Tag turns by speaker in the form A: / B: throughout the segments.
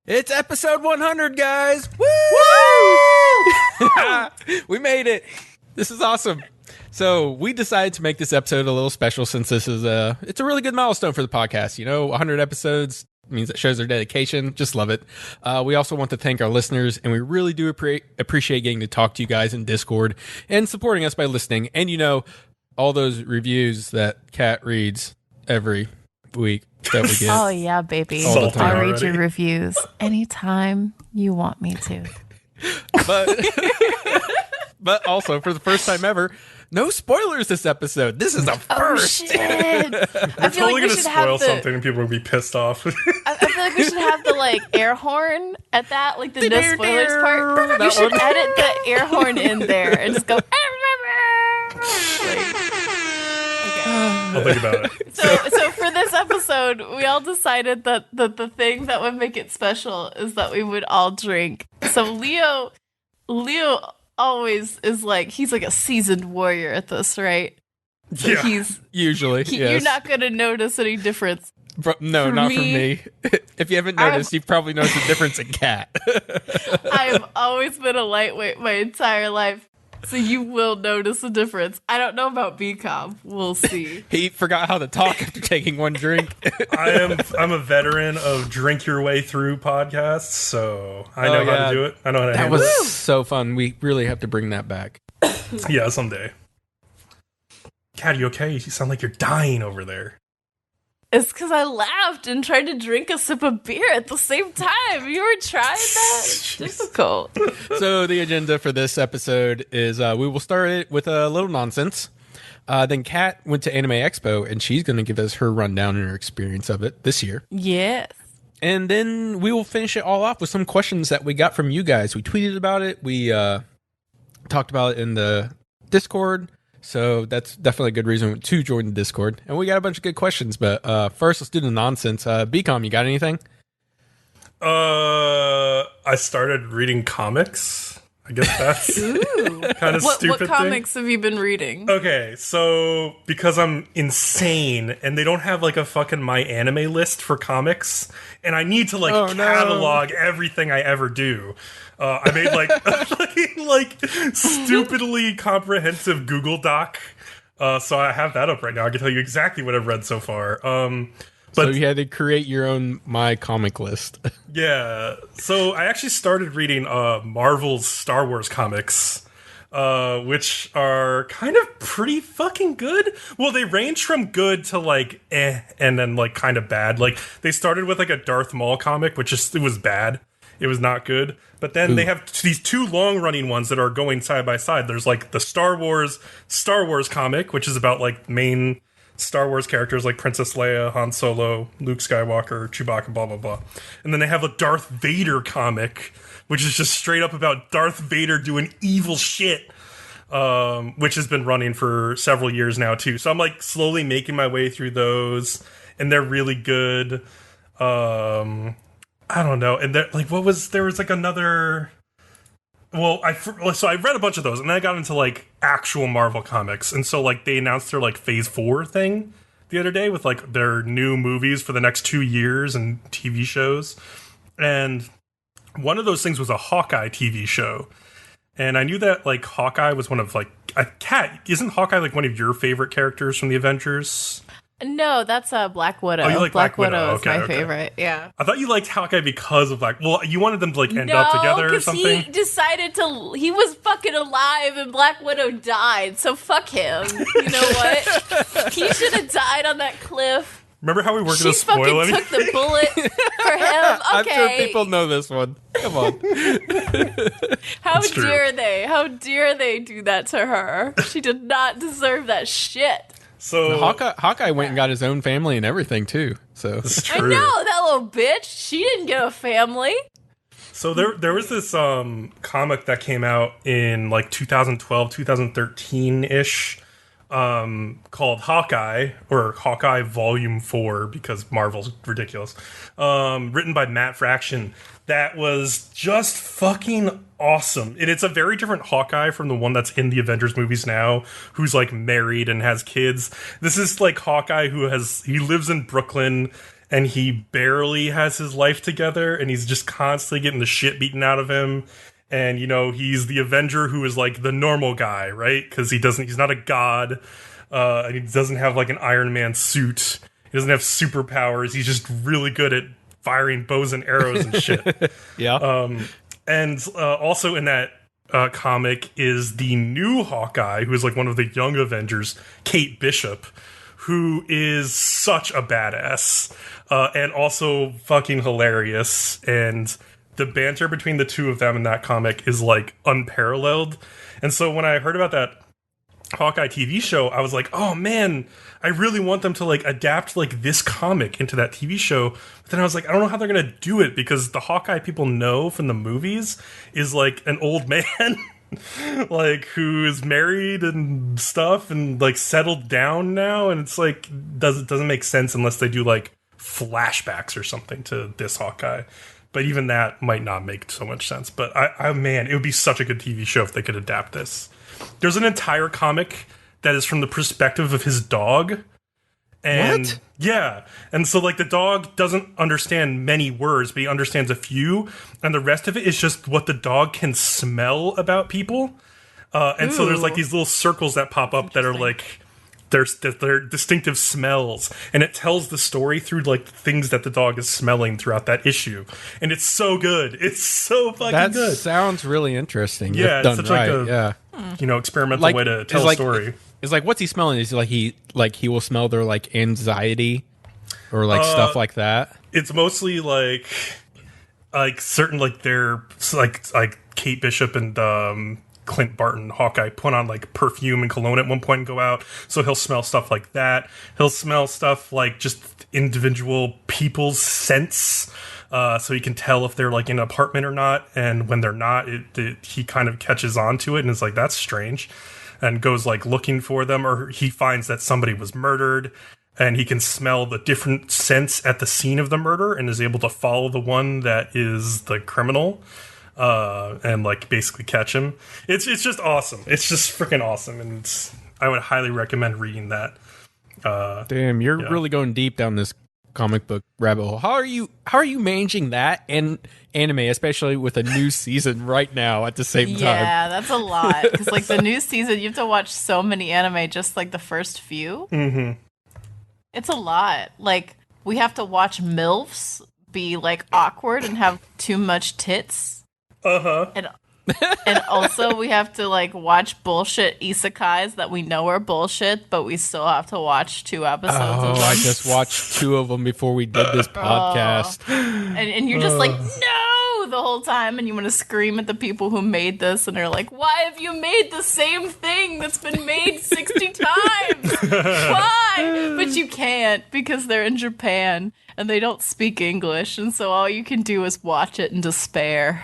A: It's episode 100, guys! Woo! We made it. This is awesome. So we decided to make this episode a little special since this is it's a really good milestone for the podcast. You know, 100 episodes means it shows our dedication. Just love it. We also want to thank our listeners, and we really do appreciate getting to talk to you guys in Discord and supporting us by listening. And, you know, all those reviews that Kat reads every week that we get.
B: Oh, yeah, baby. I'll read your reviews anytime you want me to.
A: But also, for the first time ever, no spoilers this episode. This is a first.
B: Oh, shit. I feel
C: totally
B: like we
C: gonna
B: should
C: spoil
B: have
C: something and people will be pissed off.
B: I feel like we should have the air horn at that, like the no spoilers part. We should edit the air horn in there and just go.
C: I'll think about it.
B: So for this episode, we all decided that the thing that would make it special is that we would all drink. So Leo always is he's like a seasoned warrior at this, right? So
C: yeah.
B: he's
A: usually. Yes.
B: You're not going to notice any difference.
A: No, not from me. If you haven't noticed, you've probably noticed a difference in Kat.
B: I've always been a lightweight my entire life. So you will notice a difference. I don't know about Bcom. We'll see.
A: He forgot how to talk after taking one drink.
C: I'm a veteran of drink your way through podcasts, so I know how to do it. I know how to handle it.
A: That was so fun. We really have to bring that back.
C: Yeah, someday. Kat, you okay? You sound like you're dying over there.
B: It's because I laughed and tried to drink a sip of beer at the same time. You were trying that? It's difficult.
A: So the agenda for this episode is we will start it with a little nonsense. Then Kat went to Anime Expo, and she's going to give us her rundown and her experience of it this year.
B: Yes.
A: And then we will finish it all off with some questions that we got from you guys. We tweeted about it. We talked about it in the Discord. So that's definitely a good reason to join the Discord. And we got a bunch of good questions. But first, let's do the nonsense. Bcom, you got anything?
C: I started reading comics. I guess that's kind of stupid.
B: What comics have you been reading?
C: Okay, so because I'm insane and they don't have a fucking My Anime list for comics, and I need to catalog everything I ever do. I made stupidly comprehensive Google Doc. So I have that up right now. I can tell you exactly what I've read so far. But
A: so you had to create your own My Comic list.
C: Yeah. So I actually started reading Marvel's Star Wars comics, which are kind of pretty fucking good. Well, they range from good to and then kind of bad. They started with a Darth Maul comic, which it was bad. It was not good. But then they have these two long-running ones that are going side by side. There's the Star Wars comic, which is about main Star Wars characters like Princess Leia, Han Solo, Luke Skywalker, Chewbacca, blah, blah, blah. And then they have a Darth Vader comic, which is just straight up about Darth Vader doing evil shit, which has been running for several years now, too. So I'm slowly making my way through those, and they're really good. I don't know. And there was another... Well, so I read a bunch of those, and then I got into actual Marvel comics, and so they announced their Phase 4 thing the other day with their new movies for the next 2 years and TV shows, and one of those things was a Hawkeye TV show, and I knew that Hawkeye was one of Kat, isn't Hawkeye one of your favorite characters from the Avengers?
B: No, that's Black Widow.
C: Oh, you like Black Widow?
B: Is my favorite. Yeah.
C: I thought you liked Hawkeye because of Well, you wanted them to end up together or something.
B: He decided to. He was fucking alive, and Black Widow died. So fuck him. You know what? He should have died on that cliff.
C: Remember how we weren't going to spoil
B: anything? She fucking took the bullet for him. Okay.
A: I'm sure people know this one. Come on.
B: How dare they? How dare they do that to her? She did not deserve that shit.
C: So
A: Hawkeye went and got his own family and everything too. So
B: I know that little bitch. She didn't get a family.
C: So there was this comic that came out in 2012, 2013 ish, called Hawkeye, or Hawkeye Volume 4 because Marvel's ridiculous. Written by Matt Fraction. That was just fucking awesome. And it's a very different Hawkeye from the one that's in the Avengers movies now, who's married and has kids. This is Hawkeye he lives in Brooklyn and he barely has his life together, and he's just constantly getting the shit beaten out of him. And, you know, he's the Avenger who is like the normal guy, right? Because he's not a god, and he doesn't have like an Iron Man suit. He doesn't have superpowers. He's just really good at firing bows and arrows and shit.
A: Yeah.
C: And also in that comic is the new Hawkeye, who is like one of the young Avengers, Kate Bishop, who is such a badass and also fucking hilarious. And the banter between the two of them in that comic is like unparalleled. And so when I heard about that Hawkeye TV show, I was like, oh man, I really want them to like adapt like this comic into that TV show. But then I was like, I don't know how they're gonna do it, because the Hawkeye people know from the movies is like an old man like who is married and stuff and like settled down now, and it's like doesn't make sense unless they do like flashbacks or something to this Hawkeye. But even that might not make so much sense. But I man, it would be such a good TV show if they could adapt this. There's an entire comic that is from the perspective of his dog. And
A: what?
C: Yeah. And so like the dog doesn't understand many words, but he understands a few. And the rest of it is just what the dog can smell about people. And so there's like these little circles that pop up that are like they're distinctive smells, and it tells the story through like the things that the dog is smelling throughout that issue, and it's so good. It's so fucking good.
A: That sounds really interesting.
C: Yeah,
A: if done
C: it's such
A: right.
C: like a experimental way to tell a story.
A: It's like, what's he smelling? Is he will smell their like anxiety or like stuff like that?
C: It's mostly like certain like their like Kate Bishop and Clint Barton, Hawkeye, put on like perfume and cologne at one point and go out, so he'll smell stuff like that. He'll smell stuff like just individual people's scents, so he can tell if they're like in an apartment or not. And when they're not, he kind of catches on to it and is like, that's strange, and goes like looking for them. Or he finds that somebody was murdered, and he can smell the different scents at the scene of the murder and is able to follow the one that is the criminal. And like basically catch him. It's just awesome. It's just freaking awesome, and I would highly recommend reading that.
A: Damn, you're really going deep down this comic book rabbit hole. How are you managing that and anime, especially with a new season right now at the same time?
B: Yeah, that's a lot, because like the new season, you have to watch so many anime, just like the first few. Mm-hmm. It's a lot. Like we have to watch MILFs be like awkward and have too much tits. And also we have to like watch bullshit isekais that we know are bullshit, but we still have to watch 2 episodes of them.
A: I just watched 2 of them before we did this podcast.
B: And you're just like, no, the whole time, and you want to scream at the people who made this, and they're like, why have you made the same thing that's been made 60 times? Why? But you can't, because they're in Japan and they don't speak English, and so all you can do is watch it in despair.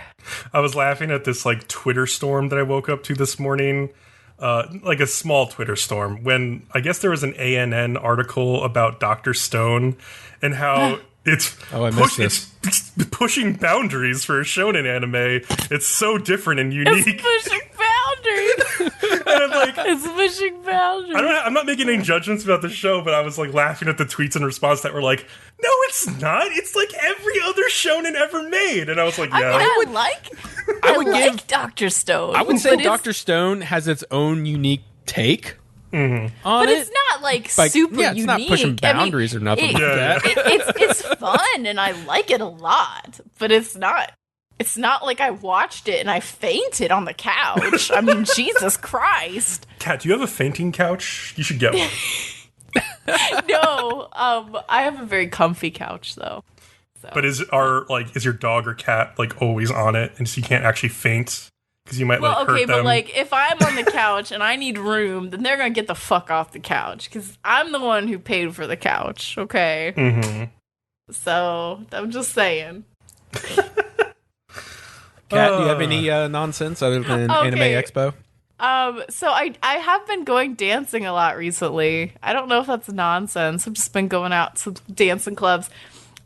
C: I was laughing at this like Twitter storm that I woke up to this morning, like a small Twitter storm, when I guess there was an ANN article about Dr. Stone and how it's pushing boundaries for a shonen anime. It's so different and unique.
B: It's pushing boundaries.
C: And I'm like,
B: it's pushing boundaries.
C: I'm not making any judgments about the show, but I was like laughing at the tweets in response that were like, no, it's not. It's like every other shonen ever made. And I was like, yeah.
B: I like Dr. Stone.
A: I would say Dr. Stone has its own unique take on
B: but
A: it.
B: It's not like super unique.
A: It's not pushing boundaries or nothing like that.
B: It's fun and I like it a lot, but it's not like I watched it and I fainted on the couch. I mean, Jesus Christ.
C: Kat, do you have a fainting couch? You should get one.
B: No, I have a very comfy couch though. So.
C: But is your dog or cat like always on it, and so you can't actually faint because you might hurt them?
B: But like if I'm on the couch and I need room, then they're gonna get the fuck off the couch because I'm the one who paid for the couch. Okay. Mm-hmm. So I'm just saying.
A: Kat, do you have any nonsense other than Anime Expo?
B: So I have been going dancing a lot recently. I don't know if that's nonsense. I've just been going out to dancing clubs.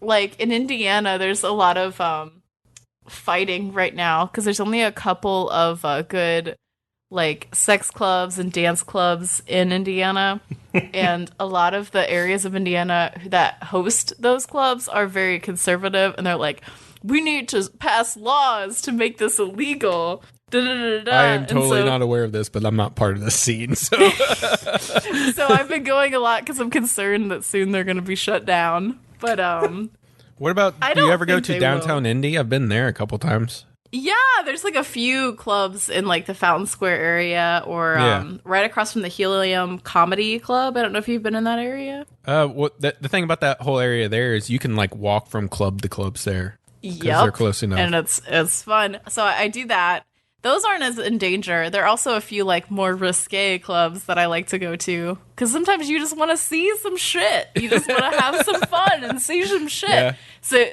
B: Like in Indiana, there's a lot of fighting right now because there's only a couple of good like sex clubs and dance clubs in Indiana. And a lot of the areas of Indiana that host those clubs are very conservative, and they're like, we need to pass laws to make this illegal. Da, da, da, da.
A: I am totally not aware of this, but I'm not part of the scene. So,
B: so I've been going a lot because I'm concerned that soon they're going to be shut down. But
A: what about? Do you ever go to downtown Indy? I've been there a couple times.
B: Yeah, there's like a few clubs in like the Fountain Square area, or right across from the Helium Comedy Club. I don't know if you've been in that area.
A: The thing about that whole area there is you can like walk from club to clubs there.
B: Yep,
A: they're close enough,
B: and it's fun. So I do that. Those aren't as in danger. There are also a few like more risque clubs that I like to go to, because sometimes you just want to see some shit. You just want to have some fun and see some shit. Yeah.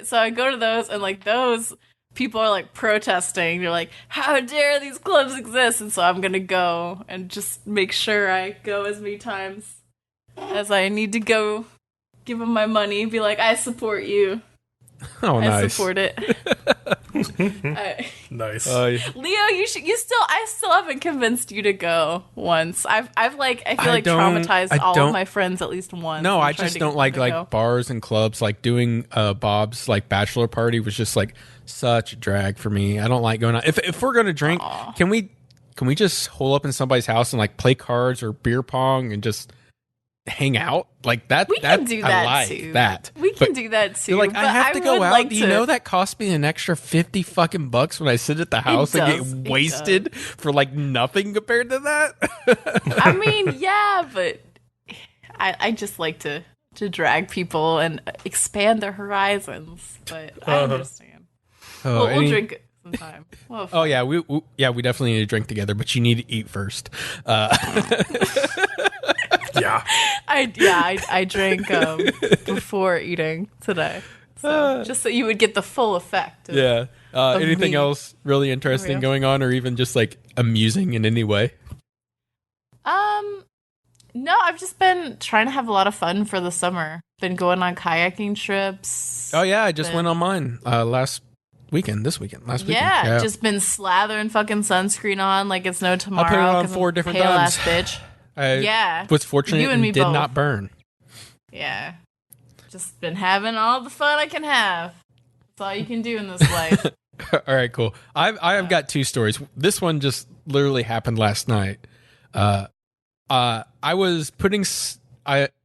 B: So I go to those, and like those. People are like protesting. They're like, how dare these clubs exist? And so I'm going to go and just make sure I go as many times as I need to go. Give them my money. Be like, I support you.
A: Oh, nice.
B: I support it.
C: Nice.
B: Leo, I still haven't convinced you to go once. I feel like traumatized all of my friends at least once.
A: No, I just don't like bars and clubs. Like doing Bob's like bachelor party was just like such a drag for me. I don't like going out. If we're gonna drink, can we just hole up in somebody's house and like play cards or beer pong and just hang out like that?
B: We can do that too. We can do that too.
A: Like, I have to go out. Do you know that cost me an extra $50 when I sit at the house and get wasted for like nothing compared to that?
B: I mean, yeah, but I just like to drag people and expand their horizons. But I understand. We'll drink sometime.
A: Oh yeah, we definitely need to drink together, but you need to eat first.
C: Yeah.
B: I drank before eating today. So, just so you would get the full effect.
A: Of anything else really interesting going on, or even just like amusing in any way?
B: No, I've just been trying to have a lot of fun for the summer. Been going on kayaking trips.
A: Oh yeah, I just went on mine last weekend.
B: Yeah, just been slathering fucking sunscreen on like it's no tomorrow.
A: I put it on 4 different times.
B: Pale ass bitch.
A: I was fortunate and did not burn.
B: Yeah. Just been having all the fun I can have. That's all you can do in this life.
A: All right, cool. I've got 2 stories. This one just literally happened last night. I was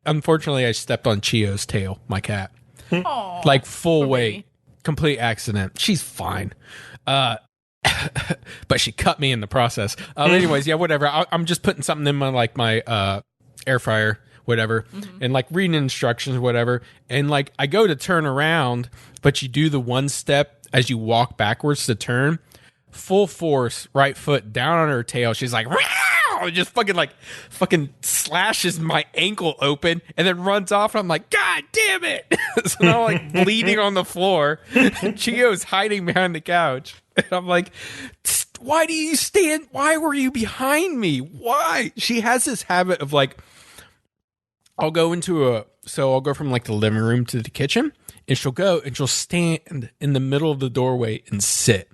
A: unfortunately I stepped on Chio's tail, my cat.
B: Aww,
A: like full weight. Complete accident. She's fine. But she cut me in the process. Anyways, yeah, whatever. I'm just putting something in my air fryer, whatever, and like reading instructions, whatever. And like I go to turn around, but you do the one step as you walk backwards to turn. Full force, right foot down on her tail. She's like, just fucking slashes my ankle open and then runs off. And I'm like, God damn it. So now I'm like bleeding on the floor. Chio's hiding behind the couch. And I'm like, why do you stand? Why were you behind me? Why? She has this habit of like, I'll go from like the living room to the kitchen, and she'll stand in the middle of the doorway and sit.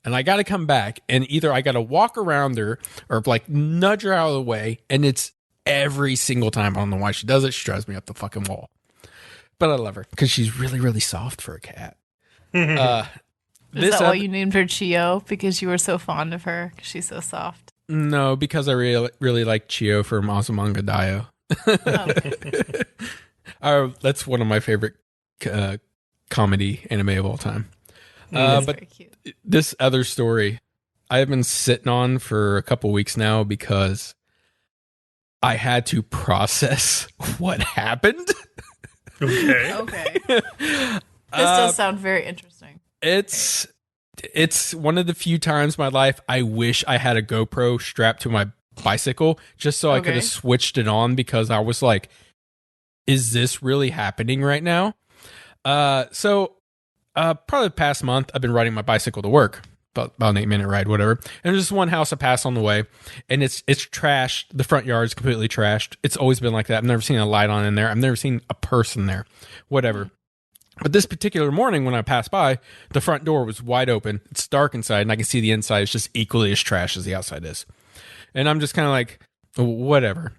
A: And I got to come back, and either I got to walk around her or like nudge her out of the way. And it's every single time. I don't know why she does it. She drives me up the fucking wall. But I love her because she's really, really soft for a cat.
B: Is that why you named her Chio? Because you were so fond of her? Because she's so soft?
A: No, because I really, really like Chio from Azumanga Daioh. That's one of my favorite comedy anime of all time. But very cute. This other story I've been sitting on for a couple weeks now because I had to process what happened.
B: Okay. This does sound very interesting.
A: It's one of the few times in my life I wish I had a GoPro strapped to my bicycle just so I could have switched it on, because I was like, is this really happening right now? Probably the past month, I've been riding my bicycle to work, about an 8-minute ride, whatever. And there's this one house I pass on the way, and it's trashed. The front yard is completely trashed. It's always been like that. I've never seen a light on in there. I've never seen a person there, whatever. But this particular morning when I passed by, the front door was wide open. It's dark inside, and I can see the inside is just equally as trash as the outside is. And I'm just kind of like, whatever.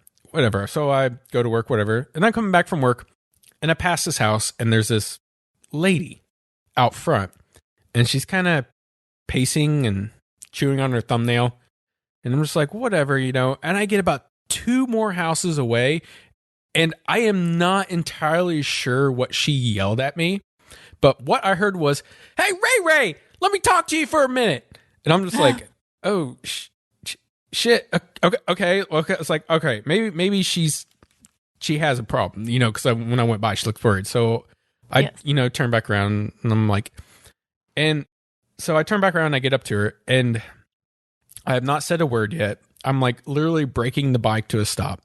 A: So I go to work, whatever. And I'm coming back from work and I pass this house and there's this lady out front and she's kind of pacing and chewing on her thumbnail. And I'm just like, whatever, you know. And I get about 2 more houses away and I am not entirely sure what she yelled at me. But what I heard was, "Hey, Ray, let me talk to you for a minute." And I'm just like, oh, shit. Okay. It's like, okay, maybe she has a problem, you know, because when I went by, she looked worried. So I, turn back around and I'm like, and so I turn back around and I get up to her and I have not said a word yet. I'm like literally braking the bike to a stop.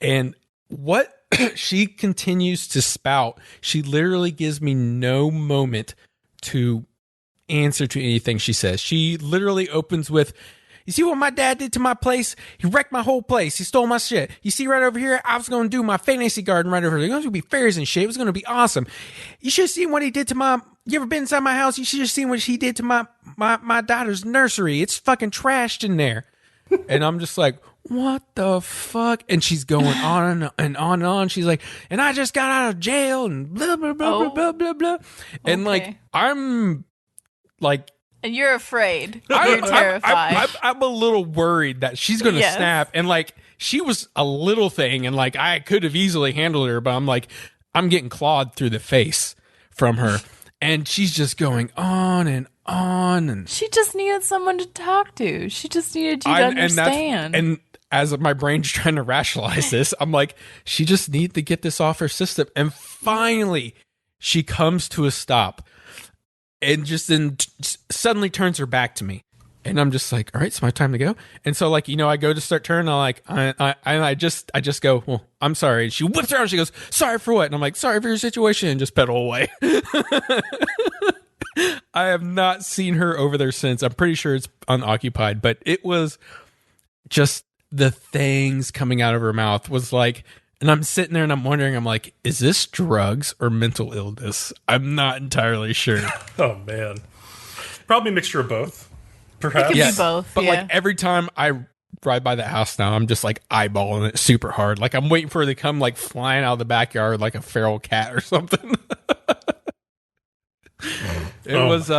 A: And what she continues to spout, she literally gives me no moment to answer to anything she says. She literally opens with, "You see what my dad did to my place? He wrecked my whole place. He stole my shit. You see right over here, I was going to do my fantasy garden right over here. There's going to be fairs and shit. It was going to be awesome. You should have seen what he did to you ever been inside my house? You should have seen what he did to my daughter's nursery. It's fucking trashed in there." And I'm just like, what the fuck? And she's going on and on and on. She's like, "And I just got out of jail and blah, blah, blah, blah, blah, blah, blah." And like, I'm like,
B: and you're afraid. You're terrified.
A: I'm a little worried that she's going to snap. And like, she was a little thing and like, I could have easily handled her, but I'm like, I'm getting clawed through the face from her. And she's just going on and on. And
B: she just needed someone to talk to. She just needed you to understand.
A: And as my brain's trying to rationalize this, I'm like, she just needs to get this off her system. And finally, she comes to a stop and just then suddenly turns her back to me. And I'm just like, all right, it's my time to go. And so like, you know, I go to start turning. I'm like, I just go, "Well, I'm sorry." And she whips around. She goes, "Sorry for what?" And I'm like, "Sorry for your situation," and just pedal away. I have not seen her over there since. I'm pretty sure it's unoccupied, but it was just the things coming out of her mouth was like, and I'm sitting there and I'm wondering, I'm like, is this drugs or mental illness? I'm not entirely sure.
C: Oh man, probably a mixture of both. Perhaps.
B: It could be both.
A: But like every time I ride by that house now, I'm just like eyeballing it super hard. Like I'm waiting for her to come like flying out of the backyard like a feral cat or something. It was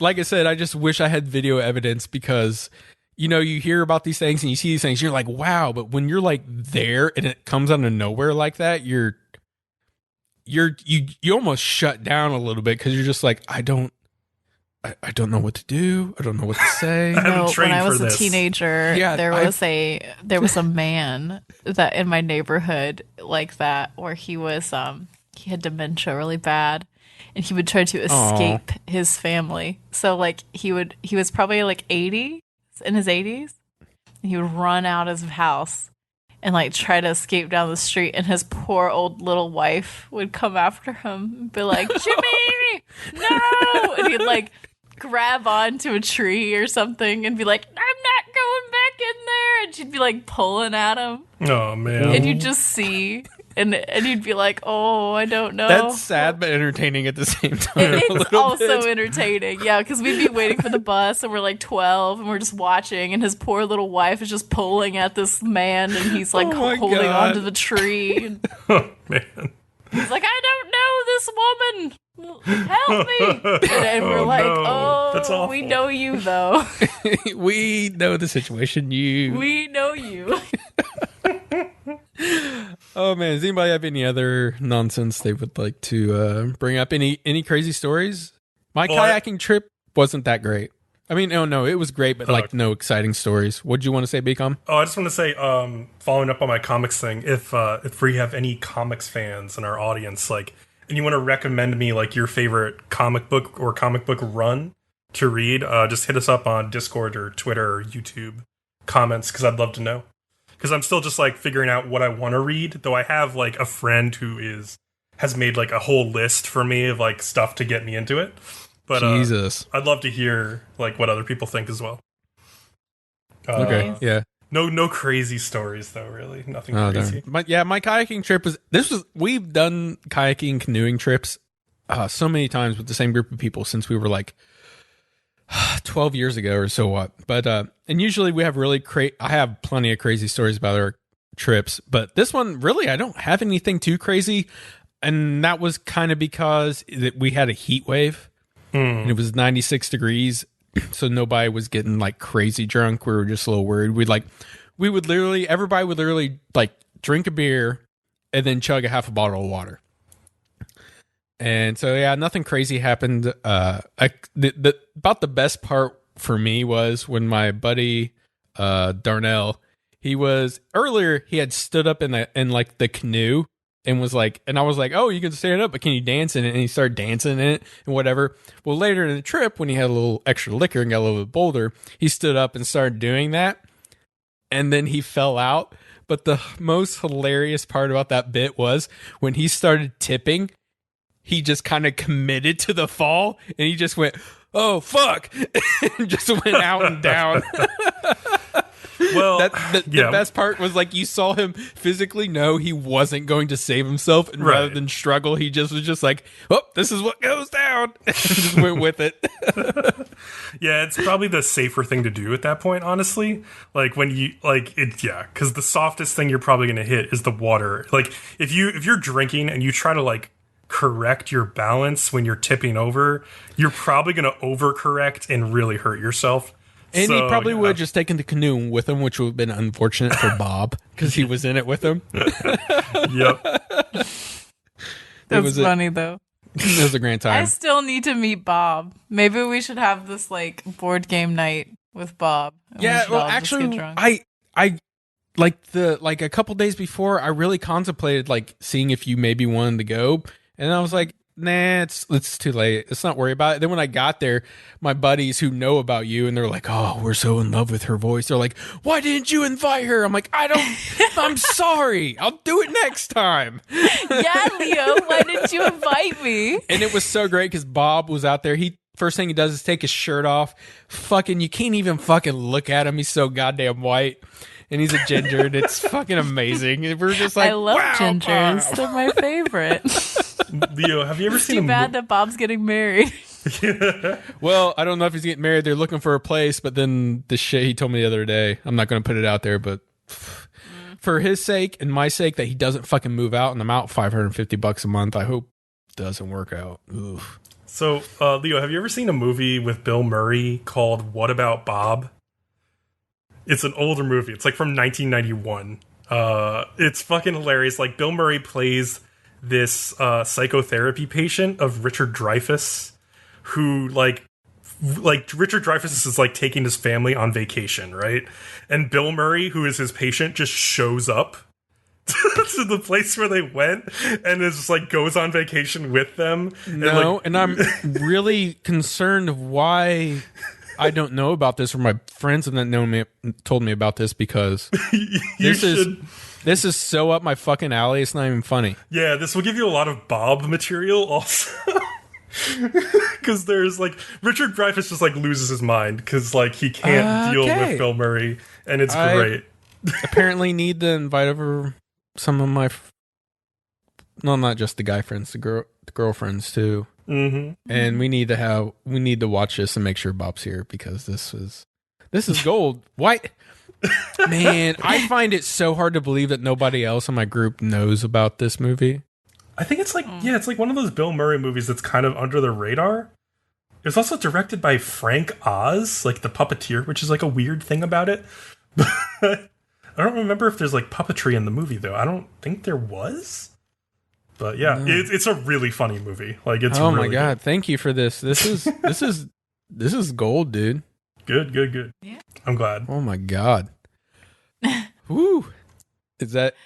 A: like I said, I just wish I had video evidence because, you know, you hear about these things and you see these things, you're like, wow, but when you're like there and it comes out of nowhere like that, you almost shut down a little bit because you're just like, I don't know what to do. I don't know what to say.
B: No, when I was a teenager, there was a man that in my neighborhood like that where he was he had dementia really bad and he would try to escape his family. So like he was probably like 80 in his 80s. And he would run out of his house and like try to escape down the street, and his poor old little wife would come after him and be like, "Jimmy, no!" And he'd like grab onto a tree or something and be like, "I'm not going back in there," and she'd be like pulling at him.
C: Oh man.
B: And you'd just see and you'd be like, "Oh, I don't know."
A: That's sad but entertaining at the same time.
B: It's also entertaining, yeah, because we'd be waiting for the bus and we're like 12 and we're just watching and his poor little wife is just pulling at this man and he's like holding onto the tree and
C: oh man.
B: he's like, "I don't know this woman. Help me." And we're like, no.
C: That's awful.
B: We know you, though.
A: We know the situation.
B: We know you.
A: Oh, man. Does anybody have any other nonsense they would like to bring up? Any crazy stories? My kayaking trip wasn't that great. I mean, no, it was great, but like no exciting stories. What did you want to say, Bcom?
C: Oh, I just want to say, following up on my comics thing, if we have any comics fans in our audience, like, and you want to recommend me like your favorite comic book or comic book run to read, just hit us up on Discord or Twitter or YouTube comments, because I'd love to know. Because I'm still just like figuring out what I want to read, though I have like a friend who has made like a whole list for me of like stuff to get me into it. But
A: Jesus,
C: I'd love to hear like what other people think as well.
A: Okay, yeah.
C: No crazy stories though, really. Nothing crazy.
A: But yeah, my kayaking trip we've done kayaking, canoeing trips so many times with the same group of people since we were like 12 years ago or so what. But and usually we have I have plenty of crazy stories about our trips, but this one really I don't have anything too crazy, and that was kind of because we had a heat wave and it was 96 degrees, so nobody was getting like crazy drunk. We were just a little worried. Everybody would literally like drink a beer and then chug a half a bottle of water. And so, yeah, nothing crazy happened. About the best part for me was when my buddy, Darnell, he had stood up in like the canoe and was like, and I was like, oh, you can stand up, but can you dance in it? And he started dancing in it and whatever. Well, later in the trip, when he had a little extra liquor and got a little bit bolder, he stood up and started doing that. And then he fell out. But the most hilarious part about that bit was when he started tipping, he just kind of committed to the fall and he just went, oh, fuck, and just went out and down.
C: Well,
A: the best part was like you saw him physically know he wasn't going to save himself, and rather than struggle, he just was just like, oh, this is what goes down, and just went with it.
C: Yeah, it's probably the safer thing to do at that point, honestly. Like when you because the softest thing you're probably going to hit is the water. Like if you're drinking and you try to like correct your balance when you're tipping over, you're probably going to overcorrect and really hurt yourself.
A: And he probably would have just taken the canoe with him, which would have been unfortunate for Bob because he was in it with him.
C: Yep.
B: That's funny, though.
A: It was a great time.
B: I still need to meet Bob. Maybe we should have this like board game night with Bob.
A: Yeah, well, actually, I like a couple days before, I really contemplated like seeing if you maybe wanted to go, and I was like, nah, it's too late. Let's not worry about it. Then when I got there, my buddies who know about you, and they're like, oh, we're so in love with her voice. They're like, why didn't you invite her? I'm like, I'm sorry. I'll do it next time.
B: Yeah, Leo, why didn't you invite me?
A: And it was so great because Bob was out there. First thing he does is take his shirt off. Fucking, you can't even fucking look at him. He's so goddamn white. And he's a ginger, and it's fucking amazing. We're just like,
B: I love
A: wow,
B: gingers.
A: Bob.
B: They're my favorite.
C: Leo, have you ever seen
B: Too bad that Bob's getting married.
A: Well, I don't know if he's getting married. They're looking for a place, but then the shit he told me the other day, I'm not going to put it out there, but for his sake and my sake that he doesn't fucking move out and I'm out $550 a month, I hope it doesn't work out. Oof.
C: So, Leo, have you ever seen a movie with Bill Murray called What About Bob? It's an older movie. It's like from 1991. It's fucking hilarious. Like Bill Murray plays this psychotherapy patient of Richard Dreyfuss, who like Richard Dreyfuss is like taking his family on vacation, right? And Bill Murray, who is his patient, just shows up to the place where they went and is just like goes on vacation with them.
A: And I'm really concerned of why I don't know about this, or my friends have not told me about this, because this is so up my fucking alley. It's not even funny.
C: Yeah, this will give you a lot of Bob material also. Because there's like Richard Dreyfuss just like loses his mind because like he can't deal with Bill Murray, and it's great.
A: Apparently need to invite over some of my not just the guy friends, the girlfriends too. Mm-hmm. And we need to watch this and make sure Bob's here, because this is gold. Why, man, I find it so hard to believe that nobody else in my group knows about this movie.
C: I think it's like it's like one of those Bill Murray movies that's kind of under the radar. It was also directed by Frank Oz, like the puppeteer, which is like a weird thing about it. I don't remember if there's like puppetry in the movie though. I don't think there was. But yeah, no. It's a really funny movie. Like it's
A: oh
C: really
A: my god,
C: good.
A: Thank you for this. This is gold, dude.
C: Good. Yeah. I'm glad.
A: Oh my god. Woo. Is that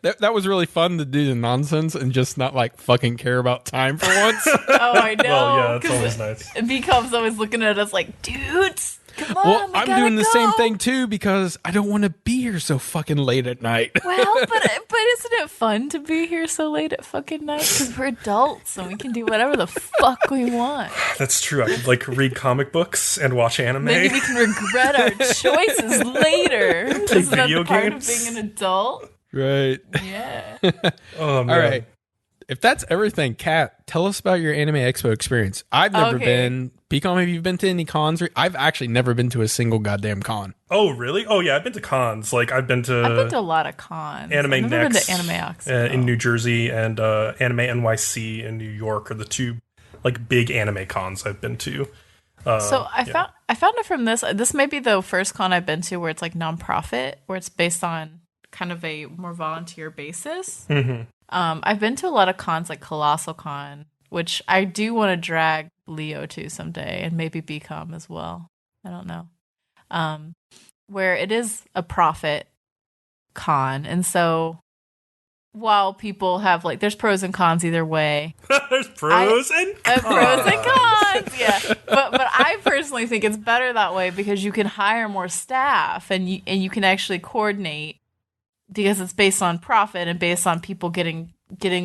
A: that was really fun to do the nonsense and just not like fucking care about time for once.
B: Oh, I know.
C: Well, yeah, that's always nice.
B: Bcom's always looking at us like, dudes, come on.
A: Well, I'm doing the same thing too, because I don't want to be here so fucking late at night.
B: Well, but isn't it fun to be here so late at fucking night? Because we're adults and we can do whatever the fuck we want.
C: That's true. I could like read comic books and watch anime.
B: Maybe we can regret our choices later.
C: Play
B: Isn't that
C: video
B: the part
C: games.
B: of being an adult?
A: Right.
B: Yeah.
C: Oh man.
A: All right. if that's everything, Kat, tell us about your Anime Expo experience. I've never been. Bcom, have you been to any cons? I've actually never been to a single goddamn con.
C: Oh, really? Oh, yeah, I've been to cons. Like, I've been to
B: a lot of cons.
C: Anime
B: I've never
C: Next
B: been to Anime Expo.
C: in New Jersey and Anime NYC in New York are the two like big anime cons I've been to.
B: So I found it from this. This may be the first con I've been to where it's like nonprofit, where it's based on kind of a more volunteer basis.
C: Mm-hmm.
B: I've been to a lot of cons like Colossal Con, which I do want to drag Leo to someday, and maybe Bcom as well. I don't know. Where it is a profit con, and so while people have like, there's pros and cons either way.
C: There's pros and cons.
B: Pros and cons, yeah. But I personally think it's better that way because you can hire more staff and you can actually coordinate because it's based on profit and based on people getting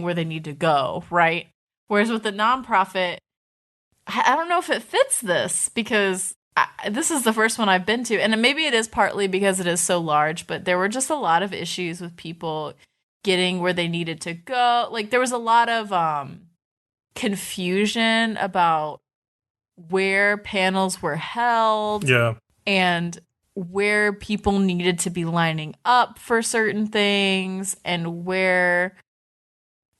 B: where they need to go, right? Whereas with the nonprofit, I don't know if it fits this because this is the first one I've been to, and maybe it is partly because it is so large, but there were just a lot of issues with people getting where they needed to go. Like there was a lot of confusion about where panels were held, and where people needed to be lining up for certain things, and where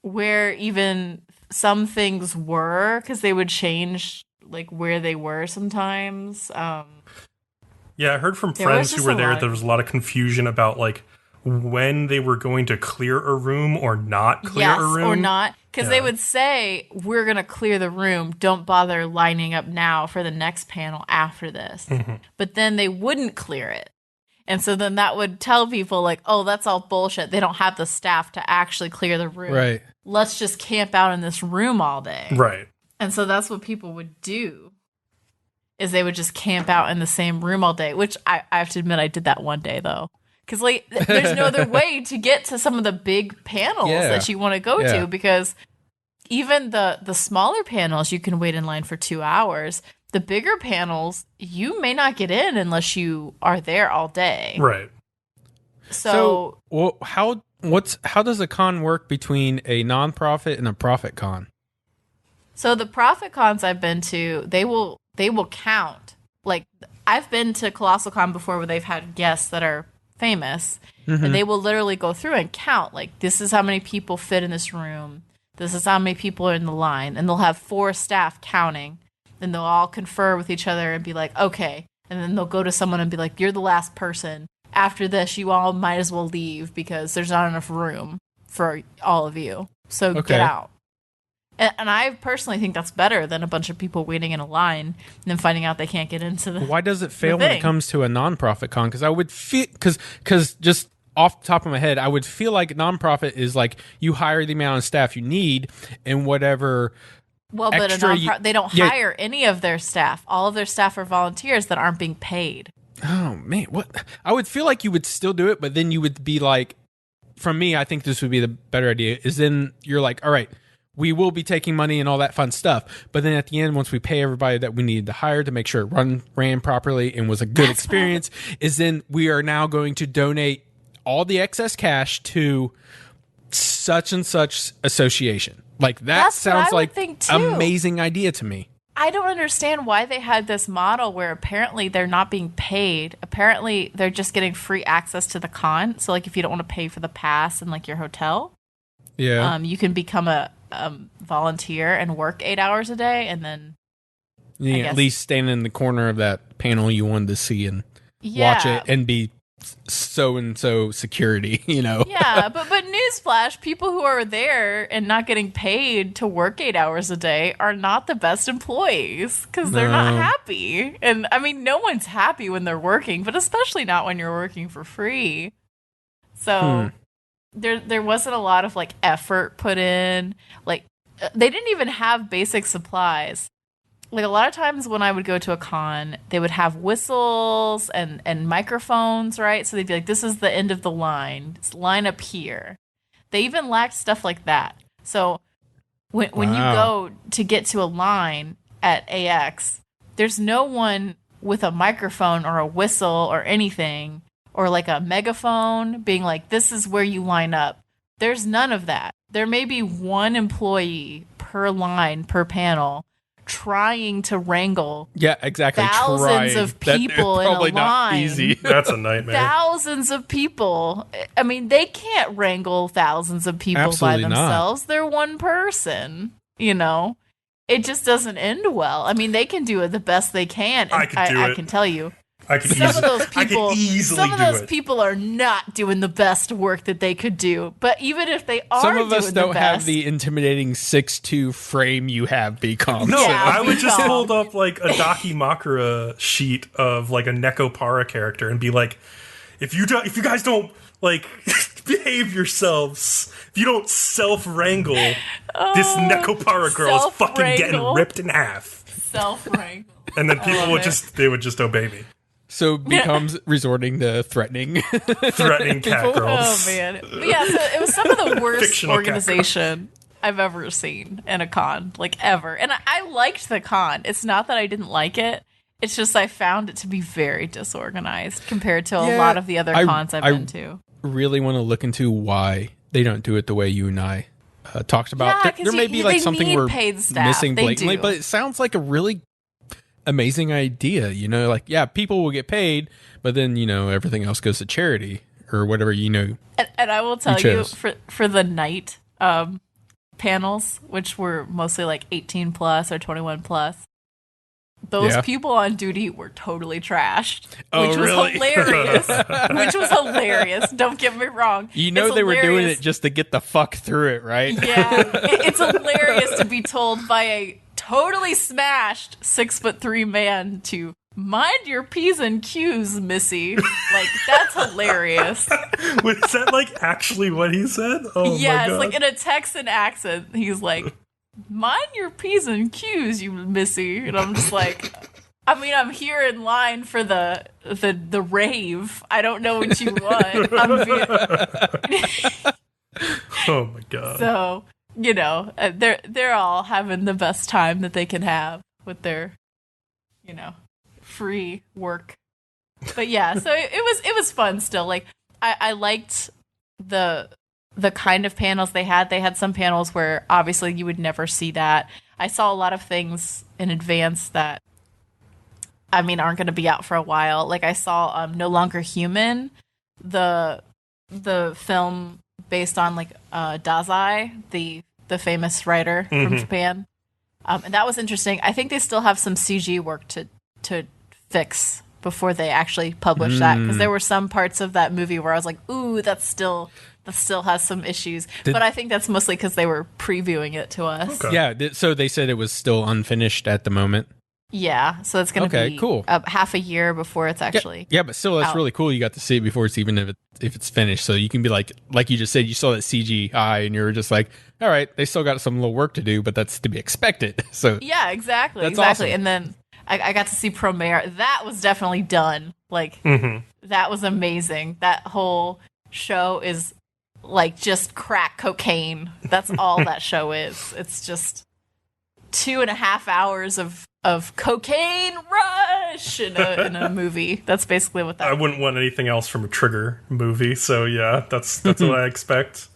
B: even some things were, because they would change like where they were sometimes.
C: Yeah, I heard from friends who were there there was a lot of confusion about like when they were going to clear a room or not clear a room.
B: Yes, or not. Because they would say, we're going to clear the room. Don't bother lining up now for the next panel after this. Mm-hmm. But then they wouldn't clear it. And so then that would tell people like, oh, that's all bullshit. They don't have the staff to actually clear the room.
A: Right.
B: Let's just camp out in this room all day.
C: Right.
B: And so that's what people would do, is they would just camp out in the same room all day, which I have to admit I did that one day, though. Because like, there's no other way to get to some of the big panels that you want to go to, because even the smaller panels, you can wait in line for 2 hours. The bigger panels, you may not get in unless you are there all day.
C: Right.
B: So
A: well, how does a con work between a nonprofit and a profit con?
B: So the profit cons I've been to, they will count. Like I've been to Colossal Con before where they've had guests that are famous, and they will literally go through and count, like, this is how many people fit in this room, this is how many people are in the line, and they'll have 4 staff counting, and they'll all confer with each other and be like, okay, and then they'll go to someone and be like, you're the last person, after this you all might as well leave because there's not enough room for all of you, so get out. And I personally think that's better than a bunch of people waiting in a line and then finding out they can't get into the
A: Why does it fail when it comes to a nonprofit con? Because I would feel, because just off the top of my head, I would feel like nonprofit is like you hire the amount of staff you need and whatever.
B: Well, but they don't hire any of their staff. All of their staff are volunteers that aren't being paid.
A: Oh man, what? I would feel like you would still do it, but then you would be like, from me, I think this would be the better idea. Is then you're like, all right, we will be taking money and all that fun stuff. But then at the end, once we pay everybody that we needed to hire to make sure it ran properly and was a good experience, is then we are now going to donate all the excess cash to such and such association. Like that sounds like an amazing idea to me.
B: I don't understand why they had this model where apparently they're not being paid. Apparently they're just getting free access to the con. So like if you don't want to pay for the pass and like your hotel, you can become a volunteer and work 8 hours a day, and then
A: at least stand in the corner of that panel you wanted to see and watch it and be so and so security, you know.
B: Yeah, but newsflash, people who are there and not getting paid to work 8 hours a day are not the best employees because they're not happy. And I mean, no one's happy when they're working, but especially not when you're working for free. So there wasn't a lot of like effort put in. Like they didn't even have basic supplies. Like a lot of times when I would go to a con, they would have whistles and microphones, right? So they'd be like, this is the end of the line. It's line up here. They even lacked stuff like that. So when you go to get to a line at AX, there's no one with a microphone or a whistle or anything, or like a megaphone being like, this is where you line up. There's none of that. There may be one employee per line, per panel, trying to wrangle
A: exactly.
B: thousands of people in a line.
A: Not easy.
C: That's a nightmare.
B: Thousands of people. I mean, they can't wrangle thousands of people
A: Absolutely
B: by themselves. They're one person, you know? It just doesn't end well. I mean, they can do it the best they can. And I can tell you. Some of those people are not doing the best work that they could do. But even if they are,
A: some of us don't have
B: best,
A: the intimidating 6'2" frame you have, Bcom.
C: No,
B: Yeah,
C: I would just
B: Bcom.
C: hold up like a Daki Makura sheet of like a Nekopara character and be like, if you guys don't like behave yourselves, if you don't self-wrangle, this Nekopara girl is fucking getting ripped in half.
B: Self-wrangle.
C: And then people would just obey me.
A: So becomes resorting to threatening
C: Cat girls.
B: Oh man. But yeah, so it was some of the worst
C: Fictional
B: organization I've ever seen in a con, like ever. And I liked the con. It's not that I didn't like it. It's just I found it to be very disorganized compared to a lot of the other cons I've been to.
A: Really want to look into why they don't do it the way you and I talked about.
B: Yeah,
A: there may be like something we're missing blatantly,
B: do.
A: but it sounds like a really amazing idea. You know, like, yeah, people will get paid, but then, you know, everything else goes to charity or whatever, you know.
B: And I will tell you, for the night panels, which were mostly like 18 plus or 21 plus, those people on duty were totally trashed, which was hilarious. Which was hilarious. Don't get me wrong.
A: You know, they were doing it just to get the fuck through it, right?
B: Yeah, it's hilarious to be told by a totally smashed 6'3" man to mind your P's and Q's, Missy. Like, that's hilarious.
C: Wait, is that like actually what he said? Oh
B: yeah,
C: my God.
B: It's like in a Texan accent. He's like, mind your P's and Q's, you Missy. And I'm just like, I mean, I'm here in line for the rave. I don't know what you want.
C: Oh my God.
B: So, you know, they're all having the best time that they can have with their, you know, free work. But yeah, so it was fun still. Like, I liked the kind of panels they had. They had some panels where obviously you would never see that. I saw a lot of things in advance that, I mean, aren't going to be out for a while. Like, I saw No Longer Human, the film based on like Dazai, the famous writer from Japan, and that was interesting. I think they still have some CG work to fix before they actually publish that, because there were some parts of that movie where I was like, ooh, that still has some issues. But I think that's mostly because they were previewing it to us.
C: Okay.
A: Yeah, so they said it was still unfinished at the moment.
B: Yeah, so it's going to be
A: cool.
B: Half a year before it's actually
A: Yeah, but still, that's
B: out.
A: really cool. You got to see it before it's even if it's finished. So you can be like you just said, you saw that CGI and you were just like, all right, they still got some little work to do, but that's to be expected. So
B: yeah, exactly.
A: That's awesome.
B: And then I got to see Promare. That was definitely done. Like, that was amazing. That whole show is like just crack cocaine. That's all that show is. It's just 2.5 hours of cocaine rush in a movie. That's basically what that
C: I wouldn't want anything else from a Trigger movie, so yeah, that's what I expect.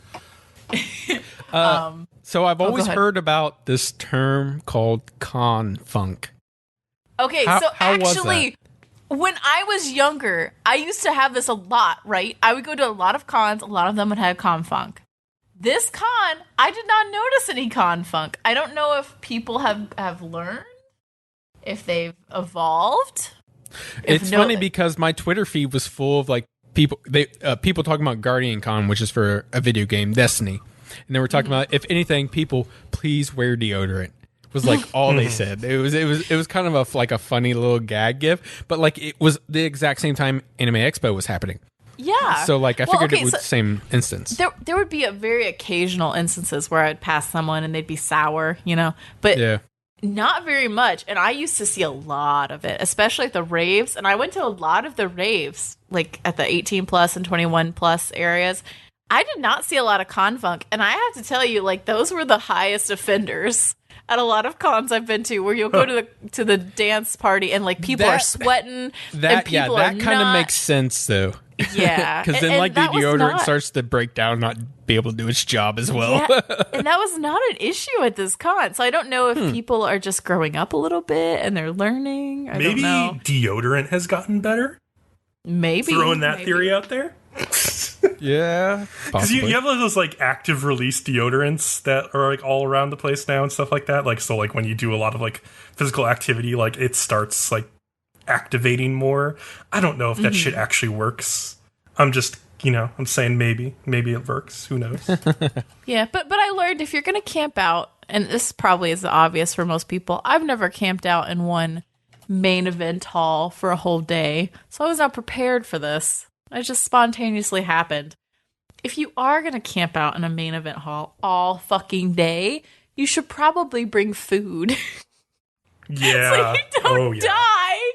A: So I've always heard about this term called con funk.
B: Okay,
A: How
B: so
A: was
B: actually, when I was younger, I used to have this a lot, right? I would go to a lot of cons. A lot of them would have con funk. This con, I did not notice any con funk. I don't know if people have learned, if they've evolved.
A: It's funny because my Twitter feed was full of like people talking about Guardian Con, which is for a video game, Destiny, and they were talking about, if anything, people please wear deodorant. Was like all they said. It was kind of a funny little gag gif, but like it was the exact same time Anime Expo was happening.
B: Yeah.
A: So like I figured it was the same instance.
B: There would be a very occasional instances where I'd pass someone and they'd be sour, you know, but not very much. And I used to see a lot of it, especially at the raves. And I went to a lot of the raves, like at the 18 plus and 21 plus areas. I did not see a lot of con funk, and I have to tell you, like, those were the highest offenders at a lot of cons I've been to, where you'll go to the dance party and like people are sweating and people are
A: that kind of makes sense though.
B: Yeah.
A: Because then,
B: And
A: like, the
B: that was
A: deodorant starts to break down, not be able to do its job as well.
B: Yeah, and that was not an issue at this con. So I don't know if people are just growing up a little bit and they're learning. I
C: Maybe
B: don't know.
C: deodorant has gotten better.
B: Maybe.
C: Throwing that theory out there.
A: Yeah.
C: Because you have like, those like active release deodorants that are like all around the place now and stuff like that. Like, so like when you do a lot of like physical activity, like it starts like activating more. I don't know if that shit actually works. I'm just, I'm saying maybe it works. Who knows?
B: Yeah, but I learned if you're going to camp out, and this probably is obvious for most people, I've never camped out in one main event hall for a whole day. So I was not prepared for this. It just spontaneously happened. If you are going to camp out in a main event hall all fucking day, you should probably bring food.
C: Yeah.
B: So you don't die.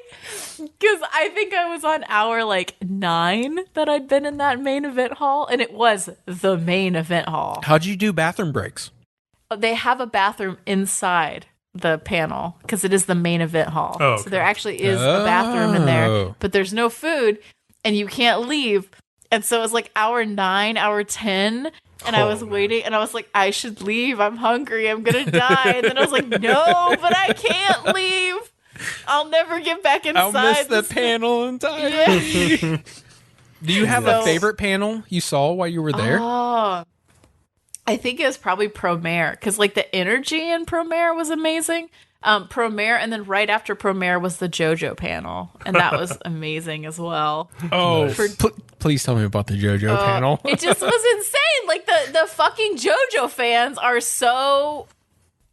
B: Because I think I was on hour like 9 that I'd been in that main event hall, and it was the main event hall.
A: How'd you do bathroom breaks?
B: They have a bathroom inside the panel because it is the main event hall.
C: Oh, okay.
B: So there actually is a bathroom in there,
A: Oh.
B: but there's no food and you can't leave. And so it was like hour 9, hour 10. And I was waiting, and I was like, I should leave. I'm hungry. I'm going to die. And then I was like, no, but I can't leave. I'll never get back inside.
A: I'll miss the panel entirely.
B: Yeah.
A: Do you have a favorite panel you saw while you were there?
B: Oh, I think it was probably Promare, because like the energy in Promare was amazing. Promare, and then right after Promare was the JoJo panel, and that was amazing as well.
A: Oh, please tell me about the JoJo panel.
B: It just was insane. Like the fucking JoJo fans are so,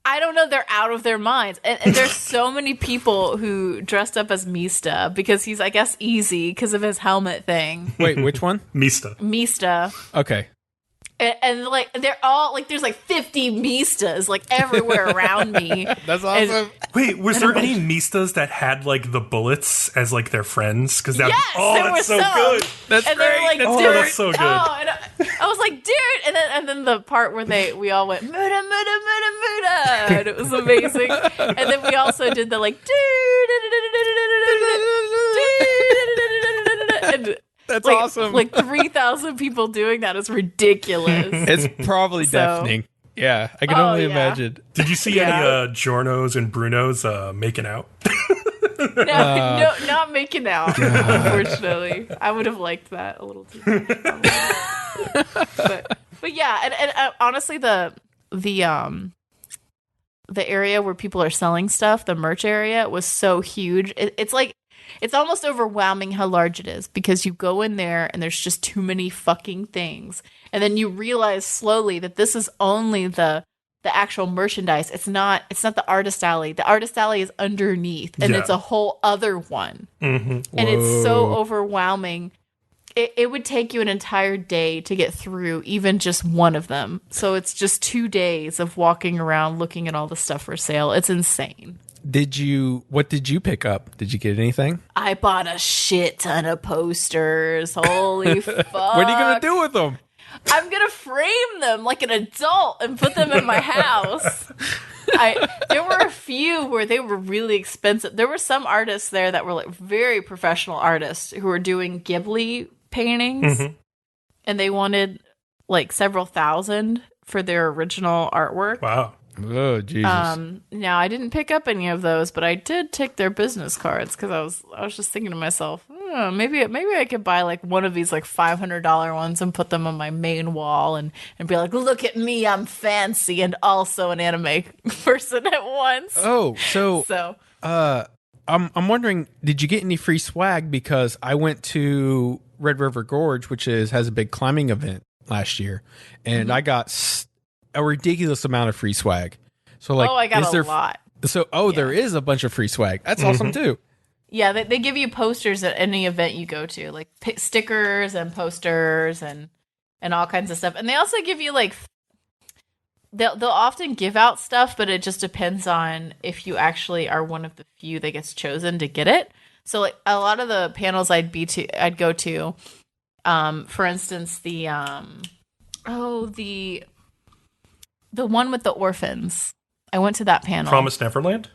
B: I don't know, they're out of their minds. And there's so many people who dressed up as Mista because he's, I guess, easy because of his helmet thing.
A: Wait, which one?
C: Mista.
A: Okay.
B: And like they're all like, there's like 50 Mistas like everywhere around me.
A: That's awesome.
C: Wait, was there any Mistas that had like the bullets as like their friends? Because that,
B: Yes, there
C: that's so
B: were some.
C: good.
A: That's
B: And
A: great.
B: they were like,
A: That's
B: dude,
A: great.
C: That's so good.
B: Oh, and I was like, dude, and then the part where we all went Muda Muda Muda Muda, and it was amazing. And then we also did the like and
A: That's
B: like,
A: awesome.
B: Like 3,000 people doing that is ridiculous.
A: It's probably deafening. Yeah, I can only imagine.
C: Did you see any Giornos and Brunos making out?
B: No, not making out. Unfortunately, I would have liked that a little too. But yeah, and honestly, the area where people are selling stuff, the merch area, was so huge. It's like, it's almost overwhelming how large it is because you go in there and there's just too many fucking things, and then you realize slowly that this is only the actual merchandise. It's not the artist alley. The artist alley is underneath, and it's a whole other one.
C: Mm-hmm.
B: And it's so overwhelming. It would take you an entire day to get through even just one of them. So it's just 2 days of walking around looking at all the stuff for sale. It's insane.
A: What did you pick up? Did you get anything?
B: I bought a shit ton of posters. Holy fuck.
A: What are you going to do with them?
B: I'm going to frame them like an adult and put them in my house. There were a few where they were really expensive. There were some artists there that were like very professional artists who were doing Ghibli paintings, and they wanted like several thousand for their original artwork.
C: Wow.
A: Oh, Jesus.
B: Now I didn't pick up any of those, but I did take their business cards because I was just thinking to myself, maybe I could buy like one of these like $500 ones and put them on my main wall and be like, look at me, I'm fancy and also an anime person at once.
A: Oh, so I'm wondering, did you get any free swag? Because I went to Red River Gorge, which has a big climbing event last year, and I got a ridiculous amount of free swag. So like,
B: I got a lot.
A: So there is a bunch of free swag. That's awesome too.
B: Yeah, they give you posters at any event you go to, like stickers and posters and all kinds of stuff. And they also give you like, they'll often give out stuff, but it just depends on if you actually are one of the few that gets chosen to get it. So like a lot of the panels I'd go to, for instance, the one with the orphans. I went to that panel.
C: Promised Neverland?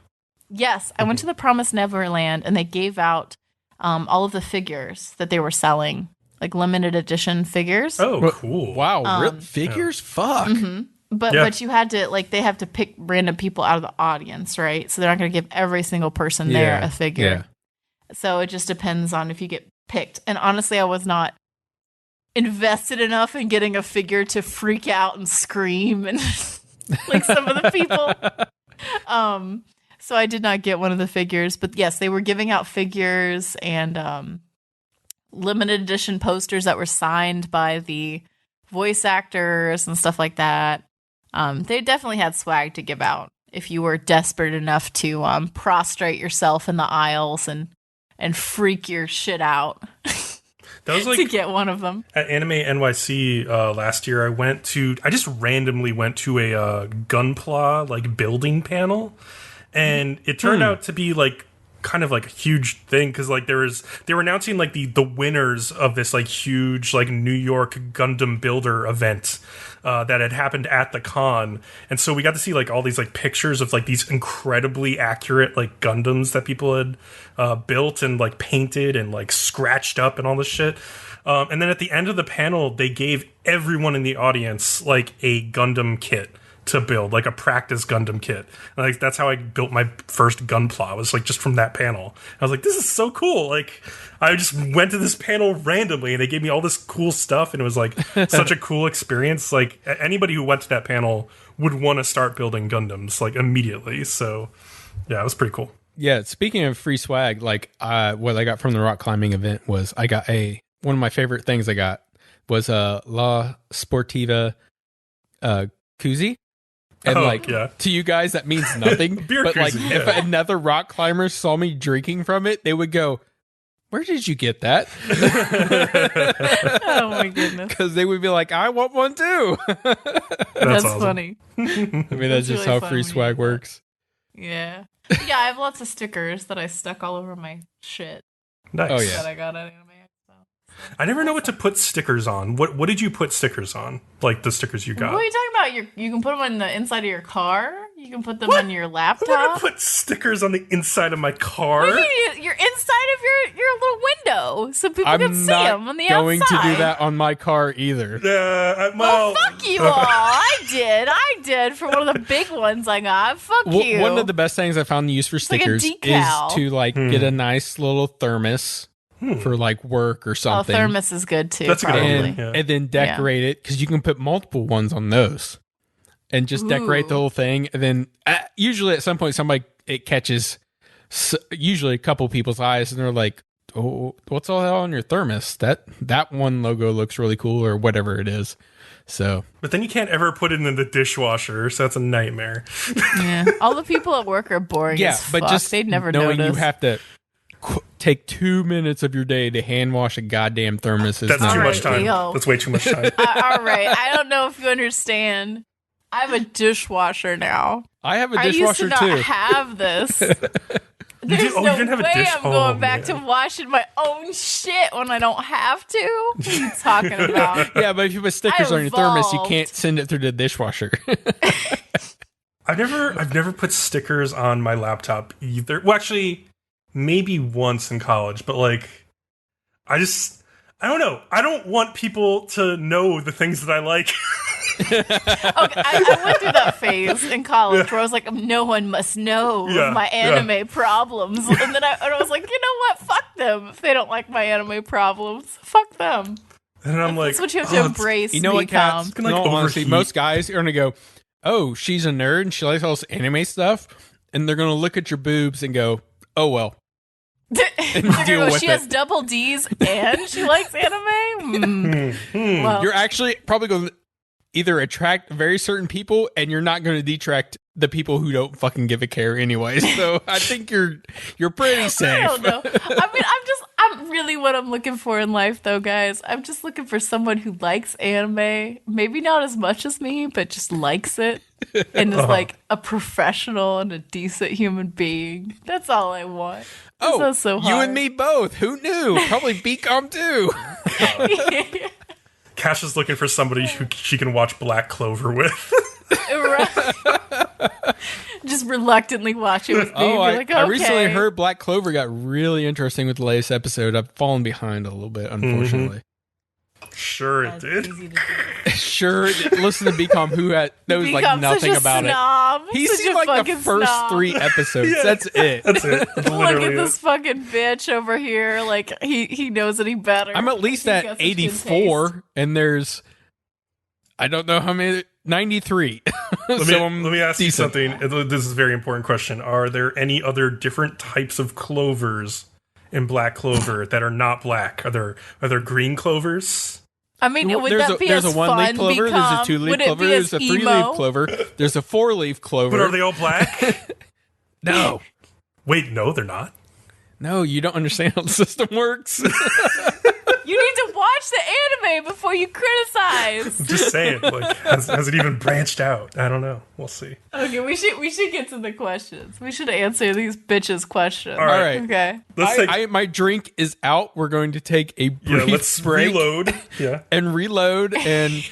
B: Yes, I went to the Promised Neverland, and they gave out all of the figures that they were selling like limited edition figures.
C: Oh, cool.
A: Wow, figures? Fuck.
B: But you had to, like, they have to pick random people out of the audience, right? So they're not going to give every single person there a figure.
A: Yeah.
B: So it just depends on if you get picked. And honestly, I was not invested enough in getting a figure to freak out and scream and like some of the people. So I did not get one of the figures. But yes, they were giving out figures and limited edition posters that were signed by the voice actors and stuff like that. They definitely had swag to give out if you were desperate enough to prostrate yourself in the aisles and freak your shit out.
C: That was like
B: to get one of them.
C: At Anime NYC last year, I just randomly went to a Gunpla like building panel, and it turned out to be like kind of like a huge thing because like they were announcing like the winners of this like huge like New York Gundam builder event that had happened at the con, and so we got to see like all these like pictures of like these incredibly accurate like Gundams that people had built and like painted and like scratched up and all this shit. And then at the end of the panel, they gave everyone in the audience like a Gundam kit to build, like a practice Gundam kit. And, like that's how I built my first Gunpla, was like just from that panel. I was like, this is so cool. Like I just went to this panel randomly and they gave me all this cool stuff, and it was like such a cool experience. Like anybody who went to that panel would want to start building Gundams like immediately. So yeah, it was pretty cool.
A: Yeah, speaking of free swag, like what I got from the rock climbing event was I got one of my favorite things I got was a La Sportiva koozie. And to you guys, that means nothing. But like, if another rock climber saw me drinking from it, they would go, "Where did you get that?"
B: Oh my goodness!
A: Because they would be like, "I want one too."
B: That's awesome. Funny.
A: I mean, that's just really how free swag works.
B: Yeah, yeah. I have lots of stickers that I stuck all over my shit.
C: Nice.
A: Oh yeah.
B: That I got at Anime Expo.
C: I never know what to put stickers on. What did you put stickers on? Like the stickers you got?
B: What are you talking about? You can put them on the inside of your car. You can put them on your laptop.
C: I'm gonna put stickers on the inside of my car.
B: You're inside of your little window, so people can see them on the outside.
A: I'm not going to do that on my car either.
B: Well, fuck you all. I did for one of the big ones I got. Fuck you.
A: One of the best things I found to use for stickers is to like get a nice little thermos. For like work or something.
B: Oh, thermos is good too.
C: That's
B: probably.
C: a good idea.
A: And then decorate it, because you can put multiple ones on those, and just decorate the whole thing. And then usually at some point it catches usually a couple people's eyes, and they're like, "Oh, what's all that on your thermos? That one logo looks really cool," or whatever it is. So,
C: but then you can't ever put it in the dishwasher, so that's a nightmare.
B: Yeah, all the people at work are boring.
A: Yeah,
B: as
A: but
B: fuck.
A: just
B: they'd never
A: knowing
B: notice.
A: you have to take 2 minutes of your day to hand wash a goddamn thermos is
C: That's
A: not
C: too
A: right.
C: much time. That's way too much time.
B: All right, I don't know if you understand. I have a dishwasher now.
A: I have a dishwasher too.
B: I used to not have this. There's no
C: didn't have a
B: way
C: dish?
B: I'm going back to washing my own shit when I don't have to. What are you talking about?
A: Yeah, but if you put stickers on your thermos, you can't send it through the dishwasher.
C: I've never put stickers on my laptop either. Well, actually, maybe once in college, but like, I don't know. I don't want people to know the things that I like.
B: Okay, I went through that phase in college where I was like, no one must know of my anime problems. And then I was like, you know what? Fuck them. If they don't like my anime problems, fuck them.
C: And I'm like,
B: that's what you have to embrace.
A: You know what, Kat?
C: Can, like,
A: honestly, most guys are going to go, "Oh, she's a nerd and she likes all this anime stuff." And they're going to look at your boobs and go, "Oh, well."
B: She has double D's and she likes anime? Well,
A: you're actually probably going to either attract very certain people, and you're not going to detract the people who don't fucking give a care anyway. So I think you're pretty safe.
B: I don't know. I mean, I'm really what I'm looking for in life, though, guys. I'm just looking for someone who likes anime. Maybe not as much as me, but just likes it. And is like a professional and a decent human being. That's all I want.
A: Oh,
B: so
A: you and me both. Who knew? Probably Bcom too.
C: Cash is looking for somebody who she can watch Black Clover with.
B: Just reluctantly watch it with me.
A: I recently heard Black Clover got really interesting with the latest episode. I've fallen behind a little bit, unfortunately.
C: Sure, it
B: That's
C: did.
B: easy to do.
A: Sure, listen to Bcom, who knows like
B: Becomes
A: nothing
B: such a
A: about
B: snob.
A: it. He's
B: Such
A: seen
B: a
A: like the
B: fucking
A: first
B: snob.
A: 3 episodes.
C: Yeah.
A: That's it.
C: That's it. That's
B: Look
C: literally
B: at this
C: it.
B: fucking bitch over here. Like he knows any better.
A: I'm at least
B: He's got
A: at
B: such good
A: 84,
B: taste.
A: and there's I don't know how many 93.
C: Let me ask you
A: decent.
C: something. This is a very important question. Are there any other different types of clovers in black clover that are not black? Are there green clovers?
B: I mean, would that be
A: there's
B: as
A: a 1-leaf
B: fun?
A: clover, there's a
B: Become?
A: 2-leaf
B: Would it
A: clover,
B: be
A: there's
B: as
A: a
B: emo?
A: 3-leaf clover, there's a 4-leaf clover.
C: But are they all black?
A: No.
C: Wait, no, they're not.
A: No, you don't understand how the system works.
B: You need to watch the anime before you criticize.
C: I'm just saying, like, has it even branched out? I don't know. We'll see.
B: Okay, we should get to the questions. We should answer these bitches' questions.
C: All right.
B: Okay.
C: Let's take.
A: My drink is out. We're going to take a brief
C: Let's
A: break
C: reload. Yeah.
A: and reload and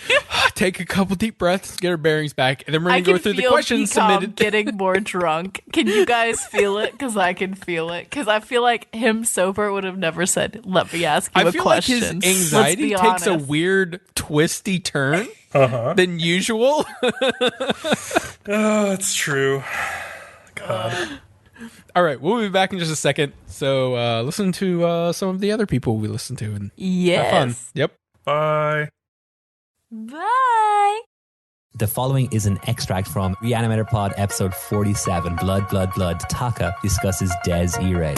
A: take a couple deep breaths, get our bearings back, and then we're
B: I
A: going to
B: can
A: go through the
B: feel
A: questions
B: Bcom
A: submitted.
B: getting more drunk. Can you guys feel it? Because I can feel it. Because I feel like him sober would have never said, "Let me ask you
A: I
B: a
A: feel like
B: question."
A: his anxiety
B: Let's be
A: takes a
B: honest.
A: weird, twisty turn
C: Uh-huh.
A: than usual.
C: Oh, that's true. God.
A: All right, we'll be back in just a second. So listen to some of the other people we listen to and have fun.
B: Yes.
A: Yep.
C: Bye.
B: Bye.
D: The following is an extract from Reanimator Pod episode 47, Blood, Blood, Blood. Taka discusses Des Irae.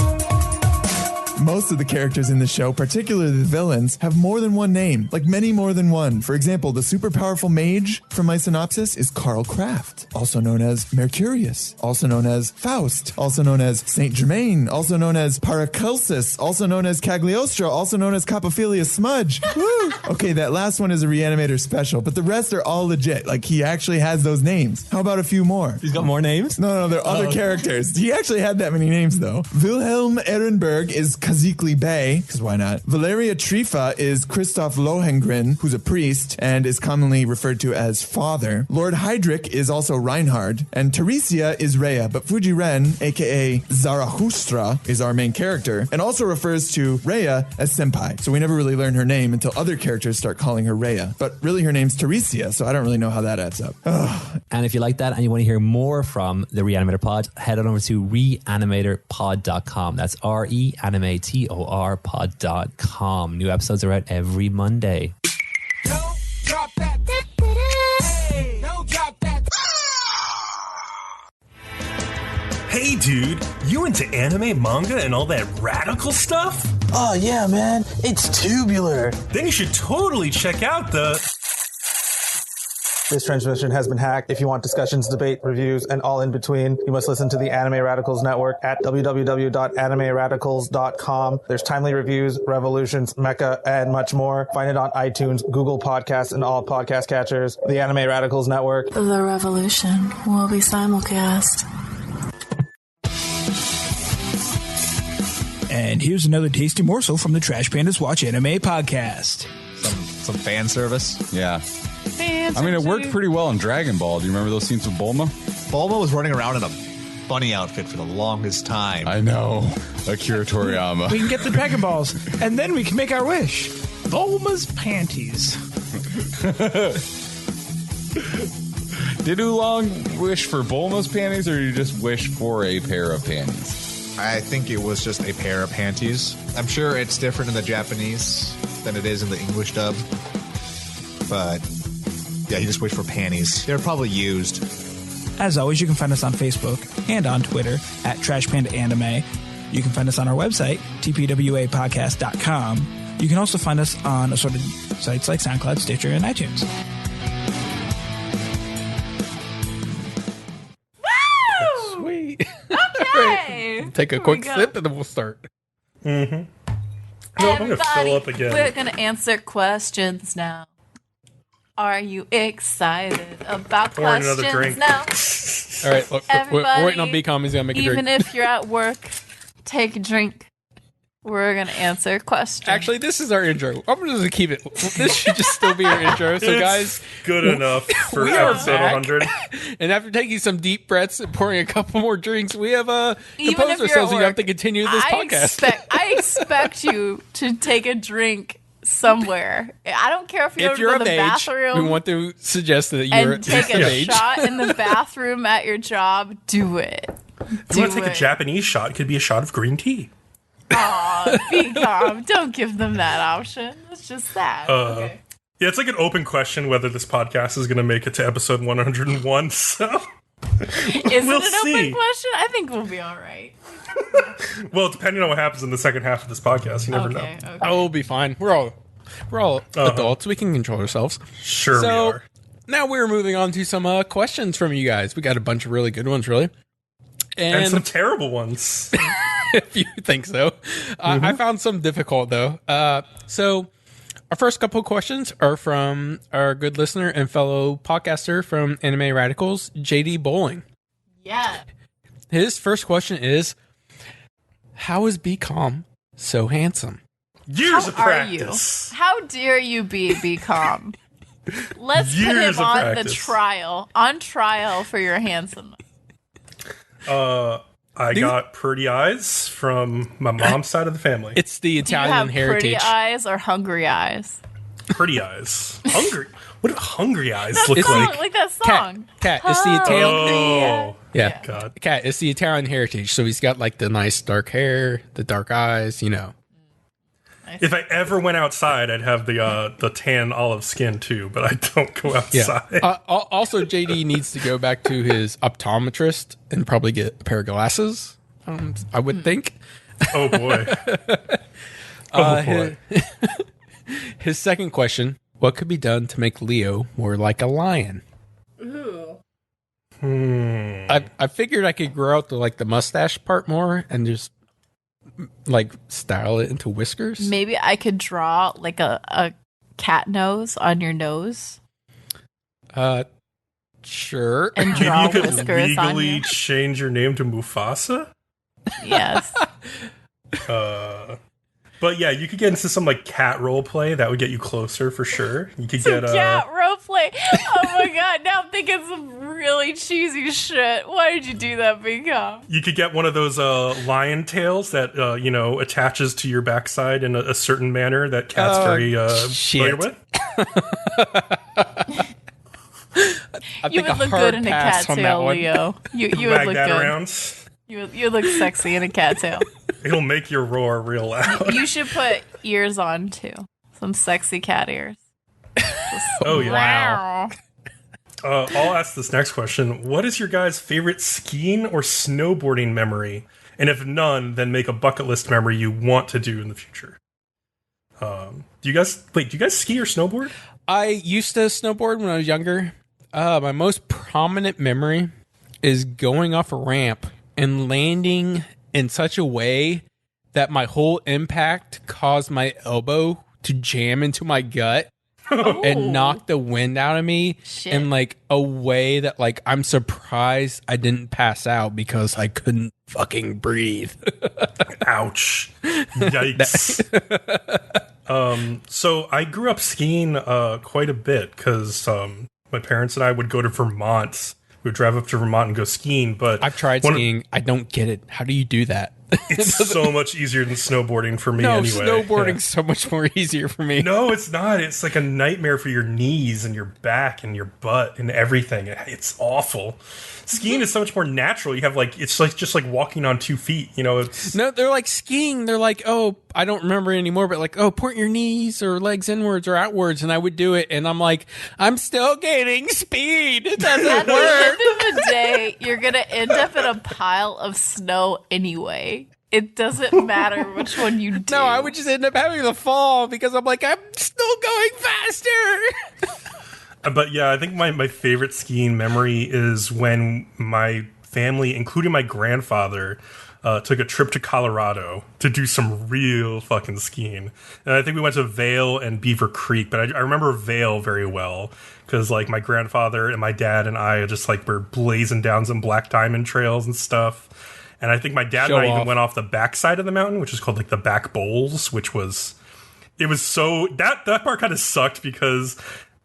E: Most of the characters in the show, particularly the villains, have more than one name, like many more than one. For example, the super powerful mage from my synopsis is Karl Kraft, also known as Mercurius, also known as Faust, also known as Saint Germain, also known as Paracelsus, also known as Cagliostro, also known as Copophilius Smudge. Woo! Okay, that last one is a Reanimator special, but the rest are all legit. Like, he actually has those names. How about a few more?
F: He's got more names?
E: No, they're other characters. He actually had that many names, though. Wilhelm Ehrenberg is Kazikli Bey, because why not? Valeria Trifa is Christoph Lohengrin, who's a priest and is commonly referred to as Father. Lord Heydrich is also Reinhard, and Teresia is Rhea, but Fujiren, aka Zarathustra, is our main character, and also refers to Rhea as Senpai. So we never really learn her name until other characters start calling her Rhea. But really her name's Teresia, so I don't really know how that adds up.
D: And if you like that and you want to hear more from the Reanimator Pod, head on over to reanimatorpod.com. That's REAnimator pod.com. New episodes are out every Monday.
C: Hey, dude, you into anime, manga, and all that radical stuff?
F: Oh, yeah, man. It's tubular.
C: Then you should totally check out the...
G: This transmission has been hacked. If you want discussions, debate, reviews, and all in between, you must listen to the Anime Radicals Network at www.animeradicals.com. There's timely reviews, revolutions, mecha, and much more. Find it on iTunes, Google Podcasts, and all podcast catchers. The Anime Radicals Network.
H: The revolution will be simulcast.
I: And here's another tasty morsel from the Trash Pandas Watch Anime podcast.
F: Some fan service.
J: Yeah. I mean, it worked pretty well in Dragon Ball. Do you remember those scenes with Bulma?
F: Bulma was running around in a bunny outfit for the longest time.
J: I know. Akira Toriyama.
I: We can get the Dragon Balls, and then we can make our wish. Bulma's panties.
J: Did Oolong wish for Bulma's panties, or did you just wish for a pair of panties?
F: I think it was just a pair of panties. I'm sure it's different in the Japanese than it is in the English dub. But yeah, he just wished for panties. They're probably used.
I: As always, you can find us on Facebook and on Twitter at Trash Panda Anime. You can find us on our website, tpwapodcast.com. You can also find us on assorted sites like SoundCloud, Stitcher, and iTunes.
A: Sweet.
B: Okay.
A: Take a
B: Here
A: quick
B: we go.
A: sip and then we'll start.
C: No, I'm going to fill up again.
B: We're going to answer questions now. Are you excited about
C: Pouring another
B: questions
C: drink.
B: now?
A: All right, look,
B: Everybody,
A: we're waiting on Bcom. He's going to make a
B: Even
A: drink.
B: if you're at work, take a drink. We're going to answer questions.
A: Actually, this is our intro. I'm just going to keep it. This should just still be our intro. So,
C: It's
A: guys,
C: good enough for
A: we are
C: episode
A: back.
C: 100.
A: and after taking some deep breaths and pouring a couple more drinks, we have
B: Even
A: composed
B: if you're
A: ourselves
B: at
A: enough
B: work,
A: to continue this podcast.
B: I expect you to take a drink somewhere. I don't care if
A: If
B: you're
A: you're
B: to
A: of
B: the
A: age,
B: bathroom
A: we want to suggest that you're
B: and take
A: of
B: a
A: age.
B: shot in the bathroom at your job. Do it.
C: If you want to take a Japanese shot, it could be a shot of green tea.
B: Aw, Bcom, don't give them that option. It's just sad. Okay.
C: Yeah, it's like an open question whether this podcast is going to make it to episode 101. So
B: Is
C: we'll
B: it an
C: see.
B: open question? I think we'll be all right.
C: Well, depending on what happens in the second half of this podcast, you never know.
B: Okay.
A: Oh, we'll be fine. We're all adults. We can control ourselves.
C: Sure, we
A: So
C: are.
A: now we're moving on to some questions from you guys. We got a bunch of really good ones, really.
C: And some terrible ones.
A: If you think so. I found some difficult, though. So our first couple of questions are from our good listener and fellow podcaster from Anime Radicals, JDBowling.
B: Yeah.
A: His first question is, how is Bcom so handsome?
C: Years of
B: How are
C: practice.
B: you? How dare you be Bcom? Let's put
C: Years
B: him
C: of
B: on
C: practice.
B: the trial. On trial for your handsomeness.
C: I got pretty eyes from my mom's side of the family.
A: It's the
B: Do you
A: Italian
B: have
A: heritage.
B: pretty eyes or hungry eyes?
C: Pretty eyes. Hungry. What do hungry eyes look
A: It's
C: like?
B: Like that song.
A: Cat, it's the Italian.
C: Oh,
A: Yeah,
C: God.
A: Cat, it's the Italian heritage. So he's got like the nice dark hair, the dark eyes, you know.
C: If I ever went outside, I'd have the tan olive skin too, but I don't go outside.
A: Yeah. Also, JD needs to go back to his optometrist and probably get a pair of glasses. I would think.
C: Oh boy. Oh boy.
A: His second question: what could be done to make Leo more like a lion?
B: Ooh.
A: I figured I could grow out the mustache part more and just like style it into whiskers.
B: Maybe I could draw like a cat nose on your nose
A: Sure.
B: and
C: Maybe
B: draw
C: you could
B: whiskers on
C: legally
B: you.
C: change your name to Mufasa.
B: Yes.
C: But yeah, you could get into some like cat role play that would get you closer for sure. You could
B: Some
C: get
B: cat roleplay. Oh my god, now I'm thinking some really cheesy shit. Why did you do that, Bcom?
C: you could get one of those lion tails that attaches to your backside in a certain manner that cats very familiar with.
B: You would look good in a cat tail, Leo. You would
C: Wag
B: look
C: that
B: good.
C: around.
B: You would look sexy in a cat tail.
C: It'll make your roar real loud.
B: You should put ears on too. Some sexy cat ears.
C: Oh yeah.
B: Wow.
C: I'll ask this next question. What is your guys' favorite skiing or snowboarding memory? And if none, then make a bucket list memory you want to do in the future. Do you guys ski or snowboard?
A: I used to snowboard when I was younger. My most prominent memory is going off a ramp and landing in such a way that my whole impact caused my elbow to jam into my gut and knock the wind out of me in like a way that like I'm surprised I didn't pass out because I couldn't fucking breathe.
C: Ouch. Yikes. So I grew up skiing quite a bit because my parents and I would go to Vermont. We would drive up to Vermont and go skiing. But
A: I've tried skiing. I don't get it. How do you do that?
C: It's so much easier than snowboarding for me anyway.
A: Snowboarding's so much more easier for me.
C: No, it's not. It's like a nightmare for your knees and your back and your butt and everything. It's awful. Skiing is so much more natural. You have it's like just like walking on 2 feet. It's
A: No, they're like skiing. They're like, oh, I don't remember anymore, but like, oh, point your knees or legs inwards or outwards, and I would do it, and I'm like, I'm still gaining speed. It doesn't
B: At the
A: work.
B: end of the day, you're gonna end up in a pile of snow anyway. It doesn't matter which one you do.
A: No, I would just end up having the fall because I'm like, I'm still going faster.
C: But yeah, I think my favorite skiing memory is when my family, including my grandfather, took a trip to Colorado to do some real fucking skiing. And I think we went to Vail and Beaver Creek, but I remember Vail very well because like my grandfather and my dad and I just like were blazing down some black diamond trails and stuff. And I think my dad and I even went off the backside of the mountain, which is called like the back bowls, which was, it was so, that part kind of sucked because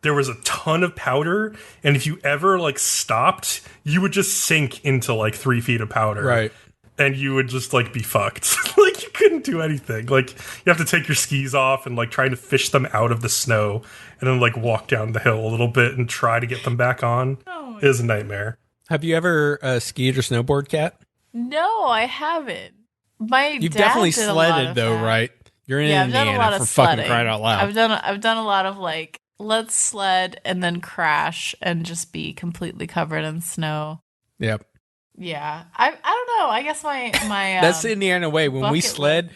C: there was a ton of powder, and if you ever like stopped, you would just sink into like 3 feet of powder.
A: Right.
C: and you would just like be fucked. Like you couldn't do anything. Like you have to take your skis off and like try to fish them out of the snow and then like walk down the hill a little bit and try to get them back on. It is a nightmare.
A: Have you ever skied or snowboard, Kat?
B: No, I haven't.
A: You've definitely sledded though, right? You're in Indiana for fucking crying out loud.
B: I've done a lot of like, let's sled and then crash and just be completely covered in snow.
A: Yep.
B: Yeah. I don't know. I guess my
A: that's the Indiana way. When we sled,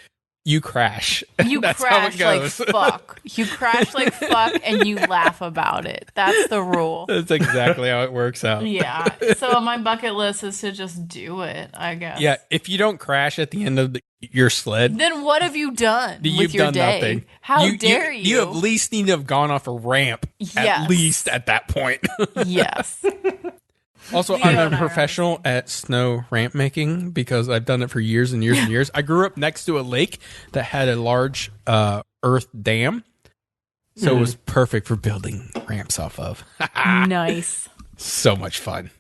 A: you crash.
B: You crash like fuck. You crash like fuck and you laugh about it. That's the rule.
A: That's exactly how it works out.
B: Yeah. So my bucket list is to just do it, I guess.
A: Yeah. If you don't crash at the end of your sled,
B: then what have you done
A: with
B: your
A: done
B: day?
A: Nothing.
B: How dare you?
A: You at least need to have gone off a ramp.
B: Yes.
A: At least at that point.
B: Yes.
A: Also, I'm a professional at snow ramp making because I've done it for years and years and years. I grew up next to a lake that had a large earth dam. So it was perfect for building ramps off of.
B: Nice.
A: So much fun.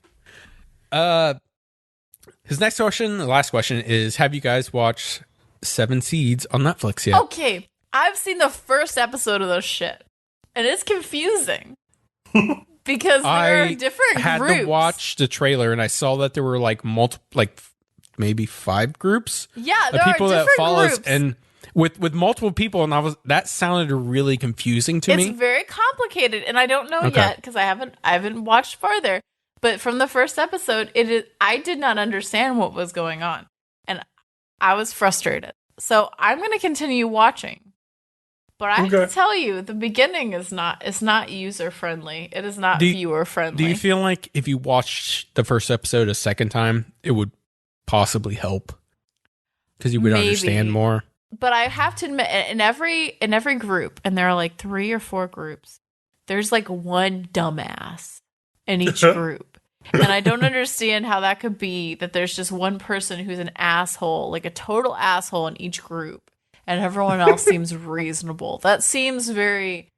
A: His next question, the last question is, have you guys watched Seven Seeds on Netflix yet?
B: Okay. I've seen the first episode of this shit. And it's confusing. Because there are different groups. I had to watch
A: the trailer, and I saw that there were like multiple, like maybe 5 groups.
B: Yeah, there
A: of people
B: are different
A: that follows,
B: groups.
A: and with multiple people, and that sounded really confusing to me.
B: It's very complicated, and I don't know yet because I haven't watched farther. But from the first episode, I did not understand what was going on, and I was frustrated. So I'm going to continue watching. But I have to tell you, the beginning is not user friendly. It is not viewer friendly.
A: Do you feel like if you watched the first episode a second time, it would possibly help? Because you would understand more.
B: But I have to admit, in every group, and there are like 3 or 4 groups, there's like one dumbass in each group. And I don't understand how that could be that there's just one person who's an asshole, like a total asshole in each group. And everyone else seems reasonable. That seems very...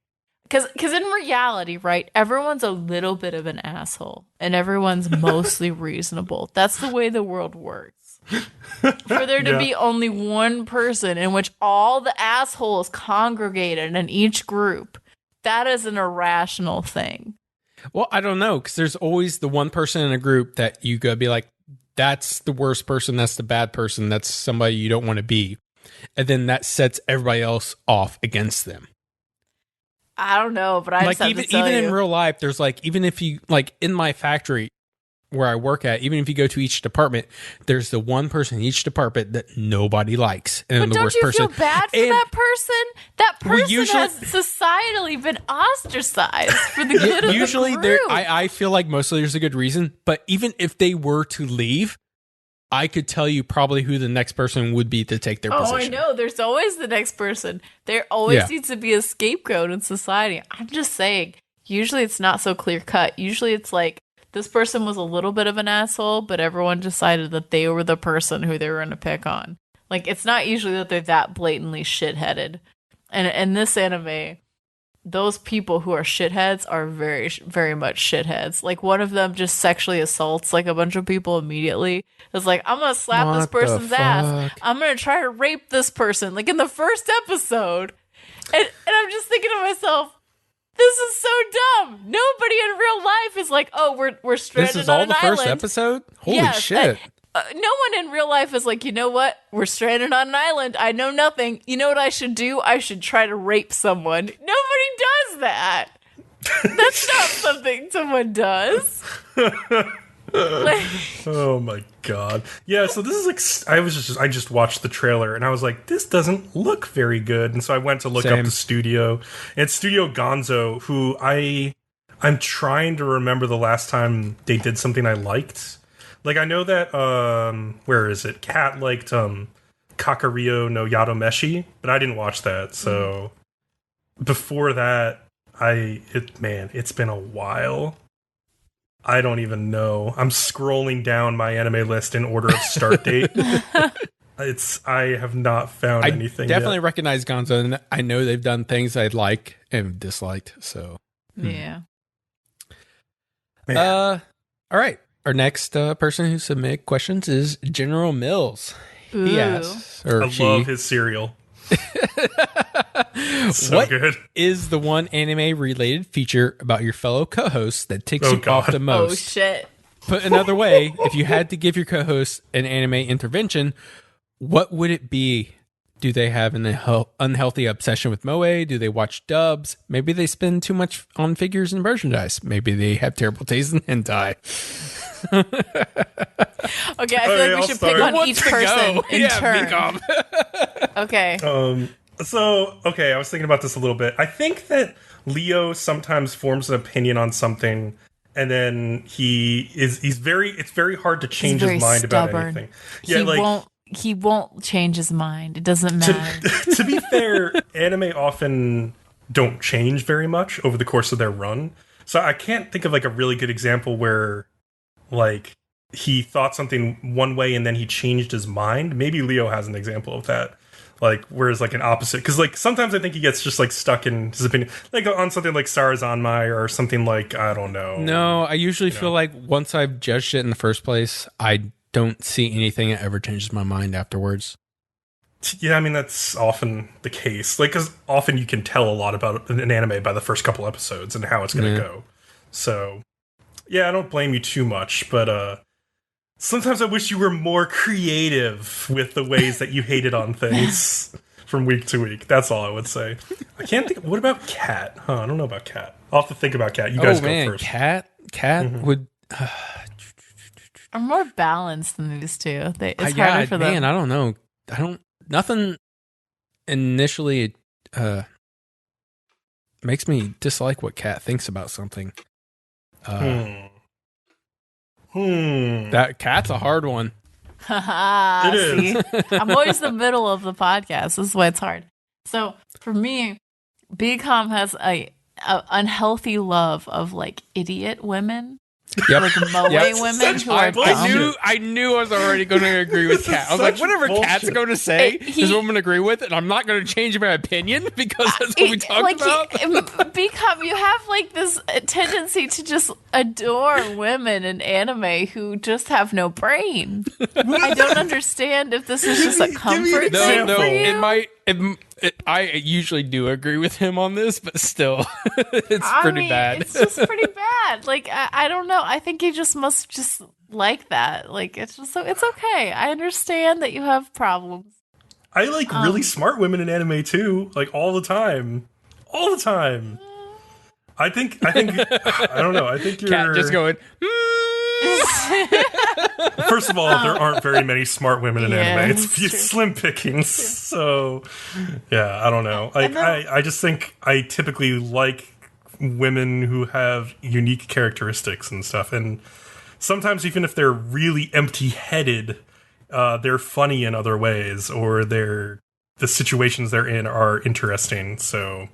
B: Because in reality, right, everyone's a little bit of an asshole. And everyone's mostly reasonable. That's the way the world works. For there to be only one person in which all the assholes congregated in each group, that is an irrational thing.
A: Well, I don't know. Because there's always the one person in a group that you go be like, that's the worst person, that's the bad person, that's somebody you don't want to be. And then that sets everybody else off against them.
B: I don't know, but I
A: like
B: just have to tell
A: even
B: you.
A: in real life, there's like, even if you like in my factory where I work at, even if you go to each department, there's the one person in each department that nobody likes, and
B: but
A: the
B: don't
A: worst
B: you
A: person.
B: feel bad for that person? That person has societally been ostracized for the good of
A: usually
B: the group.
A: I feel like mostly there's a good reason, but even if they were to leave, I could tell you probably who the next person would be to take their position.
B: Oh, I know. There's always the next person. There always needs to be a scapegoat in society. I'm just saying, usually it's not so clear cut. Usually it's like, this person was a little bit of an asshole, but everyone decided that they were the person who they were going to pick on. Like, it's not usually that they're that blatantly shitheaded. And in this anime, those people who are shitheads are very, very much shitheads. Like, one of them just sexually assaults, like, a bunch of people immediately. It's like, I'm going to slap this person's ass. I'm going to try to rape this person. Like, in the first episode. And I'm just thinking to myself, this is so dumb. Nobody in real life is like, oh, we're stranded on an island.
A: This is all the first episode? Holy shit.
B: No one in real life is like, you know what? We're stranded on an island. I know nothing. You know what I should do? I should try to rape someone. Nobody does that. That's not something someone does.
C: Oh my god. Yeah, so this is like, I just watched the trailer and I was like, this doesn't look very good. And so I went to look up the studio. And it's Studio Gonzo, who I'm trying to remember the last time they did something I liked. Like, I know that, where is it? Kat liked, Kakario no Yadomeshi, but I didn't watch that, so... Before that, it's been a while. I don't even know. I'm scrolling down my anime list in order of start date. I have not found anything yet.
A: I definitely recognize Gonzo, and I know they've done things I'd like and disliked, so...
B: Yeah.
A: All right. Our next person who submitted questions is GeneralMills. He asks, or
C: I
A: she,
C: love his cereal. So
A: what
C: good.
A: is the one anime-related feature about your fellow co-hosts that ticks
C: Oh,
A: you off
C: God.
A: the most?
B: Oh shit.
A: Put another way, if you had to give your co-host an anime intervention, what would it be? Do they have an unhealthy obsession with moe? Do they watch dubs? Maybe they spend too much on figures and merchandise. Maybe they have terrible taste in hentai.
B: Okay, I feel like we should pick on each person in turn.
A: Bcom.
B: Okay.
C: Okay, I was thinking about this a little bit. I think that Leo sometimes forms an opinion on something, and then it's very hard to change his mind about anything. Yeah,
B: he won't change his mind. It doesn't matter.
C: To be fair, anime often don't change very much over the course of their run. So I can't think of like a really good example where like he thought something one way and then he changed his mind. Maybe Leo has an example of that. Like, whereas like an opposite, because like sometimes I think he gets just like stuck in his opinion, like on something like Sarazanmai or something like, I don't know.
A: No, I usually feel like once I've judged it in the first place, I don't see anything that ever changes my mind afterwards.
C: Yeah, I mean, that's often the case. Like, because often you can tell a lot about an anime by the first couple episodes and how it's going to go. So, yeah, I don't blame you too much, but sometimes I wish you were more creative with the ways that you hated on things from week to week. That's all I would say. I can't think. What about Cat? I don't know about Cat. I'll have to think about Cat. You guys go first.
A: Cat would...
B: are more balanced than these two. It's harder for them.
A: Man, I don't know. Nothing initially makes me dislike what Kat thinks about something. That Cat's a hard one.
B: It
C: is.
B: I'm always the middle of the podcast. This is why it's hard. So for me, Bcom has a unhealthy love of like idiot women.
A: Yep.
B: Like moe women who are dumb.
A: I knew I was already going to agree with Kat. I was like, whatever Kat's going to say, this woman agree with it, and I'm not going to change my opinion because that's what we talked about.
B: Bcom, you have like this tendency to just adore women in anime who just have no brain. I don't understand if this is just a comfort thing for you.
A: I usually do agree with him on this, but still, it's pretty bad.
B: It's just pretty bad. Like, I don't know. I think he just must just like that. Like, it's just it's okay. I understand that you have problems.
C: I like really smart women in anime too, like all the time. All the time. I think I don't know. I think you're
A: Cat just going.
C: First of all, there aren't very many smart women in anime. It's
B: true.
C: slim pickings. So, yeah, I don't know. Like, I just think I typically like women who have unique characteristics and stuff. And sometimes even if they're really empty-headed, they're funny in other ways, or the situations they're in are interesting. So...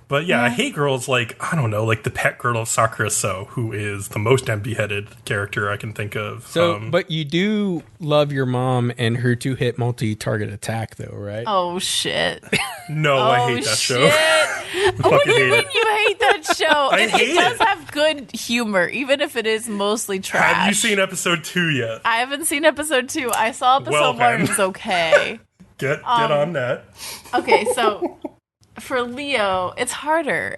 C: But yeah, I hate girls like, I don't know, like the pet girl of Sakura So, who is the most empty-headed character I can think of.
A: So, but you do love your mom and her two-hit multi-target attack, though, right?
B: Oh, shit.
C: No, I hate that show.
B: What do you mean you hate that show?
C: It
B: does have good humor, even if it is mostly trash.
C: Have you seen episode 2 yet?
B: I haven't seen episode 2. I saw episode 1 and it was okay.
C: Get on that.
B: Okay, so... For Leo, it's harder.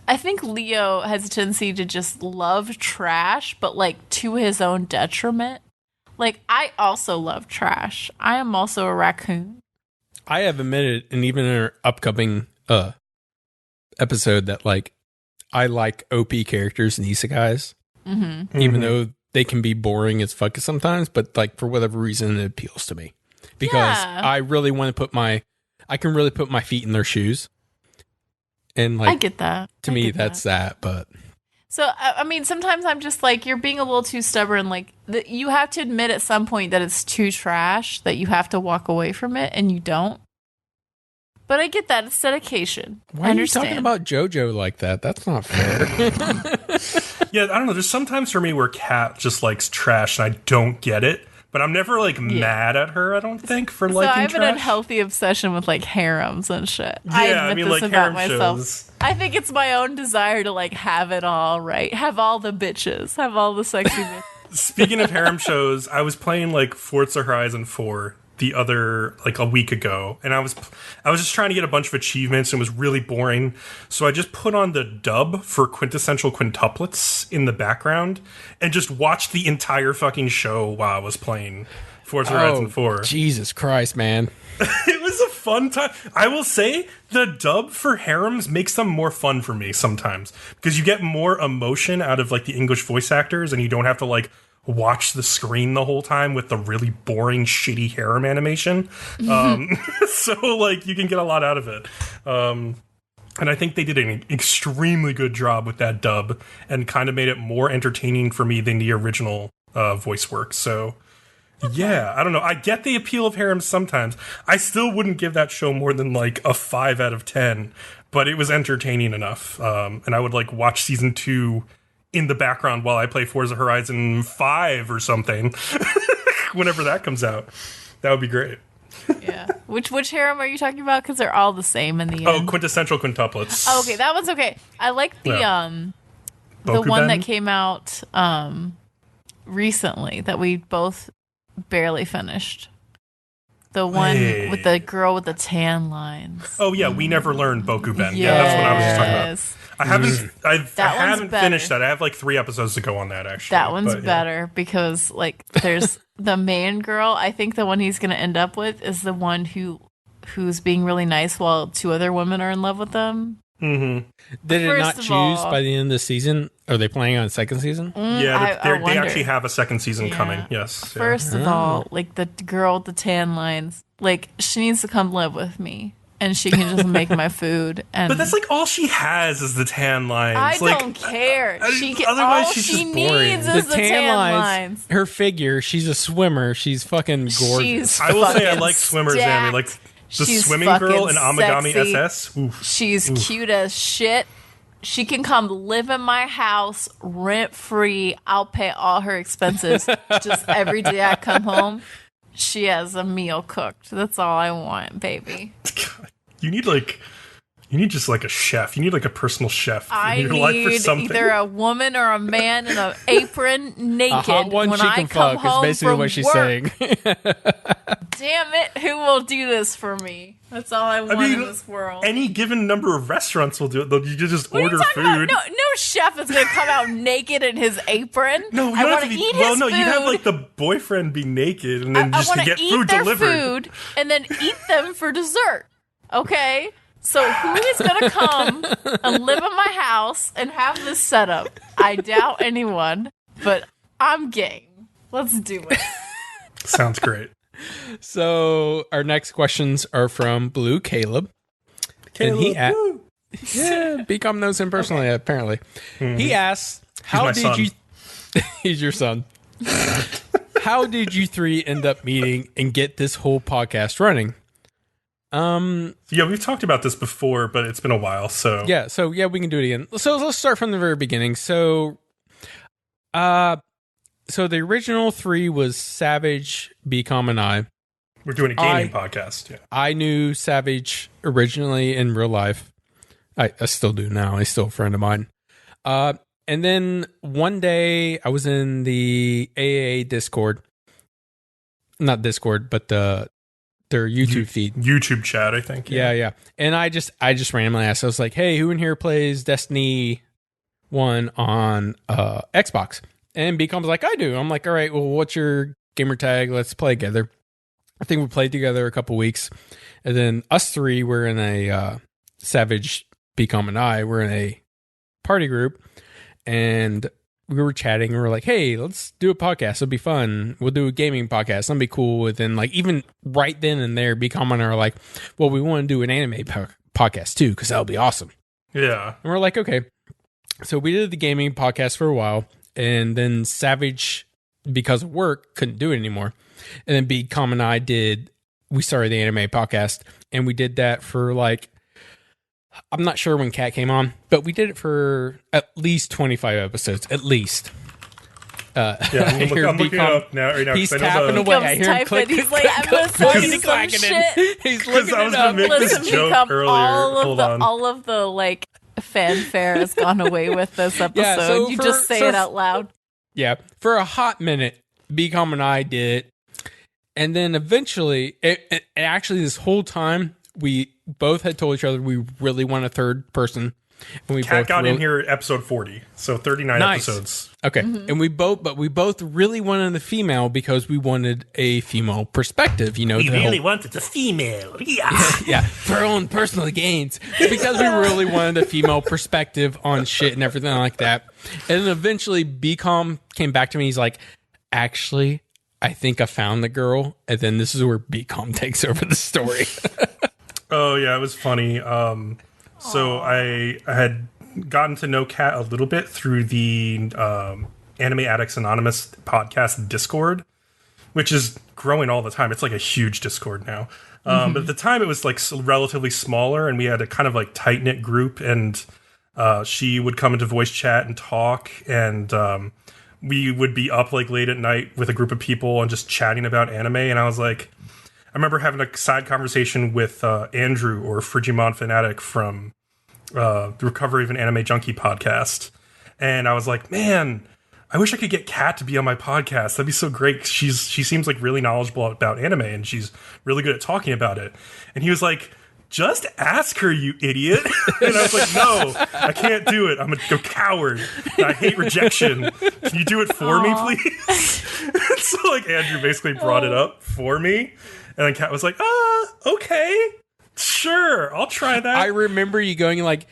B: I think Leo has a tendency to just love trash, but like to his own detriment. Like, I also love trash. I am also a raccoon.
A: I have admitted, and even in our upcoming episode, that like I like OP characters and isekais, even though they can be boring as fuck sometimes. But like for whatever reason, it appeals to me because I really want to I can really put my feet in their shoes. And like,
B: I get that.
A: To me, that's that. But
B: so, I mean, sometimes I'm just like, you're being a little too stubborn. Like, you have to admit at some point that it's too trash, that you have to walk away from it, and you don't. But I get that. It's dedication.
A: Why are you talking about JoJo like that? That's not fair.
C: Yeah, I don't know. There's sometimes for me where Kat just likes trash, and I don't get it. But I'm never, like, mad at her, I don't think, for liking trash.
B: So I have an unhealthy obsession with, like, harems and shit.
C: Yeah,
B: I admit this
C: like,
B: about myself.
C: Shows.
B: I think it's my own desire to, like, have it all, right? Have all the bitches. Have all the sexy bitches.
C: speaking of harem shows, I was playing like Forza Horizon 4 the other like a week ago, and I was just trying to get a bunch of achievements and it was really boring. So I just put on the dub for quintessential quintuplets in the background and just watched the entire fucking show while I was playing Forza Horizon 4.
A: Jesus Christ, man.
C: It was a fun time. I will say the dub for harems makes them more fun for me sometimes because you get more emotion out of like the English voice actors and you don't have to like watch the screen the whole time with the really boring, shitty harem animation. So like you can get a lot out of it. And I think they did an extremely good job with that dub and kind of made it more entertaining for me than the original voice work. So yeah, I don't know. I get the appeal of harems sometimes. I still wouldn't give that show more than like a 5 out of 10, but it was entertaining enough. And I would like watch season 2 in the background while I play Forza Horizon 5 or something. Whenever that comes out. That would be great.
B: Yeah. Which harem are you talking about? Because they're all the same in the end.
C: Oh, quintessential quintuplets.
B: Oh, okay, that one's okay. I like the
C: Bokuben?
B: one that came out recently that we both barely finished. The one with the girl with the tan lines.
C: Oh yeah, we never learned Bokuben. Yeah, that's what I was just talking about. I haven't finished that. I have like 3 episodes to go on that actually.
B: That one's better because like there's the main girl. I think the one he's going to end up with is the one who's being really nice while 2 other women are in love with them.
A: Mm-hmm. Did it not choose by the end of the season? Are they planning on a second season?
C: Yeah, they actually have a second season coming. Yes.
B: First of all, like the girl with the tan lines, like she needs to come live with me. And she can just make my food.
C: But that's like all she has is the tan lines.
B: I
C: like,
B: don't care.
C: Otherwise,
B: all
C: she's
B: she
C: just boring.
B: needs is the tan lines.
A: Her figure, she's a swimmer. She's fucking gorgeous.
C: I will say I like swimmers, Amy. Like the swimming girl in Amagami
B: sexy.
C: SS. Oof.
B: She's cute as shit. She can come live in my house rent free. I'll pay all her expenses. Just every day I come home, she has a meal cooked. That's all I want, baby.
C: God. You need just like a chef. You need like a personal chef
B: I need either a woman or a man in an apron naked.
A: A hot one
B: when
A: she
B: I
A: can
B: come
A: fuck is
B: home
A: basically
B: from
A: what she's
B: work.
A: saying.
B: Damn it, who will do this for me? That's all I want in this world.
C: Any given number of restaurants will do it. You just order food.
B: About? No chef is going to come out naked in his apron.
C: No,
B: I want to eat his food.
C: You'd have like the boyfriend be naked and then just get food delivered.
B: Food and then eat them for dessert. Okay? So who is going to come and live in my house and have this setup? I doubt anyone, but I'm game. Let's do it.
C: Sounds great.
A: So our next questions are from BluCaleb. And he Bcom knows him personally, apparently. Mm-hmm. He asks, he's your son. How did you 3 end up meeting and get this whole podcast running?
C: Yeah, we've talked about this before, but it's been a while, so
A: yeah, we can do it again. So let's start from the very beginning. So the original 3 was Savage, Bcom, and I.
C: We're doing a gaming podcast. Yeah,
A: I knew Savage originally in real life. I still do now. He's still a friend of mine. And then one day I was in the AA Discord, not Discord, but their YouTube feed.
C: YouTube chat, I think.
A: Yeah. And I just randomly asked. I was like, hey, who in here plays Destiny 1 on Xbox? And Bcom was like, I do. I'm like, all right, well, what's your gamer tag? Let's play together. I think we played together a couple weeks. And then us 3 were in a Savage, Bcom, and I were in a party group. And we were chatting and we were like, hey, let's do a podcast. It'll be fun. We'll do a gaming podcast. That'll be cool. And then, like, even right then and there, Bcom and I are like, well, we want to do an anime podcast too, because that'll be awesome.
C: Yeah.
A: And we're like, okay. So we did the gaming podcast for a while. And then Savage, because of work, couldn't do it anymore. And then Bcom and I we started the anime podcast. And we did that for like, I'm not sure when Kat came on, but we did it for at least 25 episodes, at least.
C: I'm looking it up now. Right now
A: he's tapping away. I hear him click.
B: He's like, I'm listening to some shit.
A: He's looking
C: I was going to make this joke earlier.
B: All of the like fanfare has gone away with this episode.
A: Yeah, so
B: just say it out loud.
A: Yeah, for a hot minute, Bcom and I did it. And then eventually, actually this whole time, we both had told each other we really want a third person. And we
C: Kat
A: both
C: got in here at episode 40, so 39 episodes.
A: Okay, and we both really wanted a female because we wanted a female perspective. You know,
C: we really wanted a female.
A: Yeah, for our own personal gains, because we really wanted a female perspective on shit and everything like that. And then eventually, Bcom came back to me. He's like, "Actually, I think I found the girl." And then this is where Bcom takes over the story.
C: Oh yeah, it was funny. So I had gotten to know Kat a little bit through the Anime Addicts Anonymous podcast Discord, which is growing all the time. It's like a huge Discord now. But at the time, it was like relatively smaller, and we had a kind of like tight knit group. And she would come into voice chat and talk, and we would be up like late at night with a group of people and just chatting about anime. And I was like, I remember having a side conversation with Andrew, or Frigimon Fanatic, from the Recovery of an Anime Junkie podcast. And I was like, man, I wish I could get Kat to be on my podcast. That'd be so great. She seems like really knowledgeable about anime, and she's really good at talking about it. And he was like, just ask her, you idiot. And I was like, no, I can't do it. I'm a coward. I hate rejection. Can you do it for me, please? So like Andrew basically brought it up for me. And then Kat was like, okay, sure, I'll try that.
A: I remember you going like,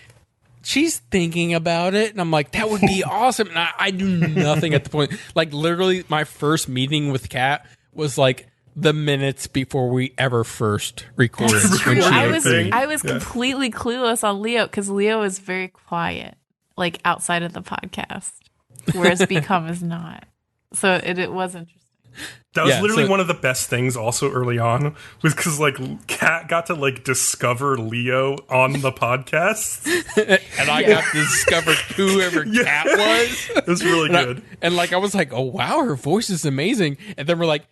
A: she's thinking about it. And I'm like, that would be awesome. And I do nothing at the point. Like, literally, my first meeting with Kat was like the minutes before we ever first recorded.
B: I was completely clueless on Leo, because Leo is very quiet, like outside of the podcast, whereas Bcom is not. So it was interesting.
C: That was literally one of the best things also early on, was because like Kat got to like discover Leo on the podcast.
A: And I got to discover whoever Kat was.
C: It was really good.
A: And like I was like, oh wow, her voice is amazing. And then we're like,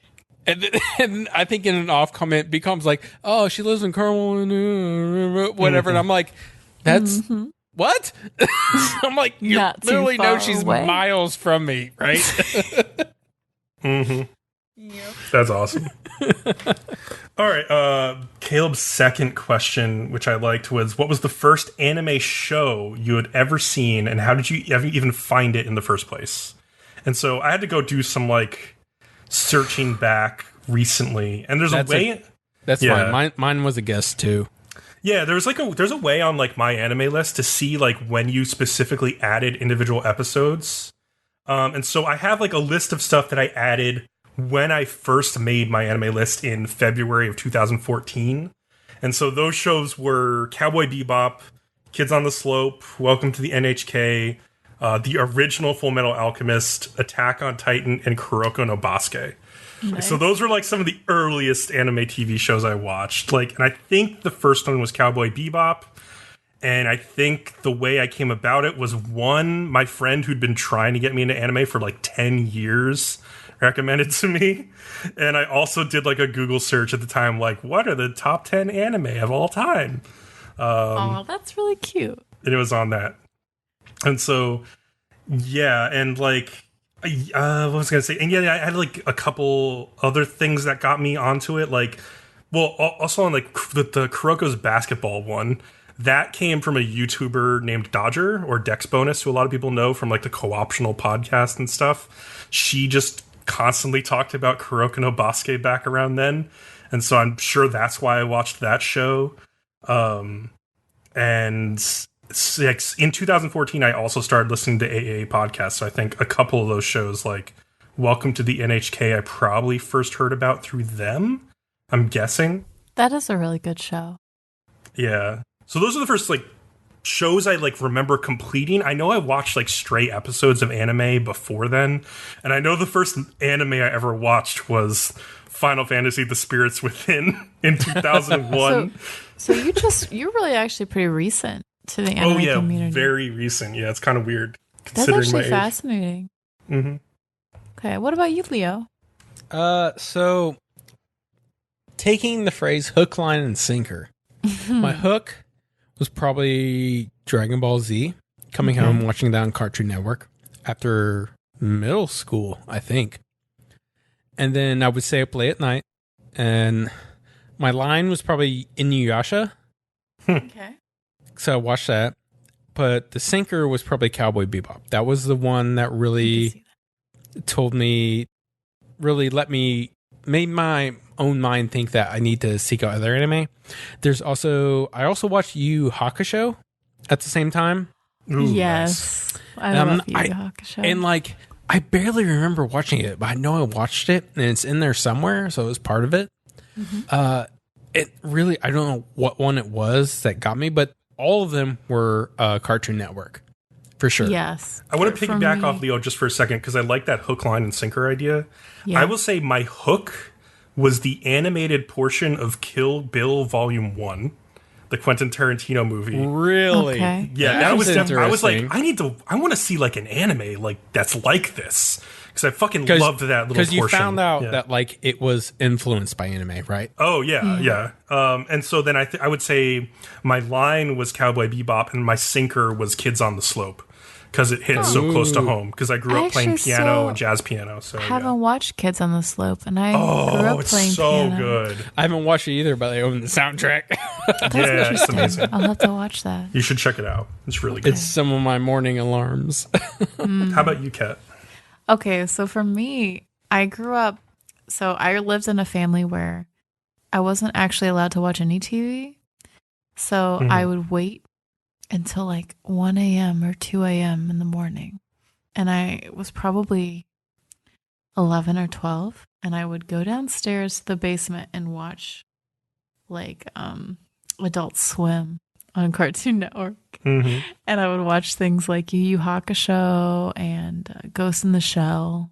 A: and I think in an off comment becomes like, oh, she lives in Carmel and whatever. And I'm like, that's what? I'm like, you
B: Not too
A: literally know
B: far
A: she's
B: away.
A: miles from me, right?
C: Yep. That's awesome. All right, Caleb's second question, which I liked, was what was the first anime show you had ever seen, and how did you even find it in the first place? And so I had to go do some like searching back recently, and there's
A: that's fine. Mine was a guess too.
C: Yeah, there's a way on like my anime list to see like when you specifically added individual episodes. And so I have like a list of stuff that I added when I first made my anime list in February of 2014. And so those shows were Cowboy Bebop, Kids on the Slope, Welcome to the NHK, the original Full Metal Alchemist, Attack on Titan, and Kuroko no Basket. Nice. So those were like some of the earliest anime TV shows I watched. Like, and I think the first one was Cowboy Bebop. And I think the way I came about it was, one, my friend who'd been trying to get me into anime for like 10 years recommended to me. And I also did like a Google search at the time, like, what are the top 10 anime of all time?
B: Oh, that's really cute.
C: And it was on that. And so, yeah, and like, what was I going to say? And yeah, I had like a couple other things that got me onto it. Like, well, also on like the Kuroko's basketball one. That came from a YouTuber named Dodger, or Dex Bonus, who a lot of people know from like the Co-optional podcast and stuff. She just constantly talked about Kuroko no Basket back around then. And so I'm sure that's why I watched that show. And like, in 2014, I also started listening to AAA podcasts. So I think a couple of those shows, like Welcome to the NHK, I probably first heard about through them, I'm guessing.
B: That is a really good show.
C: Yeah. So those are the first like shows I like remember completing. I know I watched like stray episodes of anime before then, and I know the first anime I ever watched was Final Fantasy: The Spirits Within in 2001.
B: so you're really actually pretty recent to the anime community.
C: Very recent. Yeah, it's kind of weird
B: That's
C: considering
B: actually
C: my age.
B: fascinating.
C: Mm-hmm.
B: Okay, what about you, Leo?
A: So taking the phrase hook, line, and sinker, my hook was probably Dragon Ball Z, coming home, watching that on Cartoon Network after middle school, I think. And then I would stay up late at night. And my line was probably Inuyasha.
B: Okay.
A: So I watched that. But the sinker was probably Cowboy Bebop. That was the one that really told me, really made my own mind think that I need to seek out other anime. I also watched Yu Hakusho at the same time.
B: Ooh, yes. Nice. I love Yu Hakusho.
A: And like, I barely remember watching it, but I know I watched it and it's in there somewhere. So it was part of it. Mm-hmm. It really, I don't know what one it was that got me, but all of them were Cartoon Network. For sure.
B: Yes.
C: I want to piggyback off Leo just for a second because I like that hook, line, and sinker idea.
B: Yeah.
C: I will say my hook was the animated portion of Kill Bill Volume 1, the Quentin Tarantino movie.
A: Really?
B: Okay.
C: Yeah, that was I was like, I want to see like an anime like that's like this. Because I fucking loved that little portion.
A: Because you found out that like it was influenced by anime, right?
C: Oh, yeah. And so then I would say my line was Cowboy Bebop and my sinker was Kids on the Slope. Because it hit so close to home. Because I grew up playing piano and jazz piano. So
B: I haven't watched Kids on the Slope, and I grew up playing piano.
C: So good.
A: I haven't watched it either, but I own the soundtrack.
C: Yeah, it's amazing.
B: I'll have to watch that.
C: You should check it out. It's really good.
A: It's some of my morning alarms.
C: How about you, Kat?
B: Okay, so for me, I grew up. So I lived in a family where I wasn't actually allowed to watch any TV. So I would wait until like 1 a.m. or 2 a.m. in the morning. And I was probably 11 or 12. And I would go downstairs to the basement and watch like Adult Swim on Cartoon Network. Mm-hmm. And I would watch things like Yu Yu Hakusho and Ghost in the Shell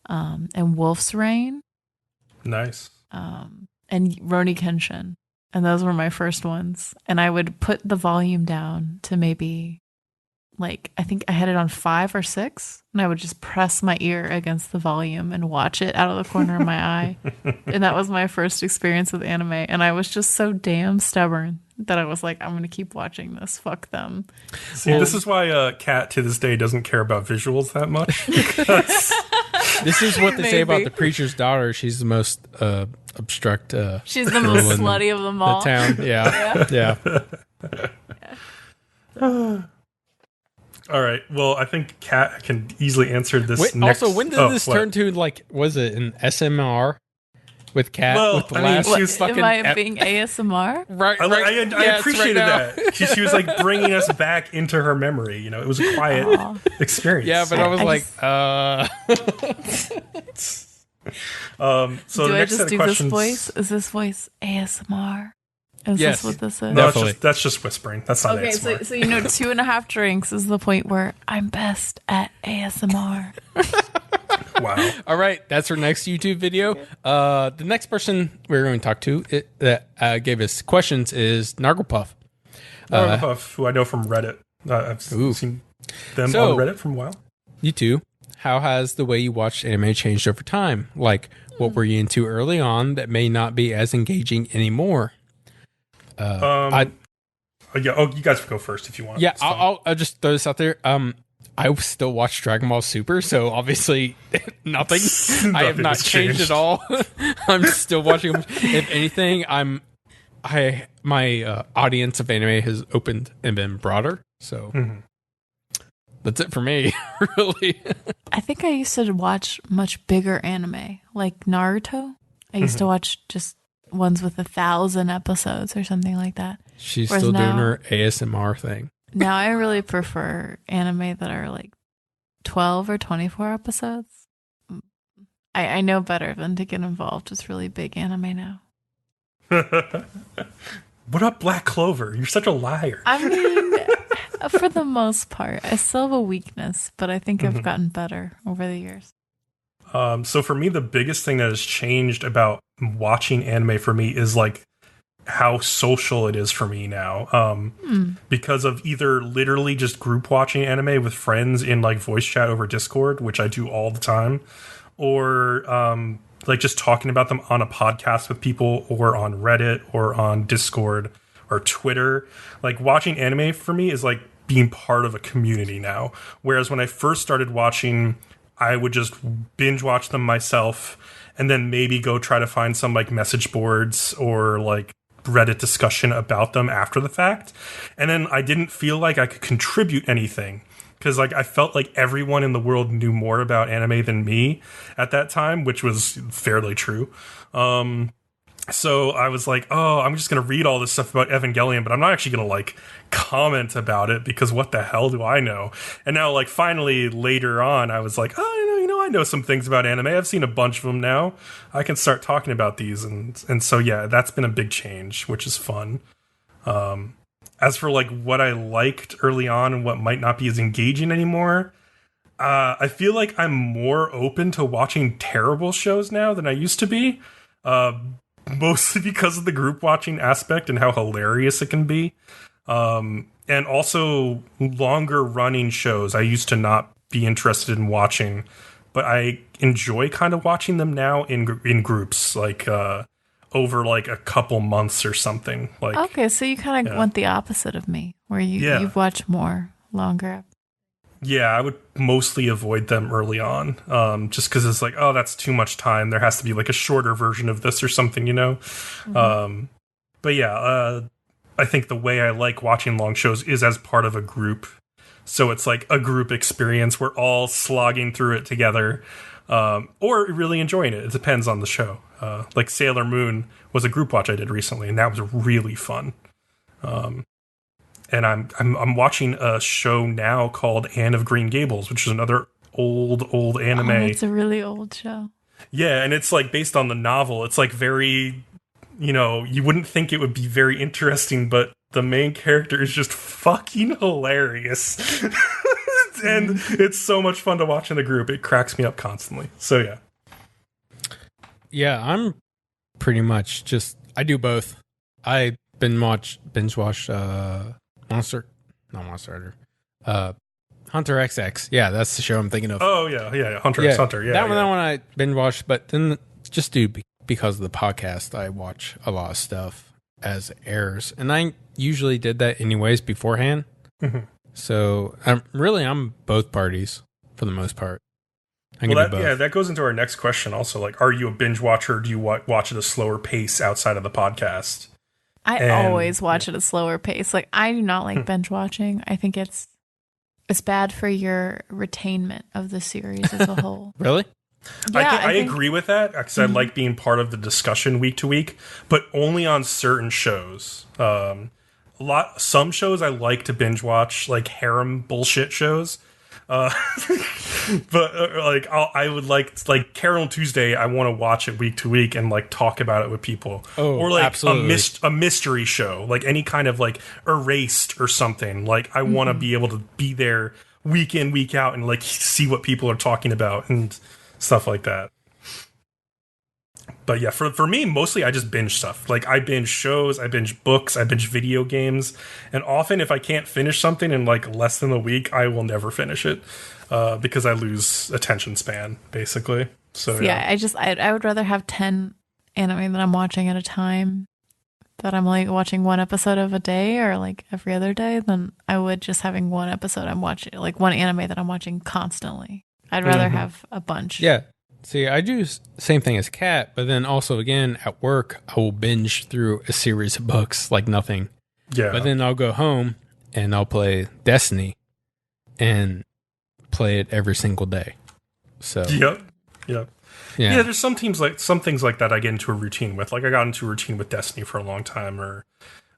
B: and Wolf's Rain.
C: Nice.
B: And Rurouni Kenshin. And those were my first ones. And I would put the volume down to maybe, like, I think I had it on 5 or 6. And I would just press my ear against the volume and watch it out of the corner of my eye. And that was my first experience with anime. And I was just so damn stubborn that I was like, I'm going to keep watching this. Fuck them.
C: See, this is why Kat to this day doesn't care about visuals that much.
A: This is what they say about the preacher's daughter. She's the most obstruct.
B: She's the most slutty of them all.
A: The town, yeah.
C: All right. Well, I think Kat can easily answer this.
A: Wait,
C: next.
A: Also, when did this turn to like? Was it an SMR with Kat?
C: Well,
A: with the
C: I mean,
A: last
C: she was
B: fucking. Am I being ASMR?
A: Right.
C: I appreciated that. She was like bringing us back into her memory. You know, it was a quiet experience.
A: Yeah, but I was like,
C: So
B: do
C: the
B: I
C: next
B: just
C: set of
B: do
C: questions,
B: this voice? Is this voice ASMR? Is
A: Yes.
B: this what this is?
C: No, that's just whispering. That's not
B: Okay,
C: ASMR.
B: so 2.5 drinks is the point where I'm best at ASMR.
C: Wow.
A: all right, that's our next YouTube video. The next person we're going to talk to that gave us questions is Narglepuff.
C: Narglepuff, who I know from Reddit. I've seen them on Reddit from a while.
A: You too. How has the way you watched anime changed over time? Like, what were you into early on that may not be as engaging anymore?
C: Yeah. Oh, you guys go first if you want.
A: Yeah, I'll just throw this out there. I still watch Dragon Ball Super, so obviously nothing. I have not changed at all. I'm still watching them. If anything, my audience of anime has opened and been broader. So that's it for me, really.
B: I think I used to watch much bigger anime, like Naruto. I used to watch just ones with 1,000 episodes or something like that.
A: She's still doing her ASMR thing.
B: Now I really prefer anime that are like 12 or 24 episodes. I know better than to get involved with really big anime now.
C: What up, Black Clover? You're such a liar.
B: I mean, for the most part, I still have a weakness, but I think I've gotten better over the years.
C: So for me, the biggest thing that has changed about watching anime for me is like how social it is for me now. Because of either literally just group watching anime with friends in like voice chat over Discord, which I do all the time, or like just talking about them on a podcast with people or on Reddit or on Discord or Twitter. Like watching anime for me is like being part of a community now. Whereas when I first started watching I would just binge watch them myself and then maybe go try to find some like message boards or like Reddit discussion about them after the fact. And then I didn't feel like I could contribute anything because like I felt like everyone in the world knew more about anime than me at that time, which was fairly true. So I was like, oh, I'm just going to read all this stuff about Evangelion, but I'm not actually going to like comment about it because what the hell do I know? And now like finally later on, I was like, oh, I know some things about anime. I've seen a bunch of them now. I can start talking about these. And so, yeah, that's been a big change, which is fun. As for like what I liked early on and what might not be as engaging anymore, I feel like I'm more open to watching terrible shows now than I used to be. Mostly because of the group watching aspect and how hilarious it can be. And also longer running shows I used to not be interested in watching, but I enjoy kind of watching them now in groups, like over like a couple months or something. Like,
B: okay, so you kind of went the opposite of me, where you watch more longer.
C: Yeah, I would mostly avoid them early on, just because it's like, oh, that's too much time. There has to be like a shorter version of this or something, you know? Mm-hmm. But yeah, I think the way I like watching long shows is as part of a group. So it's like a group experience. We're all slogging through it together, or really enjoying it. It depends on the show. Like Sailor Moon was a group watch I did recently, and that was really fun. And I'm watching a show now called Anne of Green Gables, which is another old anime.
B: Oh, it's a really old show.
C: Yeah, and it's like based on the novel. It's like very, you wouldn't think it would be very interesting, but the main character is just fucking hilarious. And it's so much fun to watch in the group. It cracks me up constantly. So yeah.
A: Yeah, I'm pretty much I do both. I binge watch Hunter XX. Yeah, that's the show I'm thinking of.
C: Oh yeah, Hunter x Hunter. Yeah,
A: that one I binge watched, but then just because of the podcast, I watch a lot of stuff as it airs, and I usually did that anyways beforehand. Mm-hmm. So I'm both parties for the most part.
C: That goes into our next question. Also, like, are you a binge watcher? Or do you watch at a slower pace outside of the podcast?
B: I always watch at a slower pace. Like, I do not like binge watching. I think it's bad for your retainment of the series as a whole.
A: Really?
B: Yeah,
C: I agree with that because I like being part of the discussion week to week, but only on certain shows. Some shows I like to binge watch, like harem bullshit shows. But I would like Carol Tuesday. I want to watch it week to week and like talk about it with people.
A: Oh,
C: or like
A: absolutely.
C: a mystery show, like any kind of like Erased or something. Like I want to be able to be there week in, week out, and like see what people are talking about and stuff like that. But yeah, for me, mostly I just binge stuff. Like I binge shows, I binge books, I binge video games, and often if I can't finish something in like less than a week, I will never finish it because I lose attention span, basically. So yeah,
B: I would rather have 10 anime that I'm watching at a time, that I'm like watching one episode of a day or like every other day, than I would just having one episode I'm watching, like one anime that I'm watching constantly. I'd rather have a bunch.
A: Yeah. See, I do the same thing as Kat, but then also, again, at work, I will binge through a series of books like nothing.
C: Yeah.
A: But then I'll go home and I'll play Destiny and play it every single day. So.
C: Yep. Yeah, there's some things like that I get into a routine with. Like I got into a routine with Destiny for a long time, or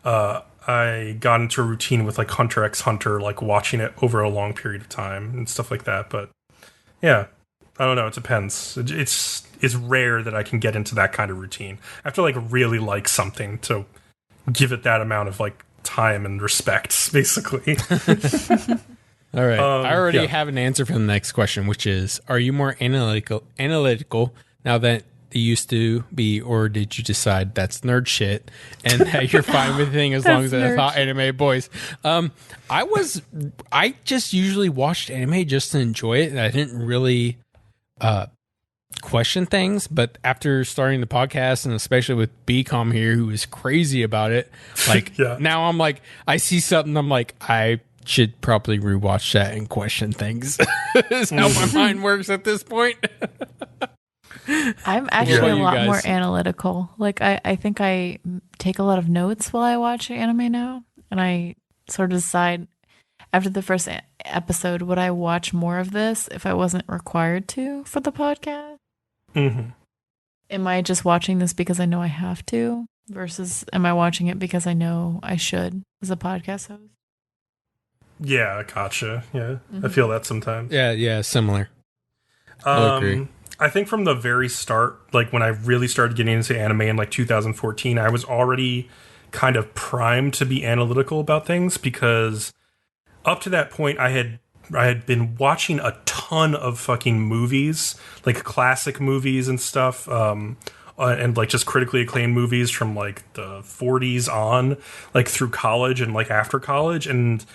C: I got into a routine with like Hunter x Hunter, like watching it over a long period of time and stuff like that. But yeah. I don't know. It depends. It's rare that I can get into that kind of routine. I have to like really like something to give it that amount of like time and respect, basically.
A: All right. I already have an answer for the next question, which is: are you more analytical now that you used to be, or did you decide that's nerd shit and that you're fine with anything as long as it's hot anime boys? I just usually watched anime just to enjoy it, and I didn't really question things, but after starting the podcast, and especially with Bcom here, who is crazy about it, like now I'm like, I see something, I'm like, I should probably rewatch that and question things. Is how my mind works at this point.
B: I'm actually a
A: you
B: lot
A: guys?
B: more analytical. Like I think I take a lot of notes while I watch anime now, and I sort of decide after the first episode, would I watch more of this if I wasn't required to for the podcast?
C: Mm-hmm.
B: Am I just watching this because I know I have to, versus am I watching it because I know I should as a podcast host?
C: Yeah, gotcha. Yeah, I feel that sometimes.
A: Yeah, similar. I'll agree.
C: I think from the very start, like when I really started getting into anime in like 2014, I was already kind of primed to be analytical about things, because up to that point I had been watching a ton of fucking movies, like classic movies and stuff, and like just critically acclaimed movies from like the 40s on, like through college and like after college. And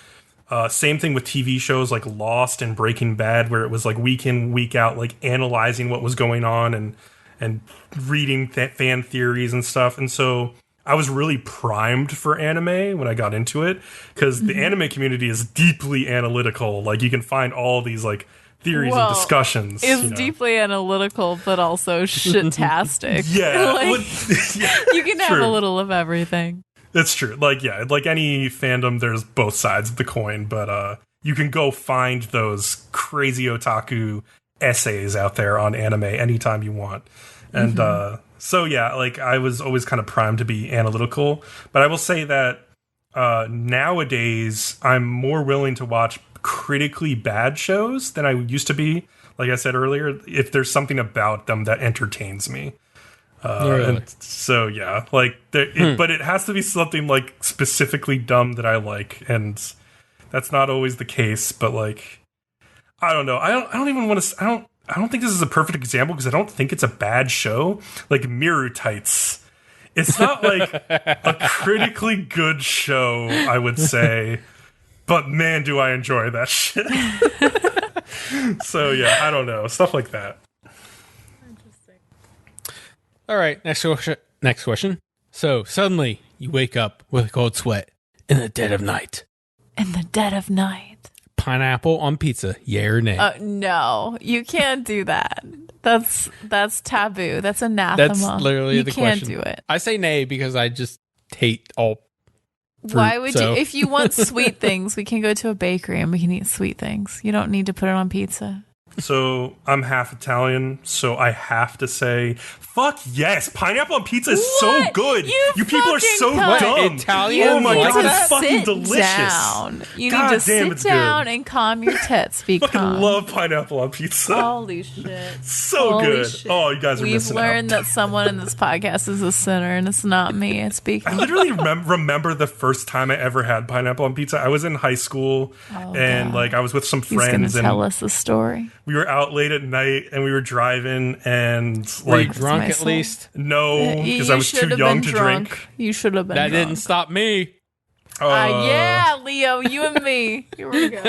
C: same thing with TV shows like Lost and Breaking Bad, where it was like week in, week out, like analyzing what was going on and reading fan theories and stuff. And so I was really primed for anime when I got into it, because the anime community is deeply analytical. Like you can find all these like theories and discussions.
B: It's deeply analytical, but also shit-tastic.
C: Yeah.
B: Like, you can have a little of everything.
C: That's true. Like, yeah, like any fandom, there's both sides of the coin, but you can go find those crazy otaku essays out there on anime anytime you want. And so, yeah, like I was always kind of primed to be analytical, but I will say that nowadays I'm more willing to watch critically bad shows than I used to be. Like I said earlier, if there's something about them that entertains me. And so yeah, like but it has to be something like specifically dumb that I like, and that's not always the case. But like, I don't know. I don't even want to. I don't think this is a perfect example, because I don't think it's a bad show. Like Mirror Tights, it's not like a critically good show, I would say. But man, do I enjoy that shit. So yeah, I don't know, stuff like that.
A: All right, next question. So suddenly you wake up with a cold sweat in the dead of night.
B: In the dead of night.
A: Pineapple on pizza, yay or nay?
B: No, you can't do that. That's taboo. That's anathema.
A: That's literally the question.
B: You can't do it.
A: I say nay because I just hate all fruit.
B: Why would you? If you want sweet things, we can go to a bakery and we can eat sweet things. You don't need to put it on pizza.
C: So I'm half Italian, so I have to say, fuck yes, pineapple on pizza is so good. You people are so dumb.
A: Italian?
C: Oh my god,
B: it's
C: fucking delicious.
B: Down. You need to sit down and calm your tits.
C: Fucking love pineapple on pizza.
B: Holy shit,
C: so good. Shit. Oh, you guys are missing out.
B: We've learned that someone in this podcast is a sinner, and it's not me. It's Bcom.
C: I literally remember the first time I ever had pineapple on pizza. I was in high school, and like I was with some friends.
B: He's gonna tell us the story.
C: We were out late at night and we were driving, and
A: were you drunk at least?
C: No, because I was too young to drink.
B: You should have been.
A: That
B: drunk.
A: didn't stop me.
B: Yeah, Leo, you and me. Here we go.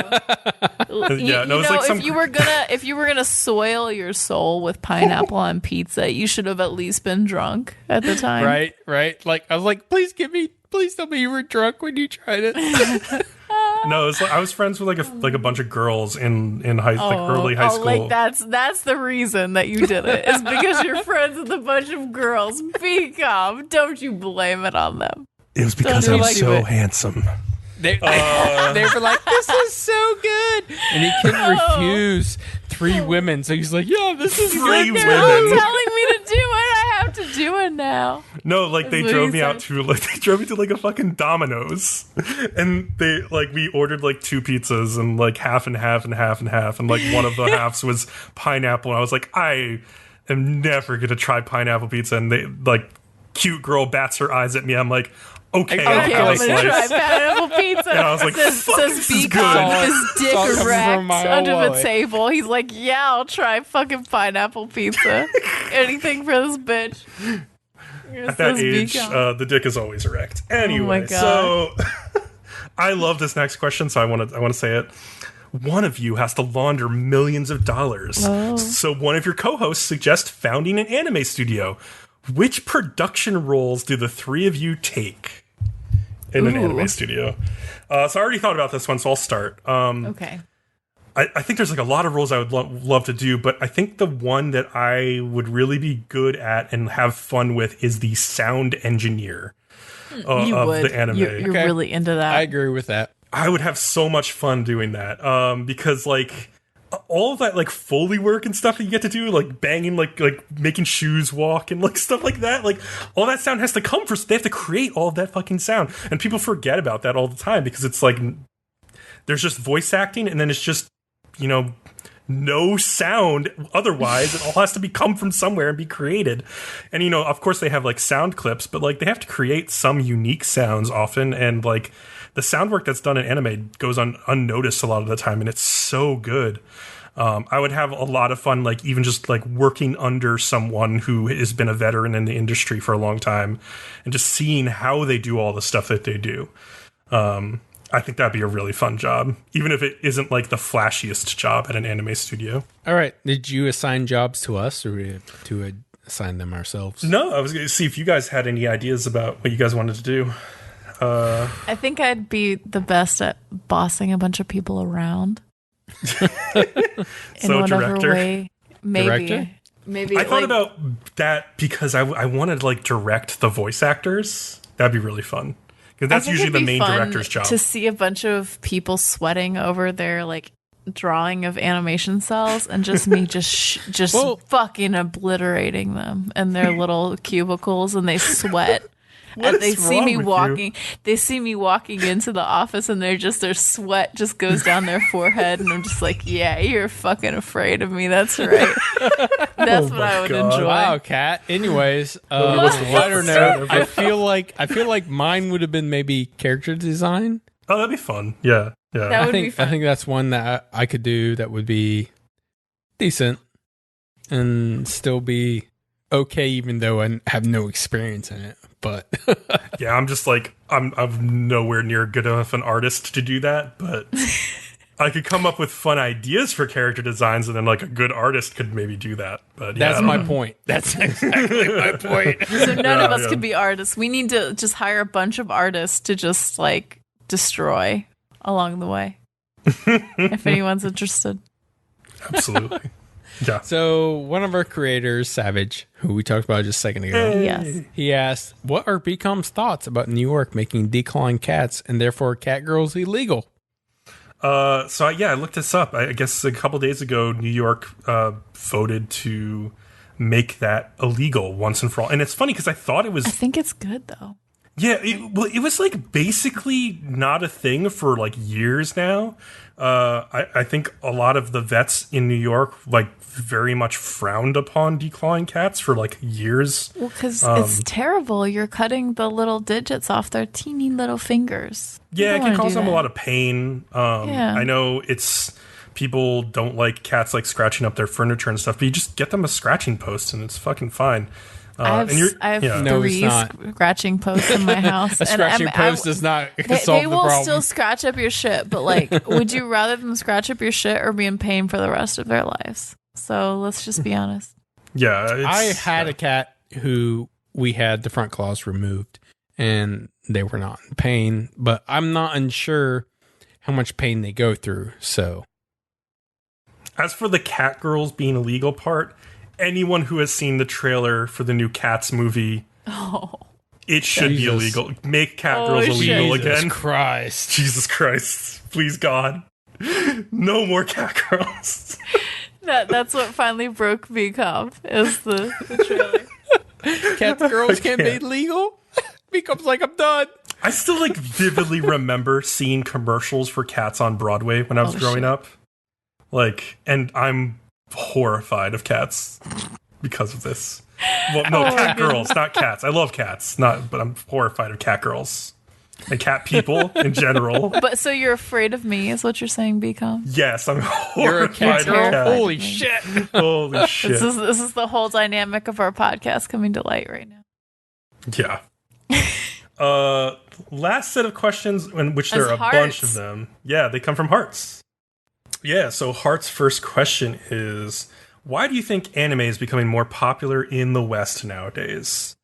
B: If you were gonna soil your soul with pineapple on pizza, you should have at least been drunk at the time.
A: Right. Like I was like, please tell me you were drunk when you tried it.
C: No, it's like I was friends with like a bunch of girls in early high school.
B: Like that's the reason that you did it. Is because you're friends with a bunch of girls. Bcom, don't you blame it on them.
C: It was because I'm so handsome.
A: They were like, this is so good, and he couldn't refuse 3 women. So he's like, yeah, this is
C: 3
A: good.
C: women
B: telling me to do it. I have to do it now.
C: No, like they drove me to like a fucking Domino's, and we ordered like 2 pizzas and like half and half and half and half, and like one of the halves was pineapple, and I was like, I am never gonna try pineapple pizza, and they like cute girl bats her eyes at me. I'm like, okay,
B: I'm gonna try pineapple pizza.
C: And I was like,
B: says
C: Bcom
B: with his dick erect under the table. He's like, yeah, I'll try fucking pineapple pizza. Anything for this bitch.
C: At that age, the dick is always erect. Anyway, so I love this next question, so I want to say it. One of you has to launder millions of dollars. Oh. So one of your co-hosts suggests founding an anime studio. Which production roles do the 3 of you take? in an anime studio. So I already thought about this one, so I'll start.
B: Okay.
C: I think there's like a lot of roles I would love to do, but I think the one that I would really be good at and have fun with is the sound engineer of the anime.
B: You're really into that.
A: I agree with that.
C: I would have so much fun doing that because like all of that like Foley work and stuff that you get to do, like banging, like making shoes walk and like stuff like that, like all that sound has to come first. They have to create all of that fucking sound, and people forget about that all the time because it's like there's just voice acting and then it's just, you know, no sound otherwise. It all has to come from somewhere and be created. And, you know, of course they have like sound clips, but like they have to create some unique sounds often, and like the sound work that's done in anime goes unnoticed a lot of the time, and it's so good. I would have a lot of fun, like even just like working under someone who has been a veteran in the industry for a long time and just seeing how they do all the stuff that they do. I think that'd be a really fun job, even if it isn't like the flashiest job at an anime studio.
A: All right. Did you assign jobs to us or to assign them ourselves?
C: No, I was going to see if you guys had any ideas about what you guys wanted to do.
B: I think I'd be the best at bossing a bunch of people around. In whatever
C: director?
B: way. Maybe.
A: Director?
B: Maybe.
C: I thought about that because I wanted to like direct the voice actors. That'd be really fun. Because that's usually the main director's job.
B: To see a bunch of people sweating over their like drawing of animation cells and just me just fucking obliterating them in their little cubicles, and they sweat. And they see me walking. They see me walking into the office, and their sweat just goes down their forehead, and I'm just like, yeah, you're fucking afraid of me. That's right. That's what I would enjoy.
A: Wow, Kat. Anyways, lighter note. I feel like mine would have been maybe character design.
C: Oh, that'd be fun. Yeah.
B: That would be fun.
A: I think that's one that I could do that would be decent and still be okay, even though I have no experience in it. But
C: yeah, I'm just like I'm nowhere near good enough an artist to do that, but I could come up with fun ideas for character designs, and then like a good artist could maybe do that. But yeah,
A: that's my point. That's exactly my point.
B: So none of us could be artists. We need to just hire a bunch of artists to just like destroy along the way. If anyone's interested.
C: Absolutely. Yeah.
A: So one of our creators, Savage, who we talked about just a second ago,
B: yes,
A: he asked, "What are Bcom's thoughts about New York making declawing cats and therefore cat girls illegal?"
C: I looked this up. I guess a couple days ago, New York voted to make that illegal once and for all. And it's funny because I
B: think it's good though.
C: Yeah, it was like basically not a thing for like years now. I think a lot of the vets in New York like very much frowned upon declawing cats for like years.
B: Well, because it's terrible. You're cutting the little digits off their teeny little fingers.
C: Yeah, it can cause them a lot of pain. I know people don't like cats like scratching up their furniture and stuff, but you just get them a scratching post and it's fucking fine.
B: I have 3 scratching posts in my house.
A: A scratching post does not solve the problem.
B: They will still scratch up your shit, but like, would you rather them scratch up your shit or be in pain for the rest of their lives? So let's just be honest.
C: Yeah.
A: I had a cat who we had the front claws removed, and they were not in pain, but I'm not unsure how much pain they go through. So,
C: as for the cat girls being illegal part, anyone who has seen the trailer for the new Cats movie, it should be illegal. Make cat girls illegal again. Jesus Christ. Please, God. No more cat girls.
B: That's what finally broke Bcom, is the trailer.
A: Cat girls can't be legal? Bcom's like, I'm done.
C: I still like vividly remember seeing commercials for cats on Broadway when I was growing up. Like, and I'm horrified of cats because of this. Well, no, cat girls, not cats. I love cats, but I'm horrified of cat girls and cat people in general.
B: But so you're afraid of me, is what you're saying, Bcom?
C: Yes, I'm horrified.
A: You're a cat girl.
C: Cat.
A: Holy shit!
C: Holy shit!
B: This is the whole dynamic of our podcast coming to light right now.
C: Yeah. Last set of questions, in which there are a bunch of them. Yeah, they come from Hearts. Yeah, so Heart's first question is, why do you think anime is becoming more popular in the West nowadays?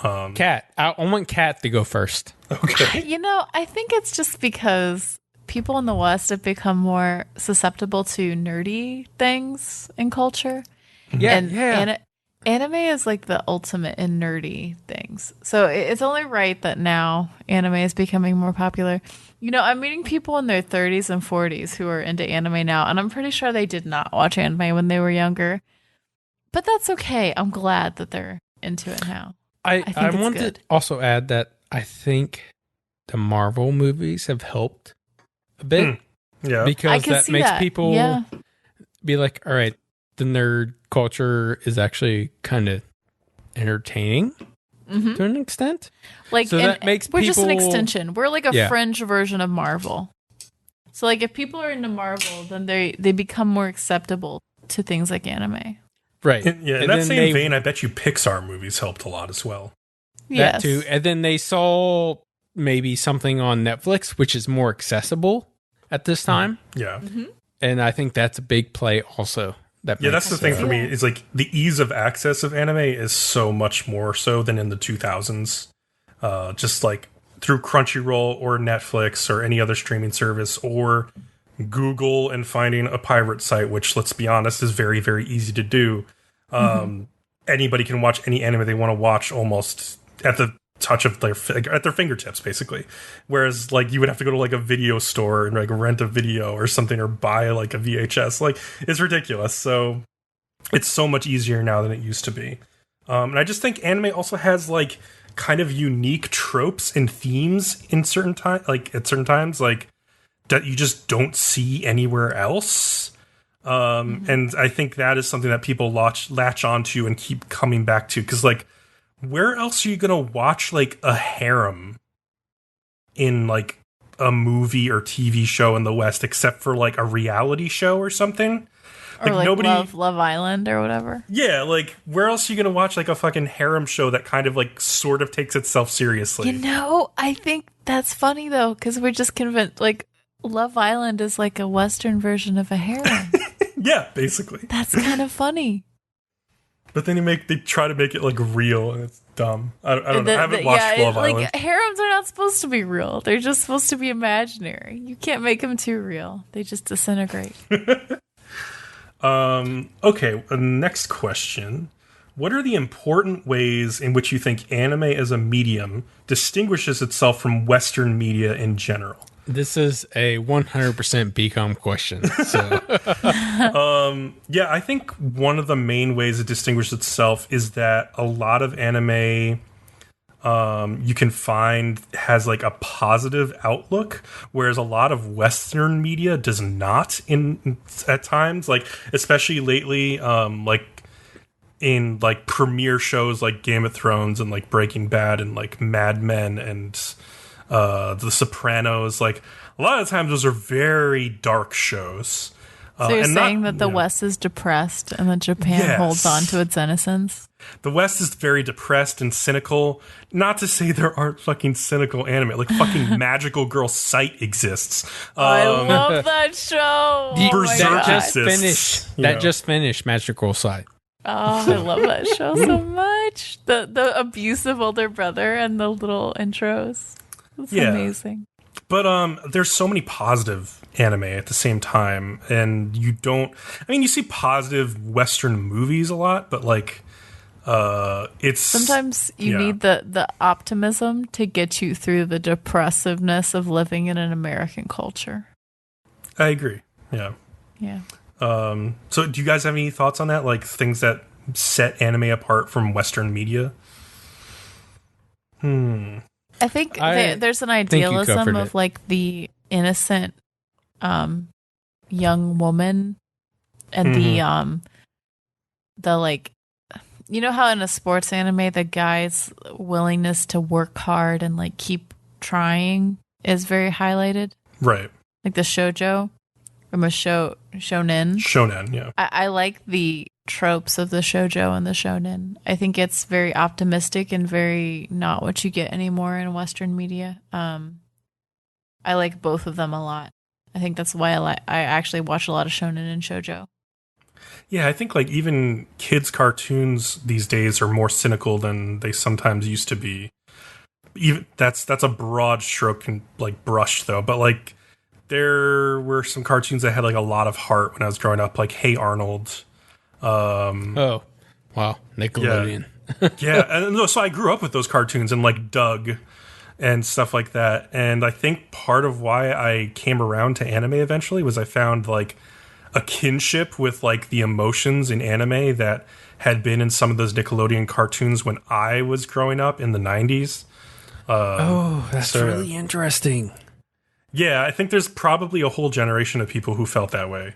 A: Kat. I want Kat to go first.
C: Okay.
B: You know, I think it's just because people in the West have become more susceptible to nerdy things in culture.
A: Yeah,
B: And anime is like the ultimate in nerdy things. So it's only right that now anime is becoming more popular. You know, I'm meeting people in their 30s and 40s who are into anime now, and I'm pretty sure they did not watch anime when they were younger. But that's okay. I'm glad that they're into it now.
A: I
B: think it's
A: want
B: good.
A: to also add that I think the Marvel movies have helped a bit.
C: Yeah.
B: I
A: Because
B: can
A: that
B: see
A: makes
B: that.
A: people
B: Yeah.
A: be like, all right, the nerd culture is actually kind of entertaining to an extent.
B: Like,
A: So
B: and
A: that makes
B: we're just an
A: people-
B: extension. We're like a
A: Yeah.
B: fringe version of Marvel. So, like, if people are into Marvel, then they become more acceptable to things like anime.
A: Right.
C: In
A: And
C: that
A: then
C: same
A: they-
C: vein, I bet you Pixar movies helped a lot as well.
A: That
B: Yes.
A: too. And then they saw maybe something on Netflix, which is more accessible at this time.
C: Yeah.
A: And I think that's a big play also.
C: Yeah,
A: makes
C: that's the thing
A: it.
C: for me is like the ease of access of anime is so much more so than in the 2000s. Just like through Crunchyroll or Netflix or any other streaming service or Google and finding a pirate site, which let's be honest is very, very easy to do. Anybody can watch any anime they want to watch almost at the touch of their fingertips, basically. Whereas like you would have to go to like a video store and like rent a video or something or buy like a VHS. Like it's ridiculous. So it's so much easier now than it used to be. And I just think anime also has like kind of unique tropes and themes in certain time, like at certain times, like that you just don't see anywhere else. And I think that is something that people latch onto and keep coming back to. Cause like, where else are you gonna watch like a harem in like a movie or TV show in the West except for like a reality show or something?
B: Or like
C: nobody.
B: Love Island or whatever.
C: Yeah, like where else are you gonna watch like a fucking harem show that kind of like sort of takes itself seriously?
B: You know, I think that's funny though, because we're just convinced like Love Island is like a Western version of a harem.
C: Yeah, basically.
B: That's kind of funny.
C: But then they try to make it like real, and it's dumb. I don't know. I haven't watched Love Island.
B: Like harems are not supposed to be real. They're just supposed to be imaginary. You can't make them too real. They just disintegrate.
C: Okay, next question. What are the important ways in which you think anime as a medium distinguishes itself from Western media in general?
A: This is a 100% Bcom question. So
C: Yeah, I think one of the main ways it distinguishes itself is that a lot of anime you can find has like a positive outlook, whereas a lot of Western media does not at times, like especially lately, like in like premiere shows like Game of Thrones and like Breaking Bad and like Mad Men and The Sopranos. Like a lot of times those are very dark shows.
B: So you're
C: and
B: saying
C: not-
B: that the
C: yeah.
B: West is depressed and that Japan
C: Yes.
B: holds on to its innocence?
C: The West is very depressed and cynical. Not to say there aren't fucking cynical anime. Like fucking Magical Girl Sight exists.
B: I love that show. Oh my
C: Berserk
B: God.
A: just
C: exists,
A: finished.
C: you
A: That
C: know.
A: just finished Magical Side.
B: Oh, I love that show so much. The abusive older brother and the little intros. It's
C: Yeah.
B: amazing.
C: But there's so many positive anime at the same time, and you don't. I mean, you see positive Western movies a lot, but like, it's
B: Sometimes you
C: yeah.
B: need the optimism to get you through the depressiveness of living in an American culture.
C: I agree. Yeah.
B: Yeah.
C: So, do you guys have any thoughts on that? Like things that set anime apart from Western media?
B: I think there's an
A: think you
B: idealism
A: covered
B: of
A: it.
B: like the innocent young woman and the like, you know how in a sports anime the guy's willingness to work hard and like keep trying is very highlighted,
C: Right.
B: like the shoujo from a shonen.
C: Shonen. Yeah.
B: I like the tropes of the shoujo and the shonen. I think it's very optimistic and very not what you get anymore in Western media. I like both of them a lot. I think that's why I actually watch a lot of shonen and shoujo.
C: Yeah, I think like even kids' cartoons these days are more cynical than they sometimes used to be. even that's a broad stroke and like brush though, but like there were some cartoons that had like a lot of heart when I was growing up, like Hey Arnold.
A: Oh, wow, Nickelodeon.
C: Yeah, and no, so I grew up with those cartoons and like Doug and stuff like that. And I think part of why I came around to anime eventually was I found like a kinship with like the emotions in anime that had been in some of those Nickelodeon cartoons when I was growing up in the 90s.
A: That's really interesting.
C: Yeah, I think there's probably a whole generation of people who felt that way.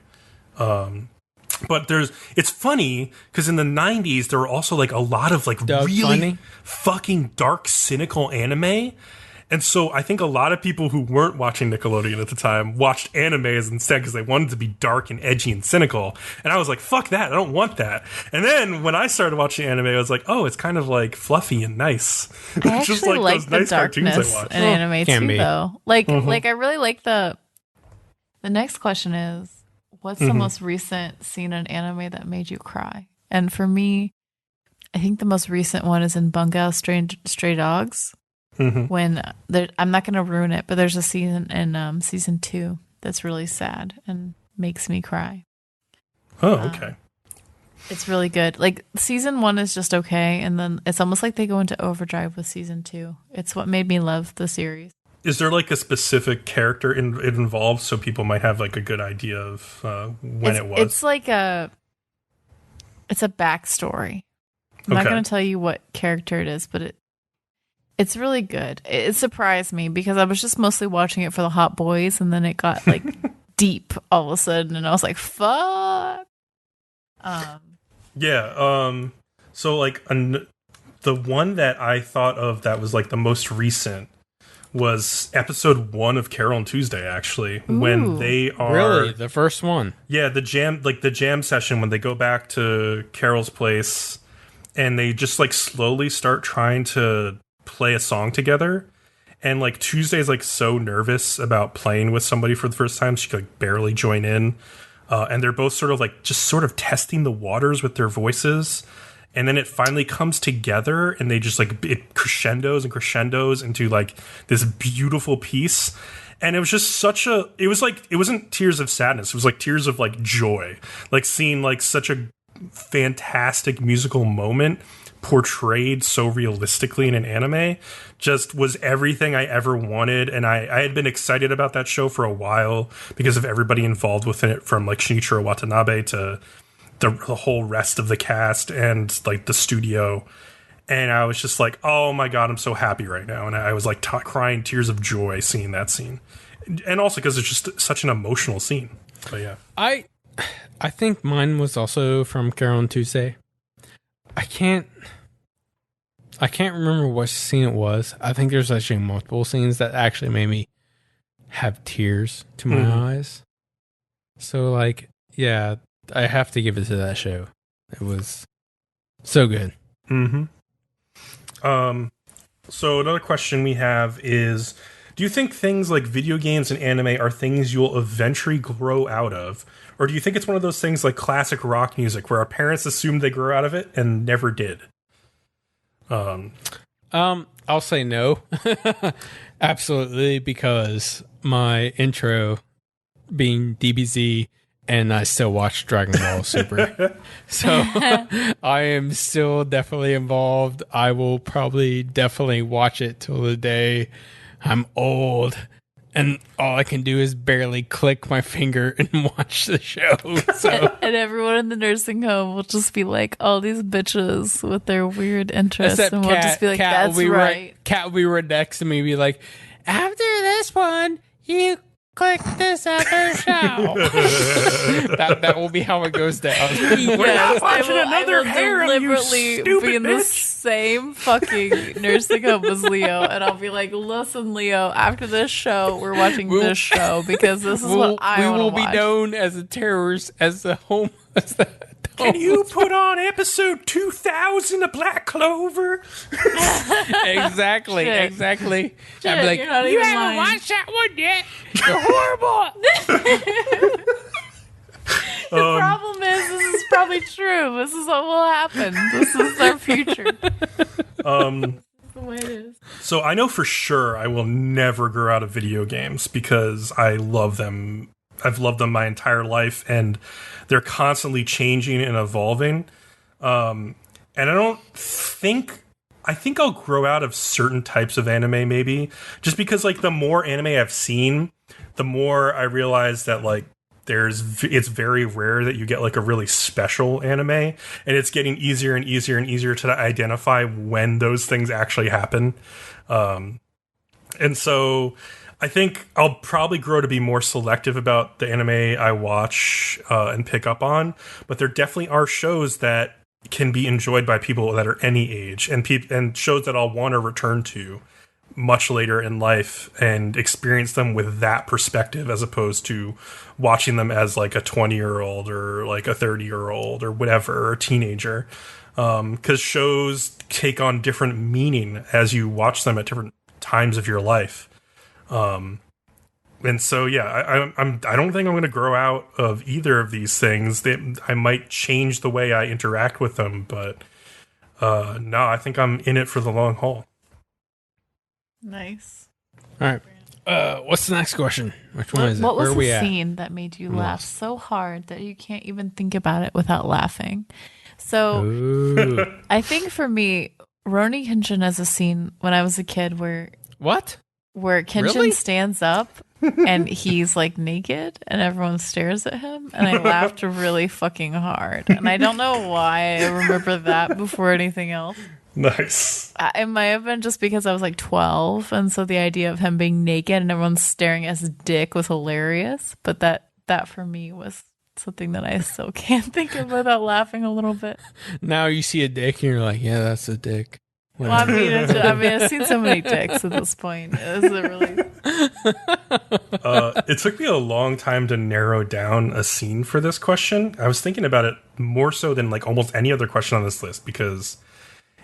C: But it's funny because in the 90s there were also like a lot of like really fucking dark, cynical anime. And so I think a lot of people who weren't watching Nickelodeon at the time watched animes instead because they wanted to be dark and edgy and cynical. And I was like, fuck that, I don't want that. And then when I started watching anime, I was like, oh, it's kind of like fluffy and nice.
B: I actually
C: just like those
B: the
C: nice cartoons
B: darkness
C: I watched.
B: in anime
A: Can
B: too,
A: be.
B: though. Like I really like the next question is, what's the most recent scene in anime that made you cry? And for me, I think the most recent one is in Bungo Stray Dogs. When I'm not going to ruin it, but there's a scene in season 2 that's really sad and makes me cry.
C: Oh, okay.
B: It's really good. Like season 1 is just okay, and then it's almost like they go into overdrive with season 2. It's what made me love the series.
C: Is there like a specific character involved so people might have like a good idea of when it was?
B: It's like it's a backstory. I'm not going to tell you what character it is, but it's really good. It surprised me because I was just mostly watching it for the hot boys, and then it got like deep all of a sudden, and I was like, "Fuck."
C: So like the one that I thought of that was like the most recent was episode 1 of Carol and Tuesday, actually.
B: Ooh.
C: When they are
A: Really? The first one?
C: Yeah, the jam session when they go back to Carol's place and they just like slowly start trying to play a song together. And like Tuesday's like so nervous about playing with somebody for the first time, she could like barely join in. And they're both sort of testing the waters with their voices. And then it finally comes together and they just like it crescendos into like this beautiful piece. And it was just it wasn't tears of sadness. It was like tears of like joy, like seeing like such a fantastic musical moment portrayed so realistically in an anime just was everything I ever wanted. And I had been excited about that show for a while because of everybody involved within it, from like Shinichiro Watanabe to the whole rest of the cast and like the studio. And I was just like, oh my God, I'm so happy right now. And I was like crying tears of joy seeing that scene. And also because it's just such an emotional scene. But yeah.
A: I think mine was also from Carol and Tuesday. I can't remember what scene it was. I think there's actually multiple scenes that actually made me have tears to my eyes. So like, yeah, I have to give it to that show. It was so good.
C: So another question we have is, do you think things like video games and anime are things you'll eventually grow out of? Or do you think it's one of those things like classic rock music where our parents assumed they grew out of it and never did?
A: I'll say no. Absolutely, because my intro being DBZ and I still watch Dragon Ball Super. So I am still definitely involved. I will probably definitely watch it till the day I'm old and all I can do is barely click my finger and watch the show. So.
B: And everyone in the nursing home will just be like, all these bitches with their weird interests.
A: Except
B: and we'll just be like, that's right.
A: Cat will be right next to me and be like, after this one, you click this other show. that will be how it goes down.
B: Yes, I will deliberately be in the same fucking nursing home as Leo, and I'll be like, listen, Leo, after this show, we're watching this show because this is what I want to watch.
A: We will be known as the terrorists, as the home.
C: Can you put on episode 2000 of Black Clover?
A: Exactly.
B: Shit,
A: I'd be like,
B: you
A: haven't watched that one yet? You're horrible.
B: The problem is, this is probably true. This is what will happen. This is our future. The way it is.
C: So I know for sure I will never grow out of video games because I love them. I've loved them my entire life, and they're constantly changing and evolving. And I think I'll grow out of certain types of anime, maybe just because like the more anime I've seen, the more I realize that like it's very rare that you get like a really special anime, and it's getting easier and easier and easier to identify when those things actually happen. And so I think I'll probably grow to be more selective about the anime I watch and pick up on, but there definitely are shows that can be enjoyed by people that are any age, and shows that I'll want to return to much later in life and experience them with that perspective, as opposed to watching them as like a 20-year-old or like a 30-year-old or whatever, or a teenager. Because shows take on different meaning as you watch them at different times of your life. And so, yeah, I don't think I'm going to grow out of either of these things. I might change the way I interact with them, but no, I think I'm in it for the long haul.
B: Nice.
A: All right. What's the next question? Which one is it?
B: What was
A: Where are we
B: the
A: at?
B: scene that made you laugh so hard that you can't even think about it without laughing? So
A: Ooh.
B: I think for me, Rurouni Kenshin has a scene when I was a kid where
A: What?
B: Kenshin
A: Really?
B: stands up and he's like naked and everyone stares at him, and I laughed really fucking hard. And I don't know why I remember that before anything else.
C: Nice.
B: It might have been just because I was like 12, and so the idea of him being naked and everyone staring at his dick was hilarious. But that for me was something that I still can't think of without laughing a little bit.
A: Now you see a dick and you're like, yeah, that's a dick.
B: Well, I mean, I've seen so many dicks at this point. Is it really?
C: It took me a long time to narrow down a scene for this question. I was thinking about it more so than like almost any other question on this list, because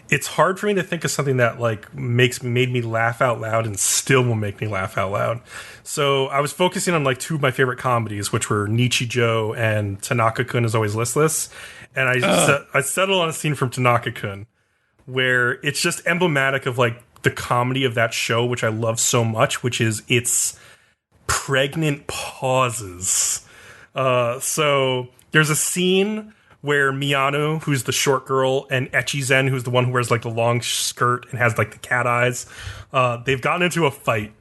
C: it's hard for me to think of something that like made me laugh out loud and still will make me laugh out loud. So I was focusing on like two of my favorite comedies, which were Nichijou and Tanaka-kun is Always Listless. And I settled on a scene from Tanaka-kun where it's just emblematic of like the comedy of that show, which I love so much, which is its pregnant pauses. So there's a scene where Miyano, who's the short girl, and Echizen, who's the one who wears like the long skirt and has like the cat eyes, they've gotten into a fight.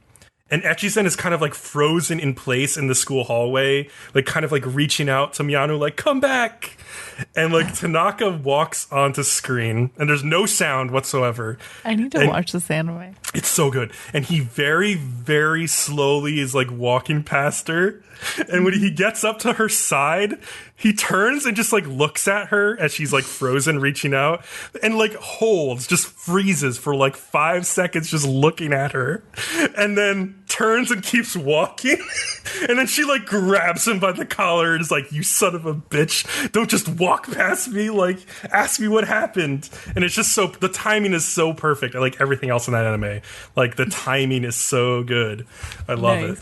C: And Echizen is kind of like frozen in place in the school hallway, like kind of like reaching out to Miyano, like, come back. And like Tanaka walks onto screen and there's no sound whatsoever.
B: I need to watch this anime.
C: It's so good. And he very, very slowly is like walking past her. And when he gets up to her side, he turns and just like looks at her as she's like frozen, reaching out, and like holds, just freezes for like 5 seconds, just looking at her, and then turns and keeps walking. And then she like grabs him by the collar and is like, you son of a bitch, don't just walk past me, like ask me what happened. And it's just so, the timing is so perfect. I like everything else in that anime. Like the timing is so good. I love it.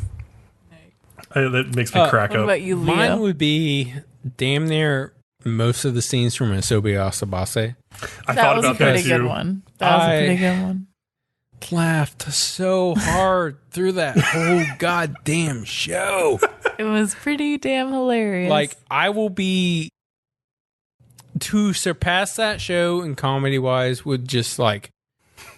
C: That makes me crack
B: what
C: up.
B: about you, Leo?
A: Mine would be damn near most of the scenes from Asobi Asabase.
B: That was a pretty good one. That was a pretty good one.
A: Laughed so hard through that whole goddamn show.
B: It was pretty damn hilarious.
A: Like, I will be, to surpass that show in comedy wise would just like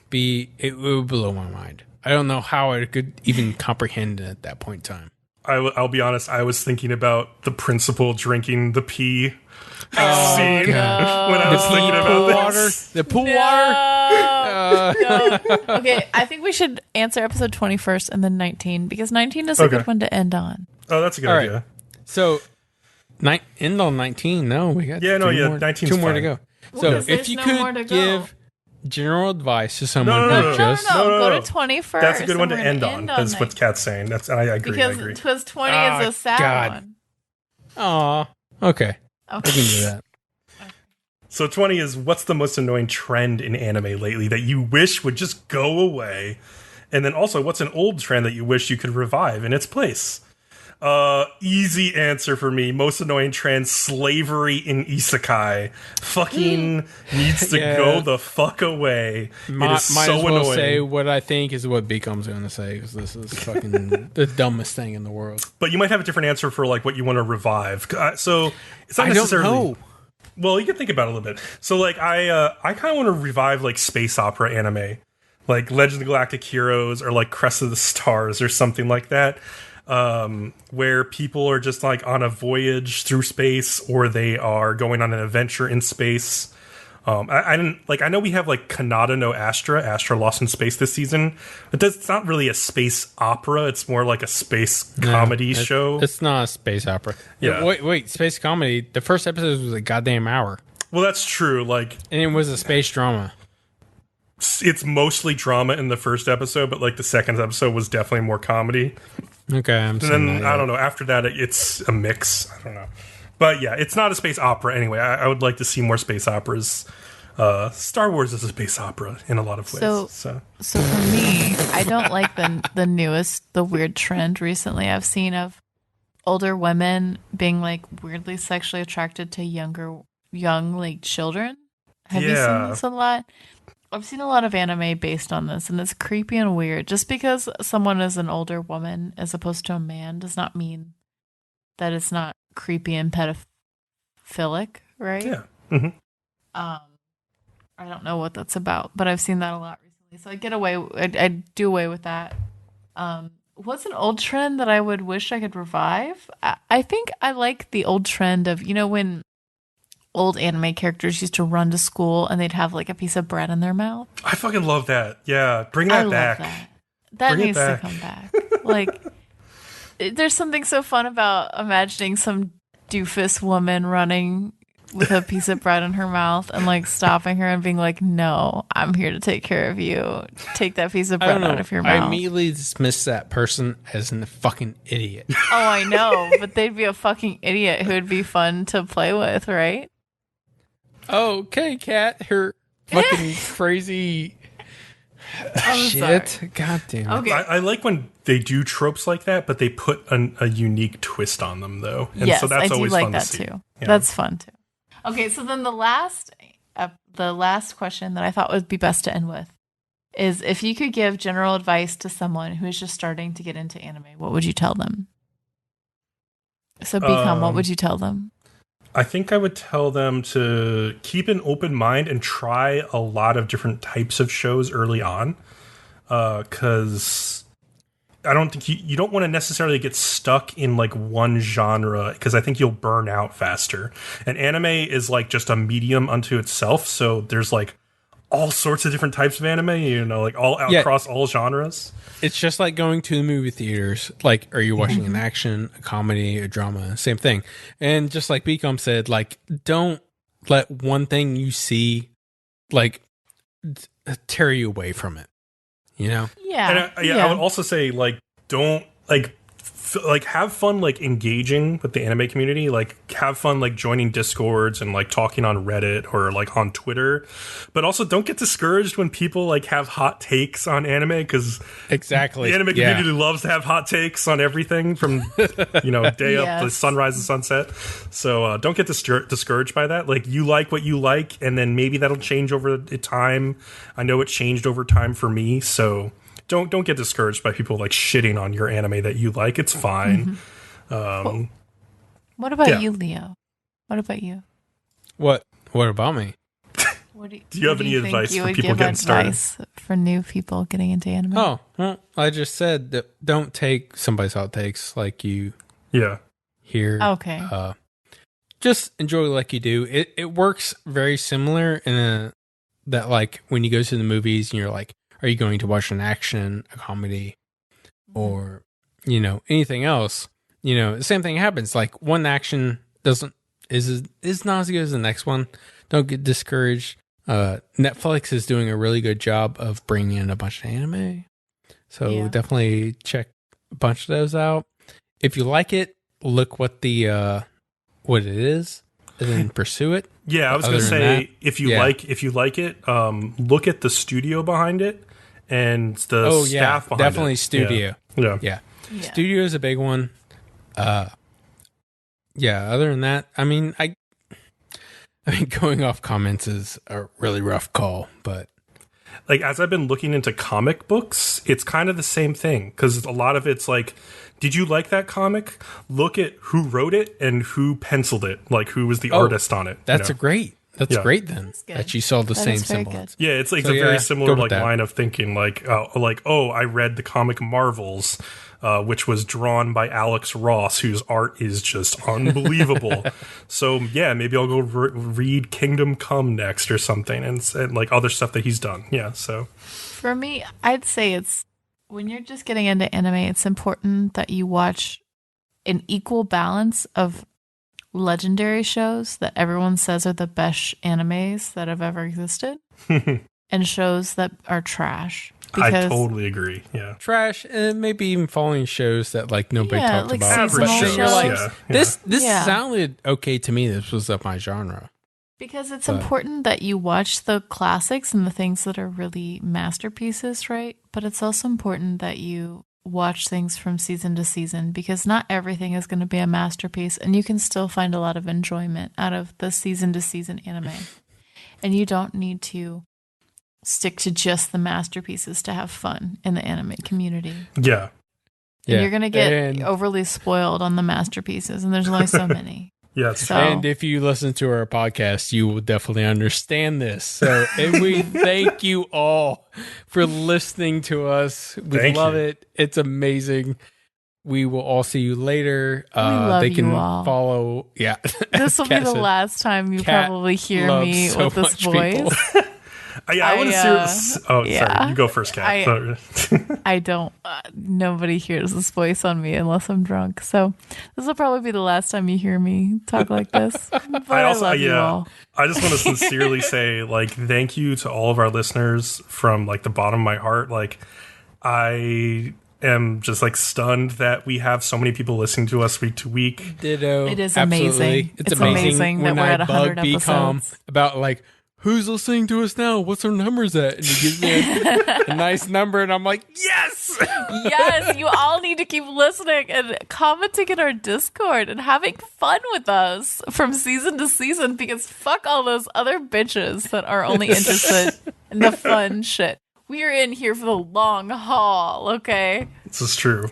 A: be, it would blow my mind. I don't know how I could even comprehend it at that point in time.
C: I'll be honest, I was thinking about the principal drinking the pee scene when I was thinking about this.
A: The pool water.
B: No. Okay, I think we should answer episode 20 first and then 19, because 19 is a good one to end on.
C: Oh, that's a good
A: All
C: idea.
A: right. So, end on 19. No, we got
C: 19's
A: two more to
C: fine.
A: go.
B: Well,
A: So,
B: 'cause
A: if
B: there's
A: you
B: no more to
A: could
B: go.
A: give general advice to someone
C: No,
A: who just...
B: Go to 20 first.
C: That's a good one
B: and
C: to
B: we're
C: end
B: gonna
C: on.
B: on
C: That's what Kat's saying. I agree.
B: Because 20 is a sad one.
A: Aw, okay. We
B: Okay.
A: can do that.
C: So 20 is, what's the most annoying trend in anime lately that you wish would just go away? And then also, what's an old trend that you wish you could revive in its place? Easy answer for me. Most annoying trend, slavery in isekai. Fucking needs to go the fuck away. It is so
A: might as well
C: annoying.
A: say what I think is what Bcom's going to say, because this is fucking the dumbest thing in the world.
C: But you might have a different answer for like what you want to revive. So it's not
A: I
C: necessarily.
A: don't know.
C: Well, you can think about it a little bit. So like I kind of want to revive like space opera anime, like Legend of the Galactic Heroes or like Crest of the Stars or something like that. Where people are just like on a voyage through space, or they are going on an adventure in space. I know we have like Kanata no Astra Lost in Space this season, but it's not really a space opera. It's more like a space comedy show.
A: It's not a space opera.
C: Yeah.
A: Wait, space comedy. The first episode was a goddamn hour.
C: Well, that's true. Like,
A: and it was a space drama.
C: It's mostly drama in the first episode, but like the second episode was definitely more comedy.
A: Okay,
C: and then I don't know. After that, it's a mix. I don't know, but yeah, it's not a space opera anyway. I would like to see more space operas. Star Wars is a space opera in a lot of ways.
B: So for me, I don't like the weird trend recently I've seen of older women being like weirdly sexually attracted to young like children. Have you seen this a lot? I've seen a lot of anime based on this, and it's creepy and weird. Just because someone is an older woman as opposed to a man does not mean that it's not creepy and pedophilic, right?
C: Yeah. Mm-hmm.
B: I don't know what that's about, but I've seen that a lot recently. So I do away with that. What's an old trend that I would wish I could revive? I think I like the old trend of, when old anime characters used to run to school and they'd have like a piece of bread in their mouth.
C: I fucking love that. Yeah, bring that back.
B: That needs to come back. Like, there's something so fun about imagining some doofus woman running with a piece of bread in her mouth and like stopping her and being like, "No, I'm here to take care of you. Take that piece of bread out of your mouth."
A: I immediately dismiss that person as a fucking idiot.
B: Oh, I know, but they'd be a fucking idiot who would be fun to play with, right?
A: Okay, Kat, her fucking crazy shit.
B: Sorry.
A: God damn it.
B: Okay.
C: I like when they do tropes like that, but they put a unique twist on them, though. And
B: yes,
C: so that's
B: I do
C: always
B: like
C: fun
B: that
C: to see.
B: too.
C: Yeah.
B: That's fun too. Okay, so then the last question that I thought would be best to end with is, if you could give general advice to someone who is just starting to get into anime, what would you tell them? So, Bcom, what would you tell them?
C: I think I would tell them to keep an open mind and try a lot of different types of shows early on. Because I don't think you don't want to necessarily get stuck in like one genre, because I think you'll burn out faster. And anime is like just a medium unto itself. So there's like all sorts of different types of anime, like all across all genres.
A: It's just like going to the movie theaters. Like, are you watching an action, a comedy, a drama? Same thing. And just like Bcom said, like, don't let one thing you see like tear you away from it.
B: Yeah.
C: And I would also say, like, don't have fun like engaging with the anime community. Like, have fun like joining discords and like talking on Reddit or like on Twitter, but also don't get discouraged when people like have hot takes on anime, because
A: exactly
C: the anime community loves to have hot takes on everything from day up to sunrise and sunset. So don't get discouraged by that. Like, you like what you like, and then maybe that'll change over time. I know it changed over time for me, so don't get discouraged by people like shitting on your anime that you like. It's fine.
B: What about you, Leo? What about you?
A: What about me?
C: Do you have any advice for people getting started?
B: For new people getting into anime?
A: Oh, well, I just said that don't take somebody's hot takes like you hear.
B: Okay.
A: Just enjoy like you do. It works very similar in that, like, when you go to the movies and you're like, are you going to watch an action, a comedy, or, anything else? The same thing happens. Like, one action is not as good as the next one. Don't get discouraged. Netflix is doing a really good job of bringing in a bunch of anime. So definitely check a bunch of those out. If you like it, look what it is, and then pursue it.
C: Yeah, I was going to say, if you like it, look at the studio behind it and the staff behind it.
A: Definitely studio.
C: Yeah.
A: Studio is a big one. Yeah, other than that, I mean, going off comments is a really rough call, but
C: like as I've been looking into comic books, it's kind of the same thing because a lot of it's like, did you like that comic? Look at who wrote it and who penciled it, like who was the artist on it.
A: That's great then
B: That's good.
A: that you saw the
B: That
A: same
B: is very
A: symbol.
B: good.
C: Yeah, it's like
A: So,
C: a very
A: yeah,
C: similar
A: go with
C: like
A: that.
C: line of thinking, like I read the comic Marvels, which was drawn by Alex Ross, whose art is just unbelievable. So yeah, maybe I'll go read Kingdom Come next or something, and like other stuff that he's done. Yeah, so
B: For me, I'd say it's when you're just getting into anime, it's important that you watch an equal balance of legendary shows that everyone says are the best animes that have ever existed and shows that are trash.
C: I totally agree. Yeah,
A: Trash, and maybe even following shows that like nobody
B: Yeah,
A: talked
B: like
A: about.
B: seasonal
C: Average
B: shows.
A: You're like,
C: yeah.
A: this
B: Yeah.
A: sounded okay to me. This was up my genre.
B: Because it's
A: But-
B: important that you watch the classics and the things that are really masterpieces, right? But it's also important that you watch things from season to season because not everything is going to be a masterpiece and you can still find a lot of enjoyment out of the season to season anime. And you don't need to stick to just the masterpieces to have fun in the anime community.
C: yeah.
B: And you're going to get
A: And-
B: overly spoiled on the masterpieces and there's only so many.
C: Yeah, it's
B: So-
A: And if you listen to our podcast, you will definitely understand this. So, and we thank you all for listening to us. We
C: Thank
A: love
C: you.
A: it. It's amazing. We will all see you later.
B: love
A: they can
B: you all.
A: follow. Yeah.
B: This will be
A: Kat
B: the
A: said,
B: last time you
A: Kat
B: probably hear
A: loves
B: me
A: so
B: with this
A: much people.
B: voice.
C: I want to see. Sorry,
B: yeah.
C: you go first, Kat.
B: I don't. Nobody hears this voice on me unless I'm drunk. So this will probably be the last time you hear me talk like this. But I love you all.
C: I just want to sincerely say, like, thank you to all of our listeners from like the bottom of my heart. Like, I am just like stunned that we have so many people listening to us week to week.
A: Ditto.
B: It is
A: Absolutely.
B: amazing.
A: It's
B: It's
A: amazing,
B: amazing that
A: when
B: we're
A: I
B: at 100
A: bug Bcom
B: episodes.
A: about like, who's listening to us now? What's our numbers at? And he gives me a nice number, and I'm like, yes!
B: Yes, you all need to keep listening and commenting in our Discord and having fun with us from season to season because fuck all those other bitches that are only interested in the fun shit. We are in here for the long haul, okay?
C: This is true.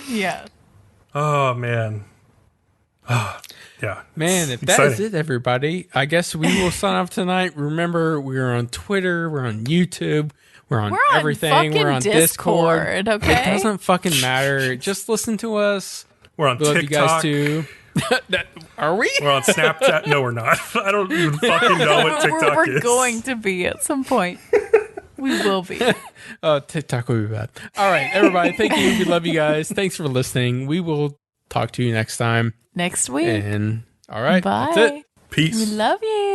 B: Yeah.
C: Oh man. Yeah.
A: Man, if that is it, everybody, I guess we will sign off tonight. Remember, we're on Twitter, we're on YouTube, we're on everything.
B: Fucking
A: We're on Discord.
B: okay?
A: It doesn't fucking matter. Just listen to us.
C: We're on
A: We love
C: TikTok.
A: you guys too. Are we?
C: We're on Snapchat. No, we're not. I don't even fucking know what TikTok
B: we're
C: is.
B: going to be at some point. We will be.
A: TikTok will be bad. All right, everybody, thank you. We love you guys. Thanks for listening. We will talk to you next time.
B: Next week.
A: And all right,
B: Bye.
A: that's it.
C: Peace.
B: We love you.